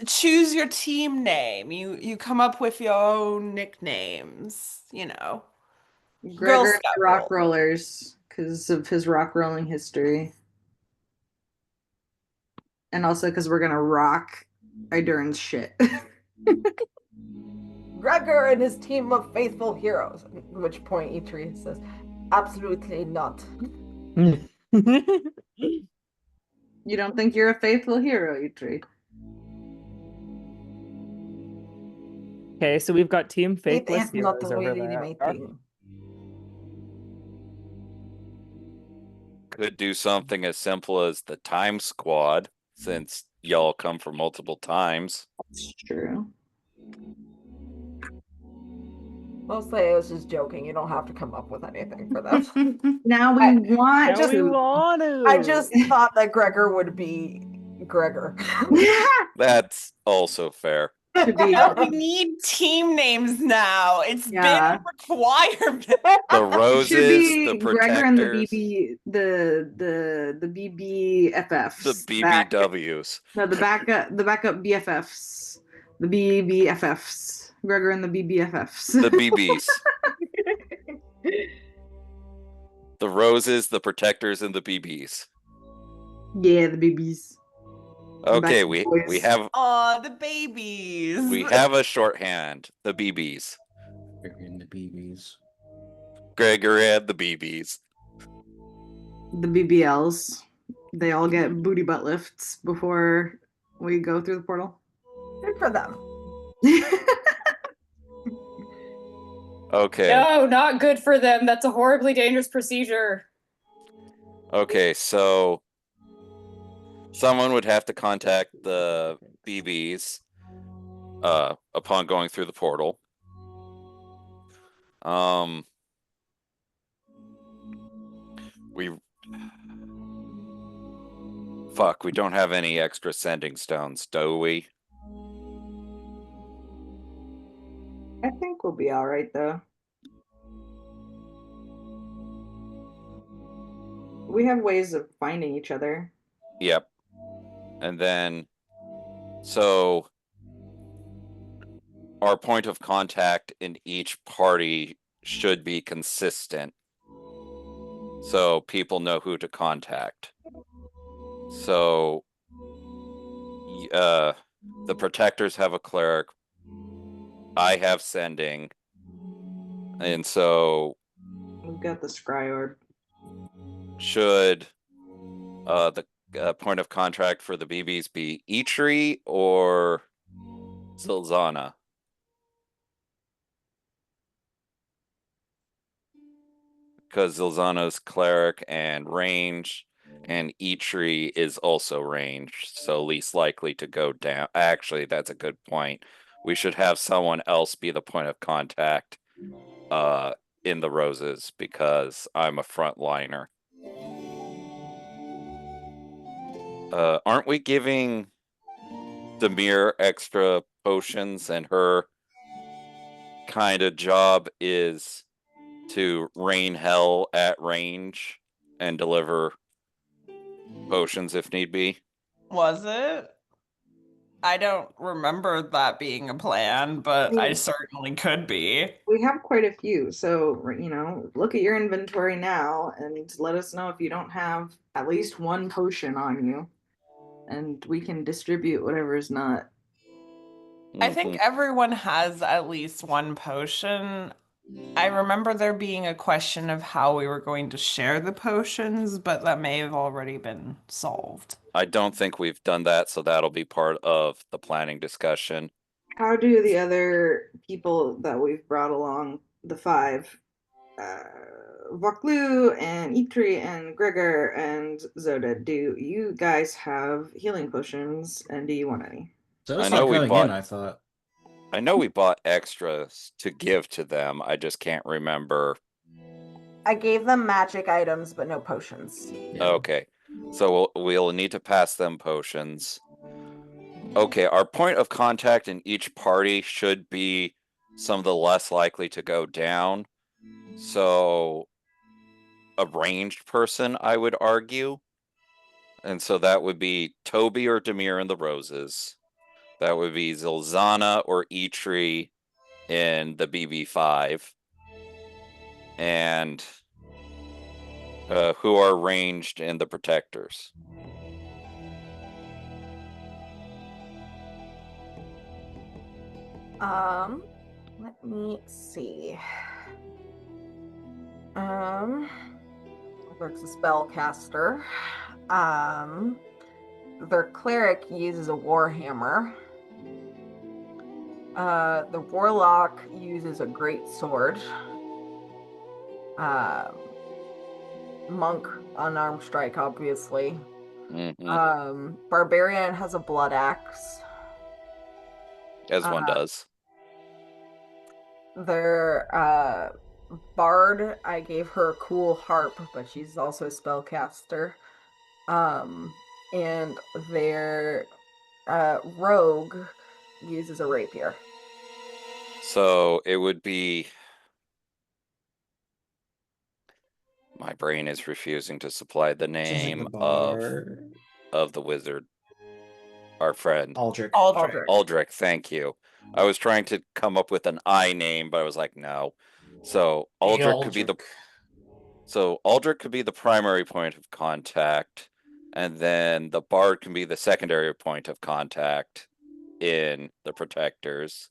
choose your team name. You come up with your own nicknames. You know. Girl Gregor and Scout the Rock roll. Rollers because of his rock rolling history. And also because we're gonna rock Idurn's shit. Gregor and his team of faithful heroes. At which point Eitri says, absolutely not. You don't think you're a faithful hero, Eitri? Okay, so we've got Team It Faithless is not Heroes the way over really there. my thing. Could do something as simple as the Time Squad, since y'all come from multiple times. That's true. Mostly I was just joking. You don't have to come up with anything for this. Now we want just- to. want to. I just thought that Gregor would be Gregor. That's also fair. Should be No, we need team names now. It's Yeah. been a requirement. The It roses, should be the Gregor and the protectors, the BBFFs. the BBWs. No, the backup BFFs. The BBFFs. Gregor and the BBFFs. The BBs. The roses, the protectors, and the BBs. Yeah, the BBs. Okay, Backstreet we Boys. have Aw, the babies. we have a shorthand. The BBs. In the BBs. Gregor and the BBs. The BBLs. They all get booty butt lifts before we go through the portal. Good for them. Okay. No, not good for them. That's a horribly dangerous procedure. Okay, so someone would have to contact the BBs upon going through the portal. We don't have any extra sending stones, do we? I think we'll be all right though. We have ways of finding each other. Yep. And then, so our point of contact in each party should be consistent, so people know who to contact. So, the protectors have a cleric. I have sending, and so We've got the scry orb. should the point of contact for the BBs be Eitri or Zilzana? Because Zilzana's cleric and range, and Eitri is also ranged, so least likely to go down. Actually, that's a good point. We should have someone else be the point of contact in the roses, because I'm a frontliner. Aren't we giving Demir extra potions, and her kind of job is to rain hell at range and deliver potions if need be? Was it? I don't remember that being a plan, but I certainly could be. We have quite a few, so look at your inventory now and let us know if you don't have at least one potion on you, and we can distribute whatever is not. I think everyone has at least one potion. I remember there being a question of how we were going to share the potions, but that may have already been solved. I don't think we've done that, so that'll be part of the planning discussion. How do the other people that we've brought along, the five, Voklu and Eitri and Gregor and Zoda, do you guys have healing potions, and do you want any? So it's I know not we going bought- in, I thought. I know we bought extras to give to them. I just can't remember. I gave them magic items, but no potions. Yeah. Okay, so we'll need to pass them potions. Okay, our point of contact in each party should be some of the less likely to go down. So, a ranged person, I would argue. And so that would be Toby or Demir in the roses. That would be Zilzana or Eitri in the BB5. And who are ranged in the protectors. Let me see. There's a spellcaster. Their cleric uses a warhammer. The warlock uses a great sword. Monk, unarmed strike, obviously. Barbarian has a blood axe. As one does. Their bard, I gave her a cool harp, but she's also a spellcaster. And their rogue uses a rapier. So it would be. My brain is refusing to supply the Sounds like name the bar. of the wizard. Our friend. Aldrich. Aldrich. Aldrich, thank you. I was trying to come up with an I name, but I was like, no. So Aldrich could be the Aldrich could be the primary point of contact, and then the bard can be the secondary point of contact in the protectors.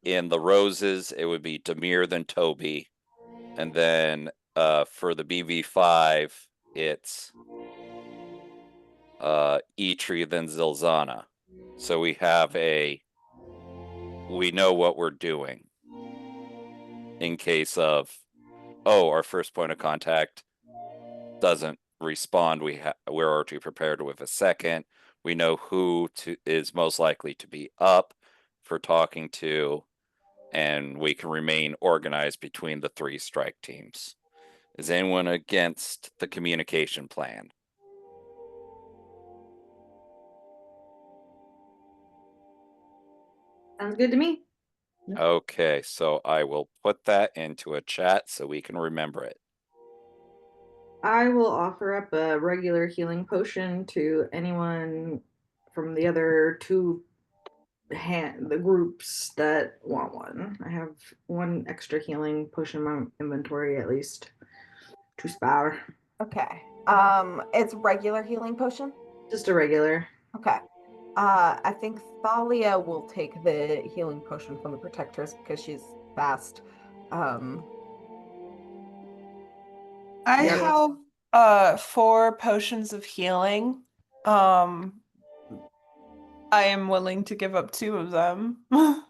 In the roses, it would be Demir then Toby, and then for the BV5, it's Eitri then Zilzana. So we know what we're doing in case of, our first point of contact doesn't respond. We're already prepared with a second. We know who is most likely to be up for talking to, and we can remain organized between the 3 strike teams. Is anyone against the communication plan? Sounds good to me. Okay, so I will put that into a chat so we can remember it. I will offer up a regular healing potion to anyone from the other the groups that want one. I have 1 extra healing potion in my inventory, at least to spare. Okay. It's regular healing potion. Just a regular. Okay. I think Thalia will take the healing potion from the protectors because she's fast. I Yeah. have 4 potions of healing. I am willing to give up 2 of them to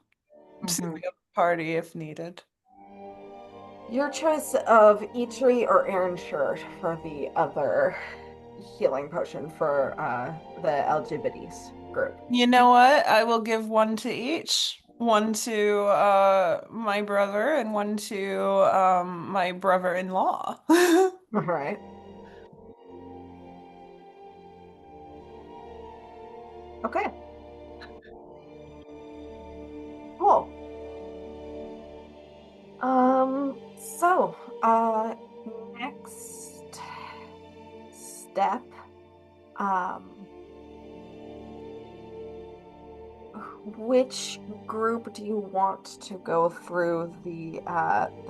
the other party if needed. Your choice of Eitri or Aaron Shirt for the other healing potion for the LGBTs group. You know what? I will give 1 to each. 1 to my brother and 1 to my brother-in-law. All right. Okay. Cool. So, next step, which group do you want to go through the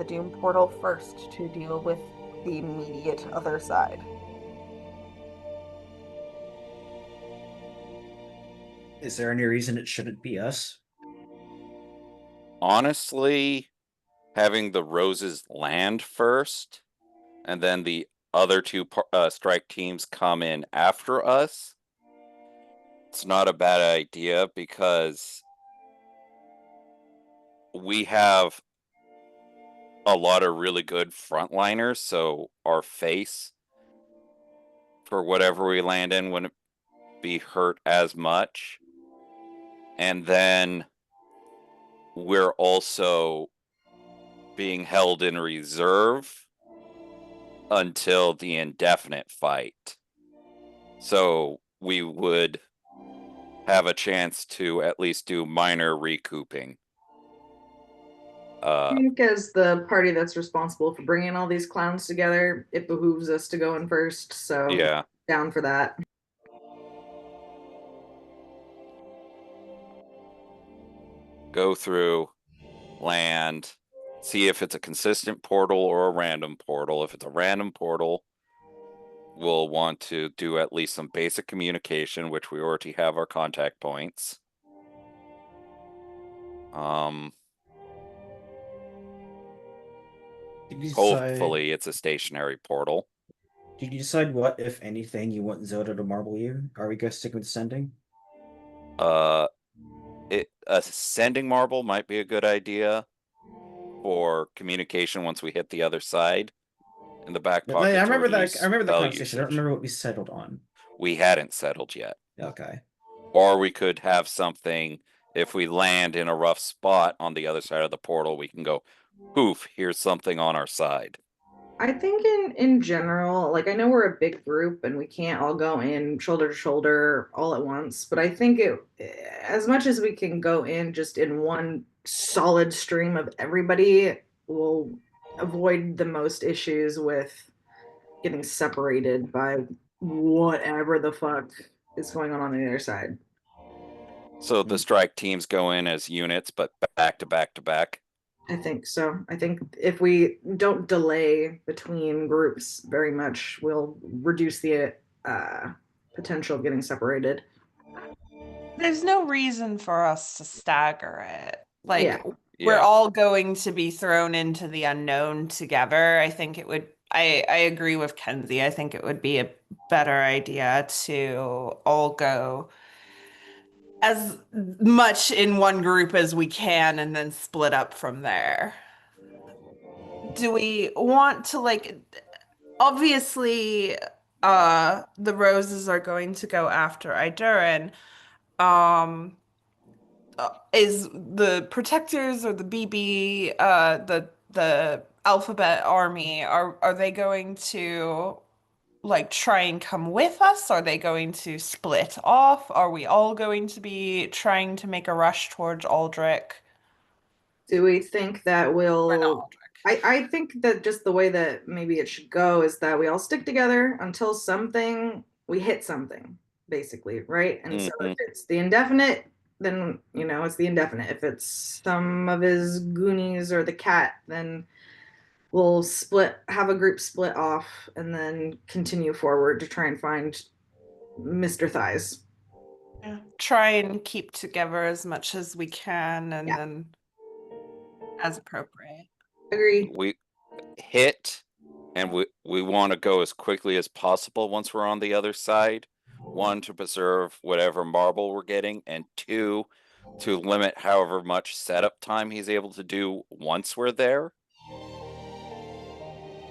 Doom portal first to deal with the immediate other side? Is there any reason it shouldn't be us? Honestly, having the roses land first, and then the other 2 strike teams come in after us, it's not a bad idea because we have a lot of really good frontliners, so our face for whatever we land in wouldn't be hurt as much. And then we're also being held in reserve until the indefinite fight. So we would have a chance to at least do minor recouping. I think as the party that's responsible for bringing all these clowns together, it behooves us to go in first. So Yeah. down for that. Go through, land, see if it's a consistent portal or a random portal. If it's a random portal, we'll want to do at least some basic communication, which we already have our contact points. Hopefully it's a stationary portal. Did you decide what, if anything, you want Zoda to marble you? Are we going to stick with sending? A sending marble might be a good idea for communication once we hit the other side. In the back pocket. I remember that. reduce I remember the spell conversation. I don't usage. remember what we settled on. We hadn't settled yet. Okay. Or we could have something, if we land in a rough spot on the other side of the portal, we can go, poof, here's something on our side. I think in general, like I know we're a big group and we can't all go in shoulder to shoulder all at once, but I think it as much as we can go in just in one solid stream of everybody will avoid the most issues with getting separated by whatever the fuck is going on the other side. So the strike teams go in as units, but back to back to back. I think so. I think if we don't delay between groups very much, we'll reduce the potential of getting separated. There's no reason for us to stagger it. Like, Yeah. we're Yeah. all going to be thrown into the unknown together. I think it would, I agree with Kenzie. I think it would be a better idea to all go as much in one group as we can and then split up from there. Do we want to, like, obviously the roses are going to go after Idurin. Is the protectors or the BB the alphabet army, are they going to like try and come with us? Are they going to split off? Are we all going to be trying to make a rush towards Aldrich? Do we think that Or not we'll Aldrich? I think that just the way that maybe it should go is that we all stick together until we hit something, basically, right? And so if it's the indefinite, then it's the indefinite. If it's some of his Goonies or the cat, then we'll have a group split off and then continue forward to try and find Mr. Thighs. Yeah. Try and keep together as much as we can, and Yeah. then as appropriate. Agree. We hit, and we want to go as quickly as possible once we're on the other side. One, to preserve whatever marble we're getting, and two, to limit however much setup time he's able to do once we're there.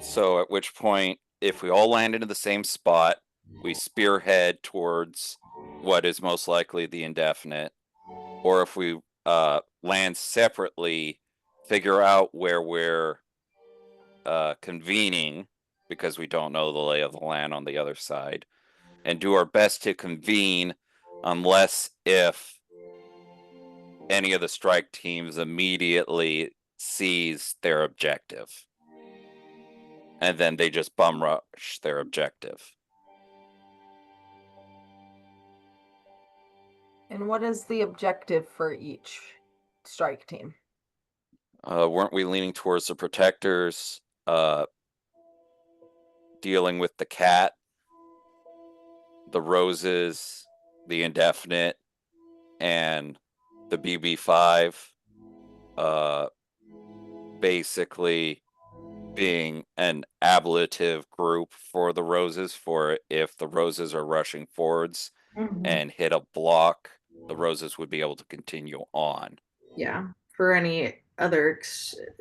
So at which point, if we all land into the same spot, we spearhead towards what is most likely the indefinite. Or if we land separately, figure out where we're convening, because we don't know the lay of the land on the other side, and do our best to convene, unless if any of the strike teams immediately sees their objective, and then they just bum rush their objective. And what is the objective for each strike team? Weren't we leaning towards the protectors, dealing with the cat, the roses, the indefinite, and the BB5, basically being an ablative group for the roses, for if the roses are rushing forwards and hit a block, the roses would be able to continue on. Yeah. For any other,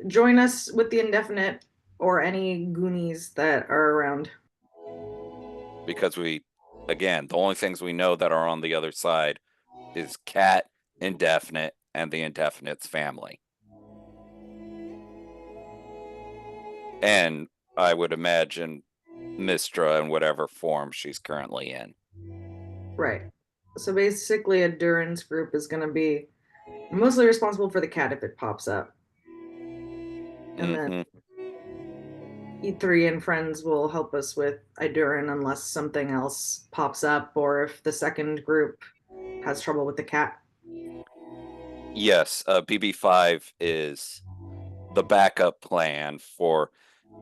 join us with the indefinite or any Goonies that are around. Because again, the only things we know that are on the other side is cat, indefinite, and the indefinite's family. And I would imagine Mistra in whatever form she's currently in. Right. So basically, Idurin's group is going to be mostly responsible for the cat if it pops up. And then E3 and friends will help us with Idurin unless something else pops up, or if the second group has trouble with the cat. Yes, BB5 is the backup plan for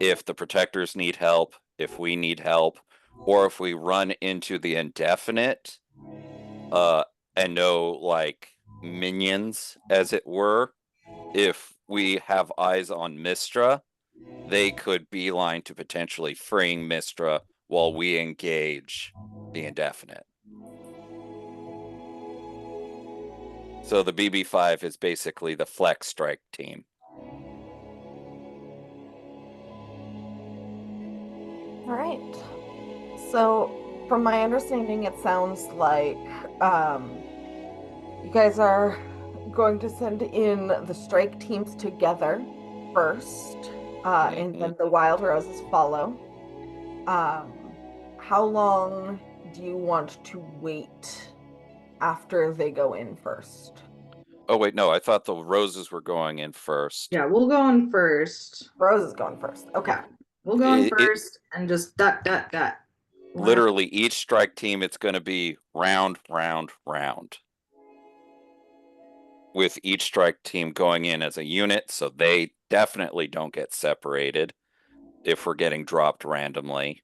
if the protectors need help, if we need help, or if we run into the indefinite and no like minions, as it were. If we have eyes on Mistra, they could beeline to potentially freeing Mistra while we engage the indefinite. So the BB5 is basically the flex strike team. All right. So, from my understanding, it sounds like you guys are going to send in the strike teams together first. and then the wild roses follow. How long do you want to wait after they go in first? Oh wait, no, I thought the roses were going in first. Yeah, we'll go in first. Rose is going first. Okay. Yeah, we'll go in It- first and just dot, dot, dot. Literally, each strike team, it's going to be round, round, round. With each strike team going in as a unit, so they definitely don't get separated if we're getting dropped randomly.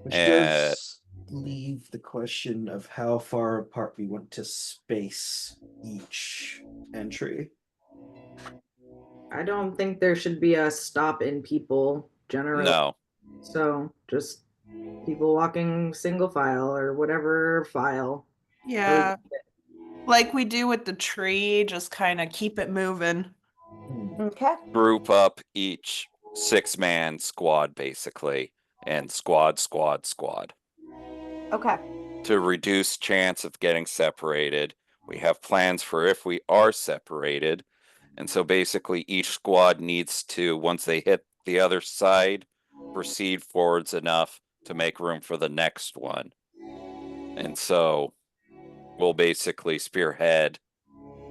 Which Uh, does leave the question of how far apart we want to space each entry. I don't think there should be a stop in people generally. No. So just people walking single file or whatever file. Yeah. Like we do with the tree, just kind of keep it moving. Okay. Group up each 6-man squad, basically, and squad. Okay. To reduce chance of getting separated. We have plans for if we are separated. And so basically each squad needs to, once they hit the other side, proceed forwards enough to make room for the next one. And so we'll basically spearhead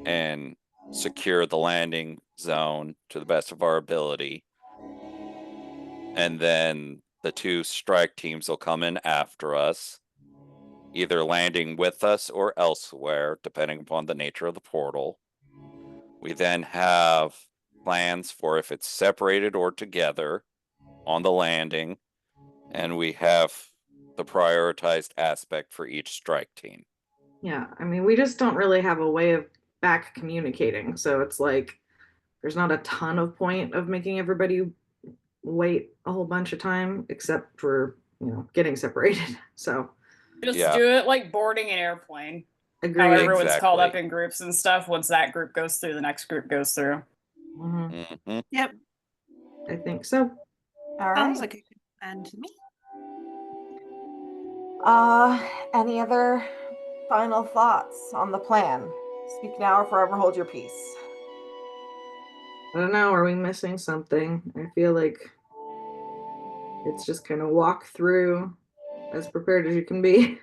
and secure the landing zone to the best of our ability. And then the 2 strike teams will come in after us, either landing with us or elsewhere, depending upon the nature of the portal. We then have plans for if it's separated or together on the landing, and we have the prioritized aspect for each strike team. Yeah, I mean, we just don't really have a way of back communicating. So it's like there's not a ton of point of making everybody wait a whole bunch of time, except for, getting separated. So Just Yeah. do it like boarding an airplane. How agree. everyone's called up Exactly. in groups and stuff. Once that group goes through, the next group goes through. Mhm, Yep. I think so. All Sounds right. like a good plan to me. Any other final thoughts on the plan? Speak now or forever hold your peace. I don't know. Are we missing something? I feel like it's just kind of walk through as prepared as you can be.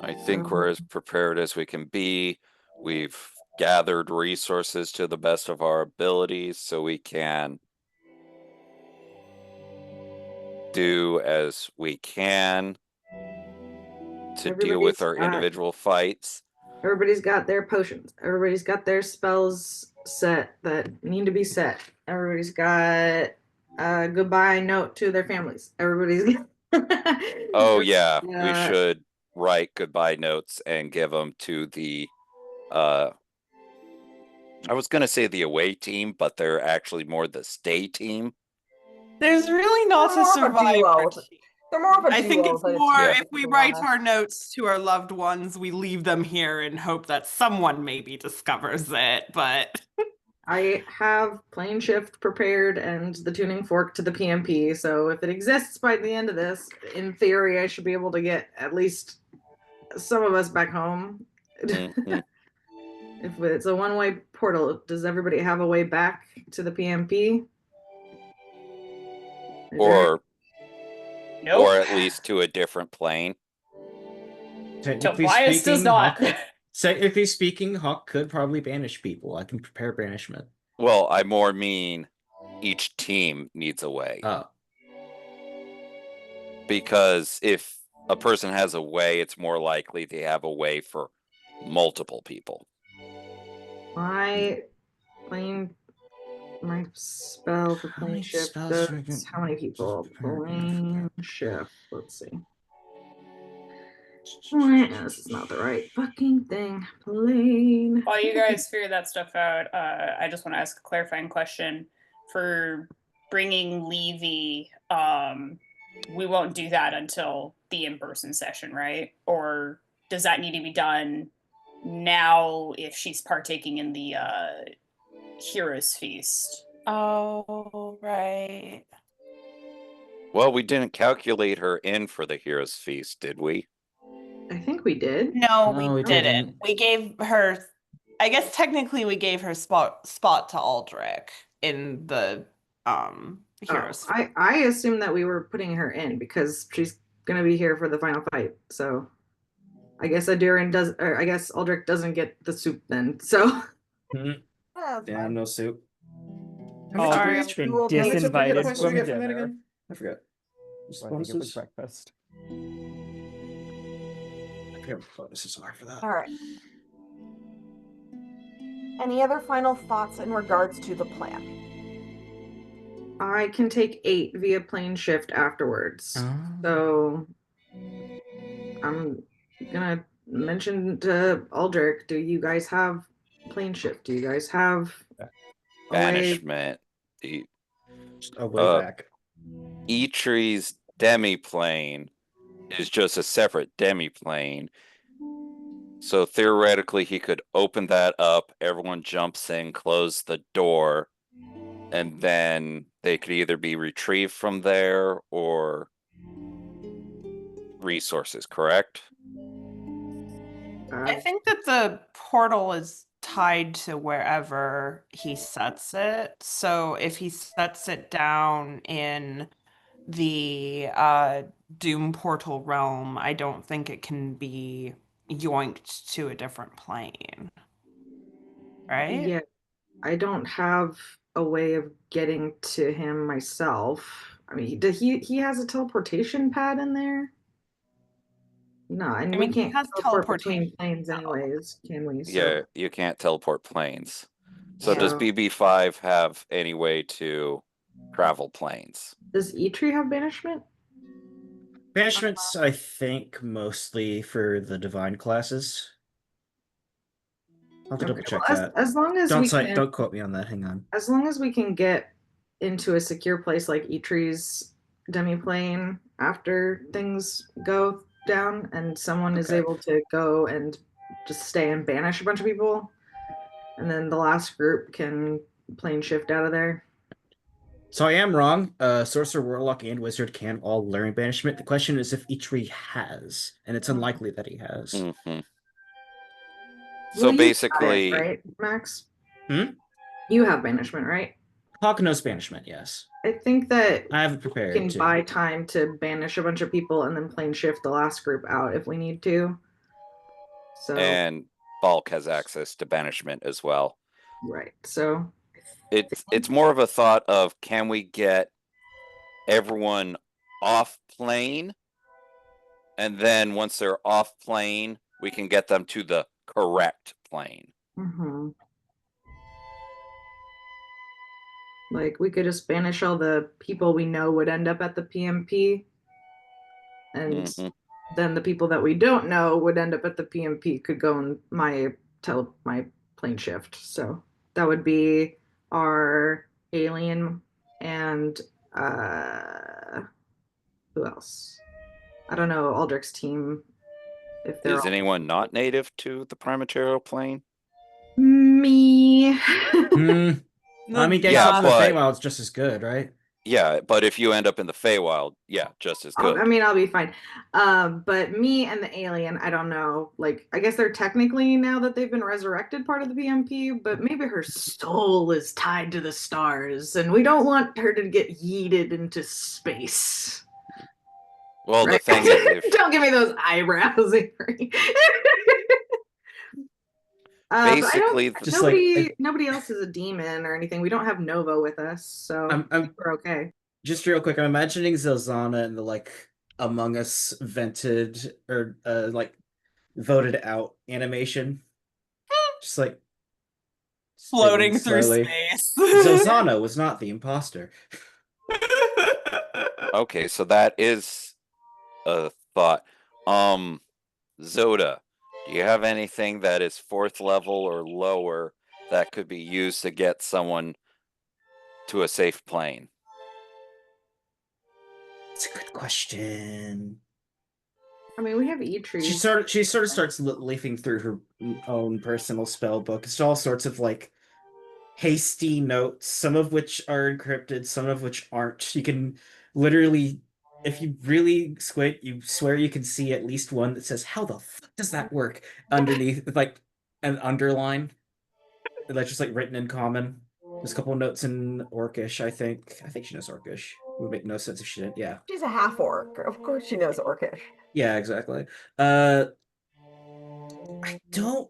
I think we're as prepared as we can be. We've gathered resources to the best of our abilities so we can do as we can to deal with our individual fights. Everybody's got their potions. Everybody's got their spells set that need to be set. Everybody's got a goodbye note to their families. Everybody's Oh yeah, we got- should write goodbye notes and give them to the I was gonna say the away team, but they're actually more the stay team. There's really not More a of a survivor duo. team. They're more of a I think duo it's than a more team, if to we be write honest. our notes to our loved ones, we leave them here and hope that someone maybe discovers it. But I have plane shift prepared and the tuning fork to the PMP. So if it exists by the end of this, in theory, I should be able to get at least some of us back home. Mhm. If it's a one-way portal, does everybody have a way back to the PMP? Is there- Or Nope. at least to a different plane. Technically Tobias does speaking, not. technically speaking, Hawk could probably banish people. I can prepare banishment. Well, I more mean each team needs a way. Oh, Because if a person has a way, it's more likely they have a way for multiple people. my spell for How plane many shift spells does do I get? how many people? Prepare Plane banishment. shift. Let's see. This is not the right fucking thing. Plane. While you guys figure that stuff out, I just want to ask a clarifying question. For bringing Levy, we won't do that until the in-person session, right? Or does that need to be done now if she's partaking in the Heroes Feast? oh right. Well, we didn't calculate her in for the Heroes Feast, did we? I think we did. No, No, we we didn't. didn't. We gave her. I guess technically we gave her spot to Aldrich in the heroes. I assumed that we were putting her in because she's gonna be here for the final fight. So I guess Adurin does, or I guess Aldrich doesn't get the soup then. So Mhm. That's Yeah, fine. no soup. Sorry, Aldrich's been you will pay- How much did we get disinvited points from we get from that dinner. again? I forgot. Just I think it was bonuses? breakfast. I forget what bonuses are for that. All right. Any other final thoughts in regards to the plan? I can take 8 via plane shift afterwards. Oh. So I'm gonna mention to Aldrich, do you guys have plane shift? Do you guys have a way? Banishment. The Just a way back. Eitree's demiplane is just a separate demiplane. So theoretically, he could open that up, everyone jumps in, close the door, and then they could either be retrieved from there or resources, correct? I think that the portal is tied to wherever he sets it. So if he sets it down in the Doom portal realm, I don't think it can be yoinked to a different plane. Right? Yeah, I don't have a way of getting to him myself. I mean, he has a teleportation pad in there? No, and I we mean, he can't has teleport between teleportation planes now. anyways, can we? So, Yeah, you can't teleport planes. So Yeah. does BB5 have any way to travel planes? does Eitri have banishment? Banishments, I think, mostly for the divine classes. I'll have to double Okay, check well, that. as long as we can, Don't quote me on that. Hang on. as long as we can get into a secure place like Eitri's demiplane after things go down and someone is Okay. able to go and just stay and banish a bunch of people, and then the last group can plane shift out of there. So I am wrong. Sorcerer, Warlock, and Wizard can all learn banishment. The question is if Eitri has, and it's unlikely that he has. Mhm. Well, So you got it, basically, right, Max? Hmm? You have banishment, right? Hawk knows banishment, yes. I think that I have it we prepared can too. buy time to banish a bunch of people and then plane shift the last group out if we need to. So and Bulk has access to banishment as well. right. So It's more of a thought of, can we get everyone off plane, and then once they're off plane, we can get them to the correct plane. mhm. Like we could just banish all the people we know would end up at the PMP, and Mhm. then the people that we don't know would end up at the PMP could go on my plane shift. So that would be our alien and who else? I don't know Aldrich's team if they're Is all anyone not native to the Primaterial plane? me. I mean, getting Yeah, up to the but- Feywild's just as good, right? Yeah, but if you end up in the Feywild, yeah, just as good. I mean, I'll be fine. But me and the alien, I don't know. Like, I guess they're technically, now that they've been resurrected, part of the PMP, but maybe her soul is tied to the stars, and we don't want her to get yeeted into space. Well, Right? the thing is, if Don't give me those eyebrows, Avery. But I don't- basically, Just like- nobody else is a demon or anything. We don't have Nova with us, so I'm we're okay. just real quick. I'm imagining Zelzana in the like Among Us vented or like voted out animation, just like Floating spinning through slowly. space. Zelzana was not the imposter. okay, so that is a thought. Zoda, do you have anything that is 4th level or lower that could be used to get someone to a safe plane? It's a good question. I mean, we have Eitri. She sort of starts leafing through her own personal spell book. It's all sorts of like hasty notes, some of which are encrypted, some of which aren't. You can literally, if you really squint, you swear you can see at least one that says, "How the fuck does that work?" underneath, with like an underline that's just like written in common. There's a couple of notes in Orcish, I think. I think she knows Orcish. It would make no sense if she didn't. Yeah. She's a half orc. Of course she knows Orcish. Yeah, exactly. I don't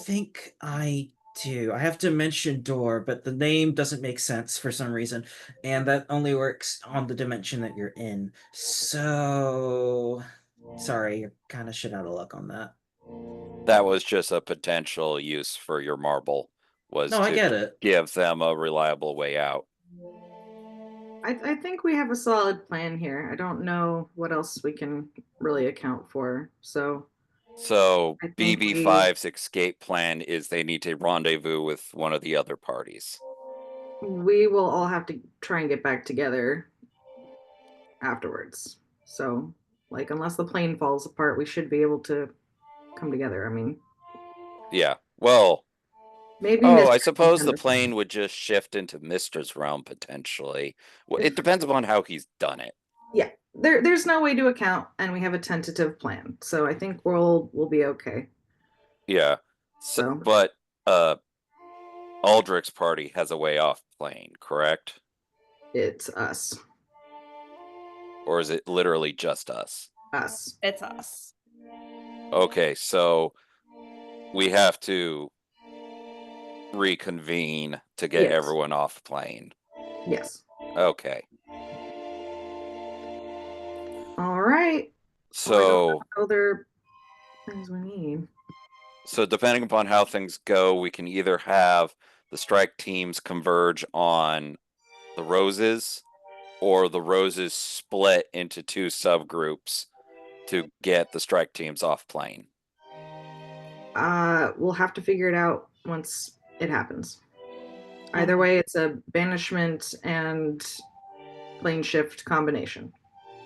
think I do. I have to mention door, but the name doesn't make sense for some reason, and that only works on the dimension that you're in. So, sorry, you're kind of shit out of luck on that. That was just a potential use for your marble, was No, I to get it. give them a reliable way out. I think we have a solid plan here. I don't know what else we can really account for. So So I think we- BB5's escape plan is they need to rendezvous with one of the other parties. we will all have to try and get back together afterwards. So, like, unless the plane falls apart, we should be able to come together. I mean, Yeah. Well, maybe. I Mistress suppose the can- plane would just shift into Mister's realm potentially. Well, it depends upon how he's done it. Yeah, there's no way to account, and we have a tentative plan. So I think we'll be okay. Yeah. So- But Aldrich's party has a way off plane, correct? It's us. Or is it literally just us? Us. It's us. Okay, so we have to reconvene to get Yes. everyone off plane. Yes. Okay. All right. So Other things we need. so depending upon how things go, we can either have the strike teams converge on the roses, or the roses split into two subgroups to get the strike teams off plane. We'll have to figure it out once it happens. Either way, it's a banishment and plane shift combination.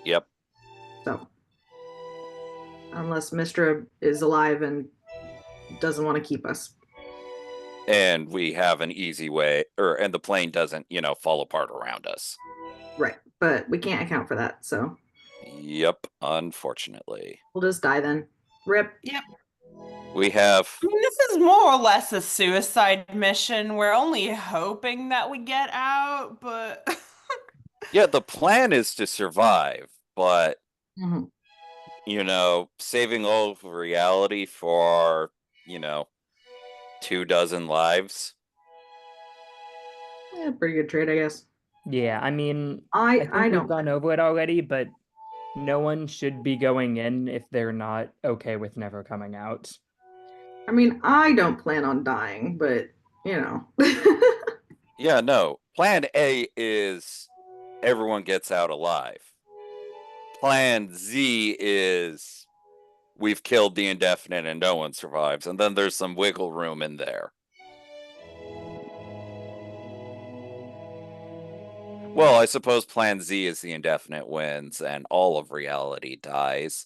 Yep. So, unless Mistra is alive and doesn't want to keep us. And we have an easy way, and the plane doesn't, fall apart around us. Right. But we can't account for that. So, Yep, unfortunately. we'll just die then. Rip. Yep. We have I mean, this is more or less a suicide mission. We're only hoping that we get out, but yeah, the plan is to survive, but Mhm. saving all of reality for, 24 lives. Yeah, pretty good trade, I guess. Yeah, I mean, I think don't. we've gone over it already, but no one should be going in if they're not okay with never coming out. I mean, I don't plan on dying, but Yeah, no. Plan A is everyone gets out alive. Plan Z is we've killed the indefinite and no one survives, and then there's some wiggle room in there. Well, I suppose Plan Z is the indefinite wins and all of reality dies.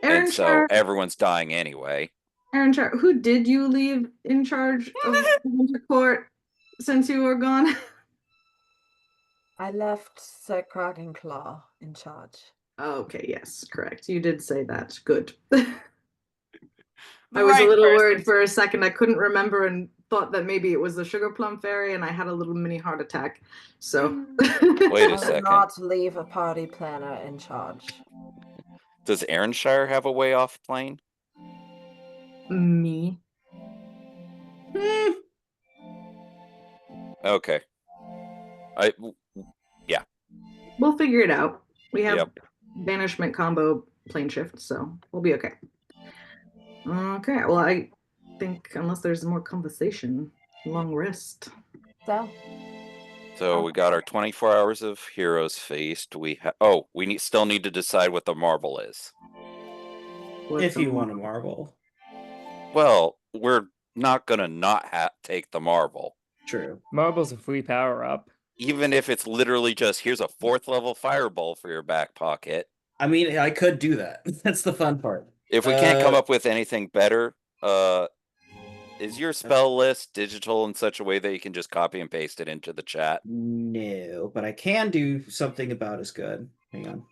Aaron And so Shar, everyone's dying anyway. Aaron Shar, who did you leave in charge of Winter Court since you were gone? I left Sir Claw in charge. Okay, yes, correct. You did say that. Good. the I was a right little person. worried for a second. I couldn't remember and thought that maybe it was the Sugar Plum Fairy, and I had a little mini heart attack. So Wait I a did second. not leave a party planner in charge. Does Aaronshire have a way off plane? Me. Okay. We'll figure it out. We have Yep. banishment combo plane shift, so we'll be okay. Okay, well, I think unless there's more conversation, long rest. So we got our 24 hours of Heroes Feast. We still need to decide what the marble is. What's If you on- want a marble. Well, we're not gonna not take the marble. True. Marble's a free power up. Even if it's literally just here's a 4th level fireball for your back pocket. I mean, I could do that. That's the fun part. If we can't come Uh, up with anything better, is your spell list digital in such a way that you can just copy and paste it into the chat? No, but I can do something about as good. Hang on.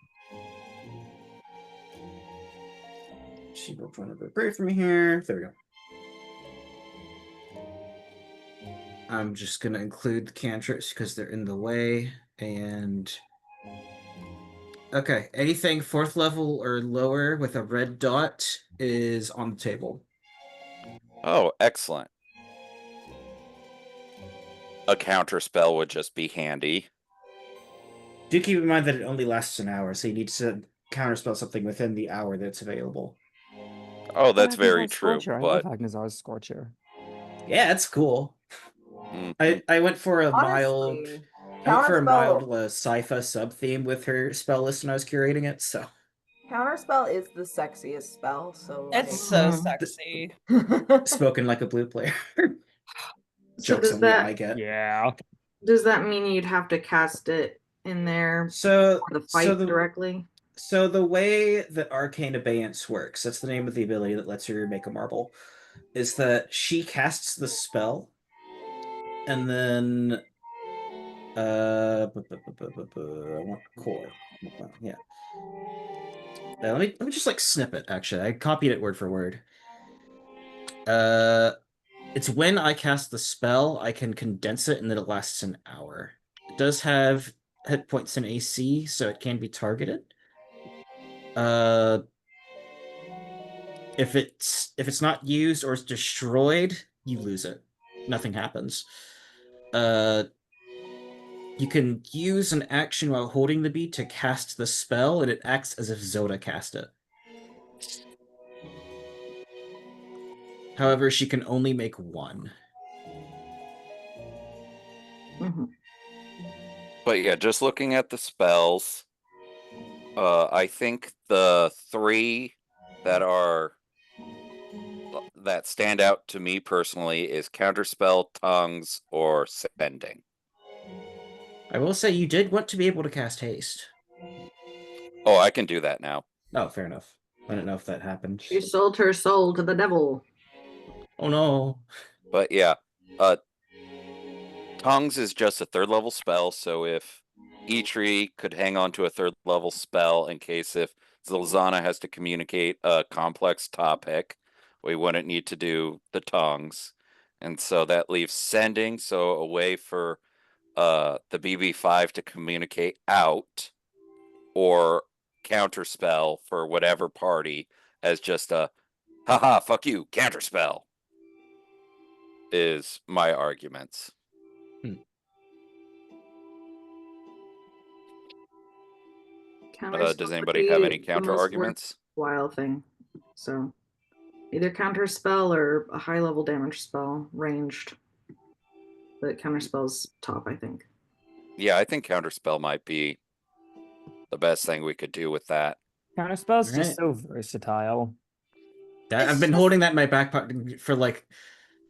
She will trying to break from me here. There we go. I'm just gonna include the cantrips because they're in the way. And okay, anything 4th level or lower with a red dot is on the table. Oh, excellent. A counter spell would just be handy. Do keep in mind that it only lasts an hour, so you need to counterspell something within the hour that's available. Oh, that's very Agnazar's true. Scorcher. I But love Agnazar's Scorcher. Yeah, it's cool. mhm. I went for a mild Honestly, I went for a mild counterspell sci-fi sub theme with her spell list when I was curating it. So counterspell is the sexiest spell, so It's so Mhm. sexy. like spoken like a blue player. So Jokes does only I that get. Yeah. does that mean you'd have to cast it in there So for the fight the directly? so the way that Arcane Abeyance works, that's the name of the ability that lets her make a marble, is that she casts the spell, and then I want core. Yeah. Let me just like snip it. Actually, I copied it word for word. It's when I cast the spell, I can condense it, and then it lasts an hour. It does have hit points and AC, so it can be targeted. Uh, if it's not used or it's destroyed, you lose it. Nothing happens. You can use an action while holding the bead to cast the spell, and it acts as if Zoda cast it. However, she can only make one. Mhm. But yeah, just looking at the spells, I think the 3 that stand out to me personally is counterspell, tongues, or sending. I will say you did want to be able to cast haste. Oh, I can do that now. Oh, fair enough. I don't know if that happened. She sold her soul to the devil. Oh no. But yeah, tongues is just a 3rd level spell, so if Eitri could hang on to a 3rd level spell in case if Zilzana has to communicate a complex topic, we wouldn't need to do the tongues. And so that leaves sending, so a way for the BB5 to communicate out, or counterspell for whatever party as just a haha, fuck you, counterspell is my arguments. Does anybody have any counter arguments? Wild thing. So either counter spell or a high level damage spell, ranged. But counter spell's top, I think. Yeah, I think counterspell might be the best thing we could do with that. Counterspell's Right. just so versatile. I've been holding that in my back pocket for like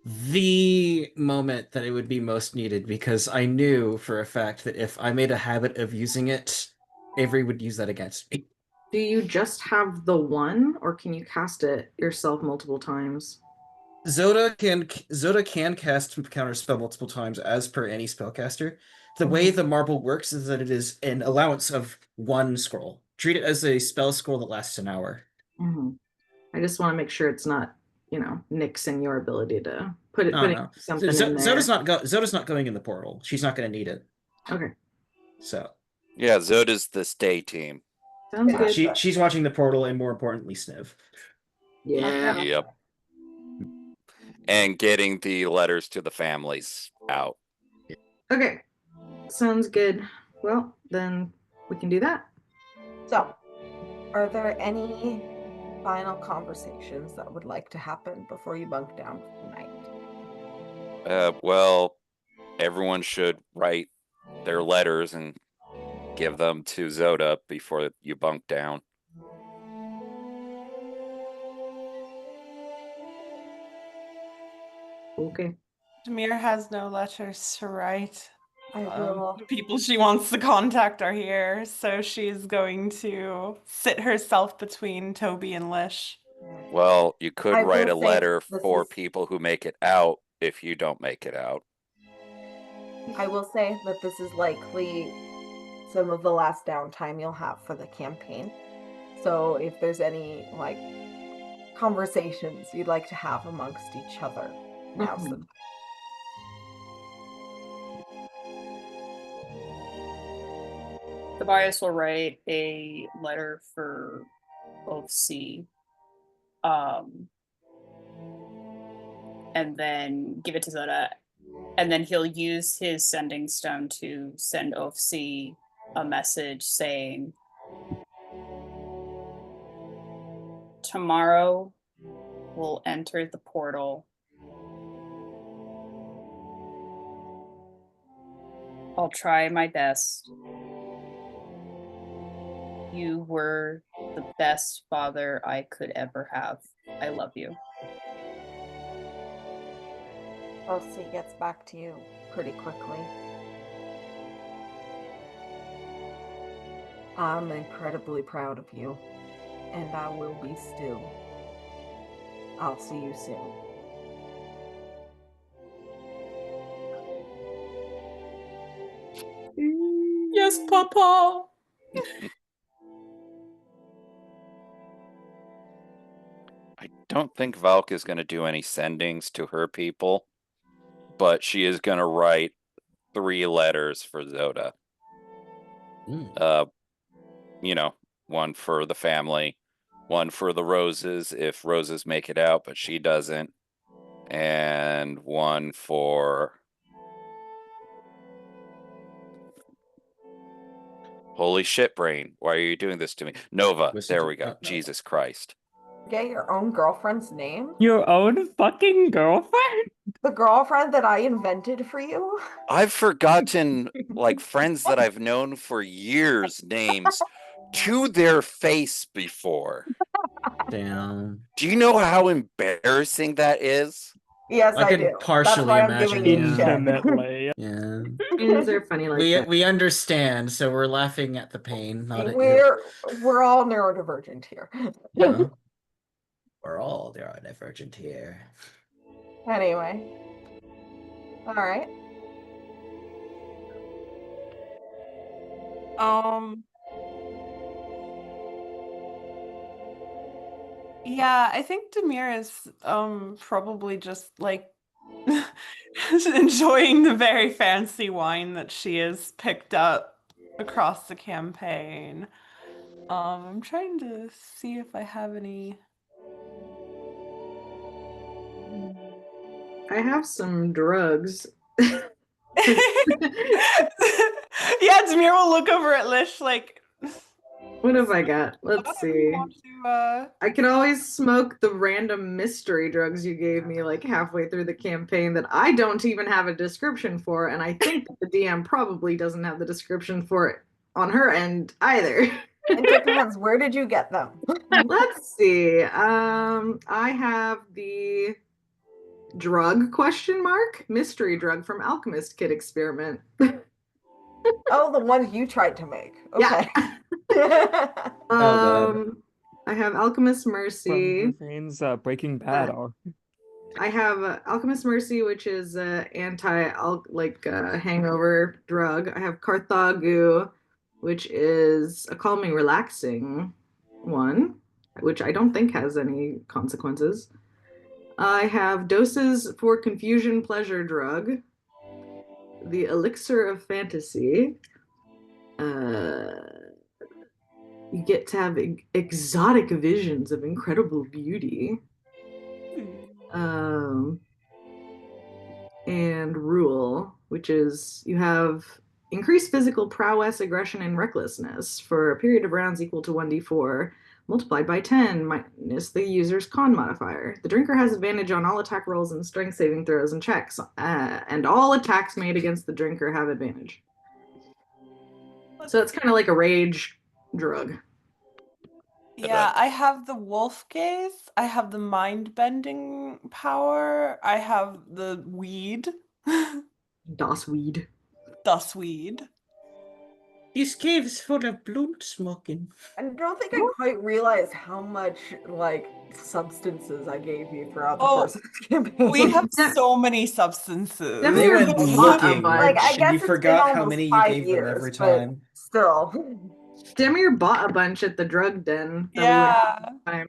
the moment that it would be most needed, because I knew for a fact that if I made a habit of using it, Avery would use that against me. Do you just have the one, or can you cast it yourself multiple times? Zoda can cast counterspell multiple times as per any spellcaster. The way the marble works is that it is an allowance of one scroll. Treat it as a spell scroll that lasts an hour. Mm-hmm. I just want to make sure it's not, nixing your ability to put No. something in there. Zoda's not going in the portal. She's not going to need it. Okay. So yeah, Zoda's the stay team. Sounds good. She's watching the portal, and more importantly, Sniv. Yeah. Yep. And getting the letters to the families out. Okay. Sounds good. Well, then we can do that. So, are there any final conversations that would like to happen before you bunk down for the night? Well, everyone should write their letters and give them to Zoda before you bunk down. Okay. Demir has no letters to write. I will. The people she wants to contact are here, so she's going to sit herself between Toby and Lish. Well, you could I write a will say letter this for is- people who make it out if you don't make it out. I will say that this is likely some of the last downtime you'll have for the campaign. So if there's any conversations you'd like to have amongst each other, now's the time. Tobias will write a letter for Oathsea, and then give it to Zoda, and then he'll use his sending stone to send Oathsea a message saying, tomorrow we'll enter the portal. I'll try my best. You were the best father I could ever have. I love you. Oathsea gets back to you pretty quickly. I'm incredibly proud of you, and I will be still. I'll see you soon. Yes, Papa. I don't think Valk is going to do any sendings to her people, but she is going to write 3 letters for Zoda. You know, one for the family, one for the Roses if Roses make it out, but she doesn't, and one for holy shit brain. Why are you doing this to me? Nova. Listen There to- we go. no. Jesus Christ. Get your own girlfriend's name? Your own fucking girlfriend? The girlfriend that I invented for you? I've forgotten like friends that I've known for years names to their face before. Damn. Do you know how embarrassing that is? Yes, I I could do. partially That's why I'm imagine, giving you yeah. shit. Intimately. Yeah. Friends are funny like that. We understand, so we're laughing at the pain, not at you. We're all neurodivergent here. Yeah. We're all neurodivergent here. Anyway. All right. Yeah, I think Demir is probably just like enjoying the very fancy wine that she has picked up across the campaign. I'm trying to see if I have any. I have some drugs. Yeah, Demir will look over at Lish like, What have I got? "What Let's do you see. want to, I can always smoke the random mystery drugs you gave me like halfway through the campaign that I don't even have a description for, and I think that the DM probably doesn't have the description for it on her end either. It depends. Where did you get them? Let's see. I have the drug question mark mystery drug from Alchemist Kit Experiment. Oh, the ones you tried to make. Yeah. Okay. God. I have Alchemist Mercy. Means Breaking Bad. I have Alchemist Mercy, which is anti hangover drug. I have Carthagu, which is a calming, relaxing one, which I don't think has any consequences. I have Doses for Confusion Pleasure Drug, the Elixir of Fantasy. You get to have exotic visions of incredible beauty. And Rule, which is you have increased physical prowess, aggression, and recklessness for a period of rounds equal to 1d4, multiplied by 10 minus the user's con modifier. The drinker has advantage on all attack rolls and strength saving throws and checks, and all attacks made against the drinker have advantage. So it's kind of like a rage drug. Yeah, I have the wolf gaze. I have the mind bending power. I have the weed. Das Weed. Das weed. This cave is full of blunt smoking. I don't think I quite realized how much like substances I gave you throughout the Oh, course of the campaign. We have so many substances. Never They went bought a looking, bunch. Like, I and guess you it's been forgot how almost many you 5 gave them years, every but time. Still. Demir bought a bunch at the drug den. that we went Yeah. to the time.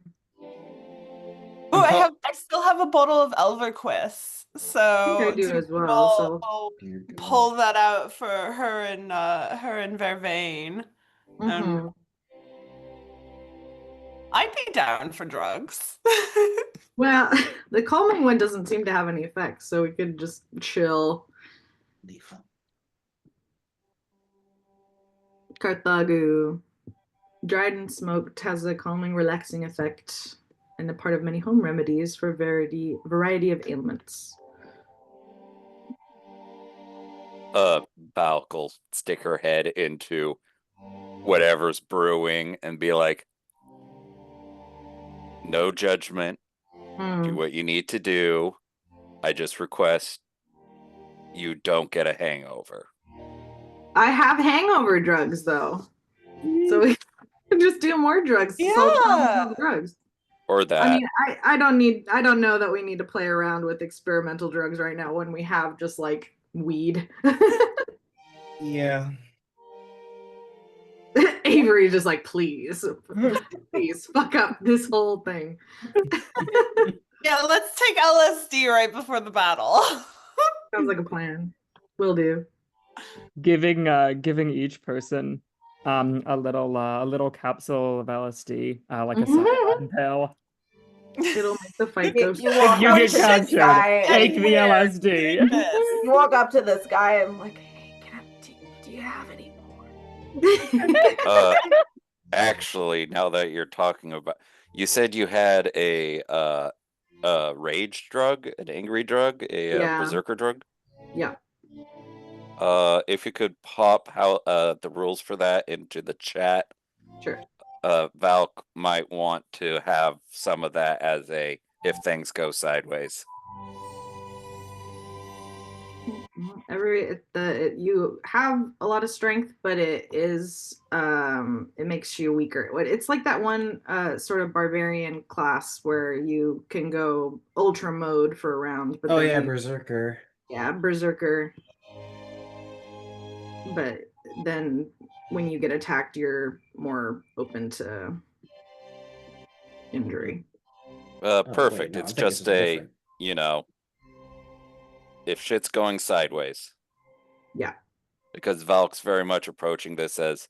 Oh, I still have a bottle of Elverquist. So I do as well, so- I'll pull that out for her and Vervain. Mhm. I'd be down for drugs. Well, the calming one doesn't seem to have any effects, so we could just chill. Lethal. Carthagu. Dried and smoked has a calming, relaxing effect and a part of many home remedies for variety of ailments. Valk will stick her head into whatever's brewing and be like, no judgment. Do what you need to do. I just request you don't get a hangover. I have hangover drugs though, so we can just do more drugs. To solve the problem with drugs. Or that. I mean, I don't know that we need to play around with experimental drugs right now when we have just like weed. Yeah. Avery just like, please fuck up this whole thing. Yeah, let's take LSD right before the battle. Sounds like a plan. Will do. Giving each person a little capsule of LSD, like a cyanide pill. It'll make the fight go. You walk You up get to this captured. guy Take and- the LSD. You walk up to this guy and like, hey, do you have any more? Actually, now that you're talking about, you said you had a rage drug, an angry drug, a Yeah. berserker drug. Yeah. If you could pop how the rules for that into the chat. Sure. Valk might want to have some of that as a if things go sideways. You have a lot of strength, but it makes you weaker. It's like that one sort of barbarian class where you can go ultra mode for a round. But Oh then yeah, Berserker. Yeah, Berserker. But then when you get attacked, you're more open to injury. Perfect. no, It's I'm thinking just something a, different. you know, if shit's going sideways. Yeah. Because Valk's very much approaching this as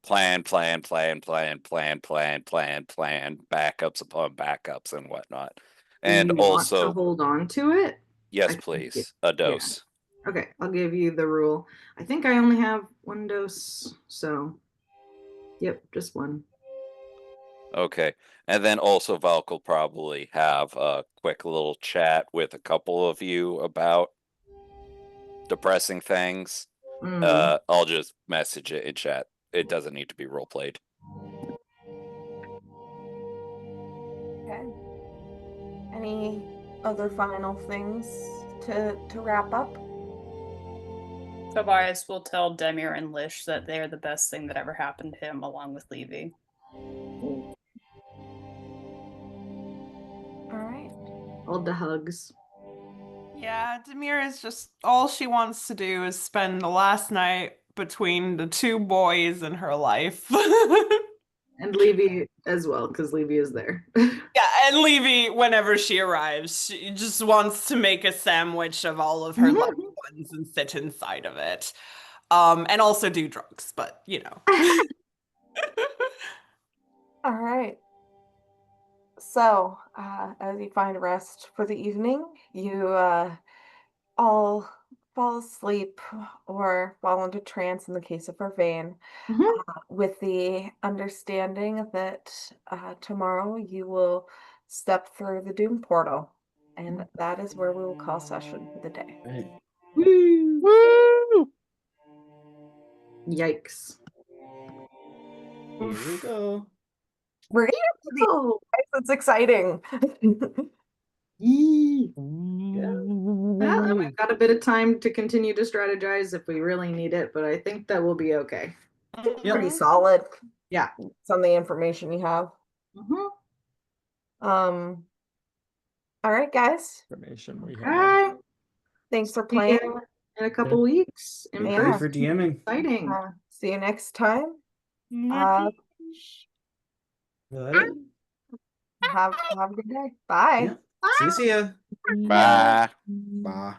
plan, backups upon backups and whatnot. And You want to also, hold on to it? yes, I think please, a dose. Okay, I'll give you the rule. I think I only have one dose, so yep, just one. Okay. And then also Valk will probably have a quick little chat with a couple of you about depressing things. I'll just message it in chat. It doesn't need to be role played. Okay. Any other final things to wrap up? Tobias will tell Demir and Lish that they are the best thing that ever happened to him, along with Levy. All right. All the hugs. Yeah, Demir is just all she wants to do is spend the last night between the two boys in her life. And Levy as well, because Levy is there. Yeah, and Levy, whenever she arrives, she just wants to make a sandwich of all of her loved ones and sit inside of it. And also do drugs, but you know. All right. So, as you find rest for the evening, you all fall asleep or fall into trance in the case of Vervain, with the understanding that tomorrow you will step through the Doom portal, and that is where we will call session for the day. Right. Woo! Yikes. Here we go. We're here for the it's exciting. Well, and we've got a bit of time to continue to strategize if we really need it, but I think that will be okay. Pretty solid. Yeah. Some of the information you have. All right, guys. Information we All have. right. Thanks for See ya playing. in a couple weeks. Be In Yeah. ready person. for DMing. Exciting. See you next time. Uh, What? Have a good day. Bye. Yeah. See ya. Bye. Bye.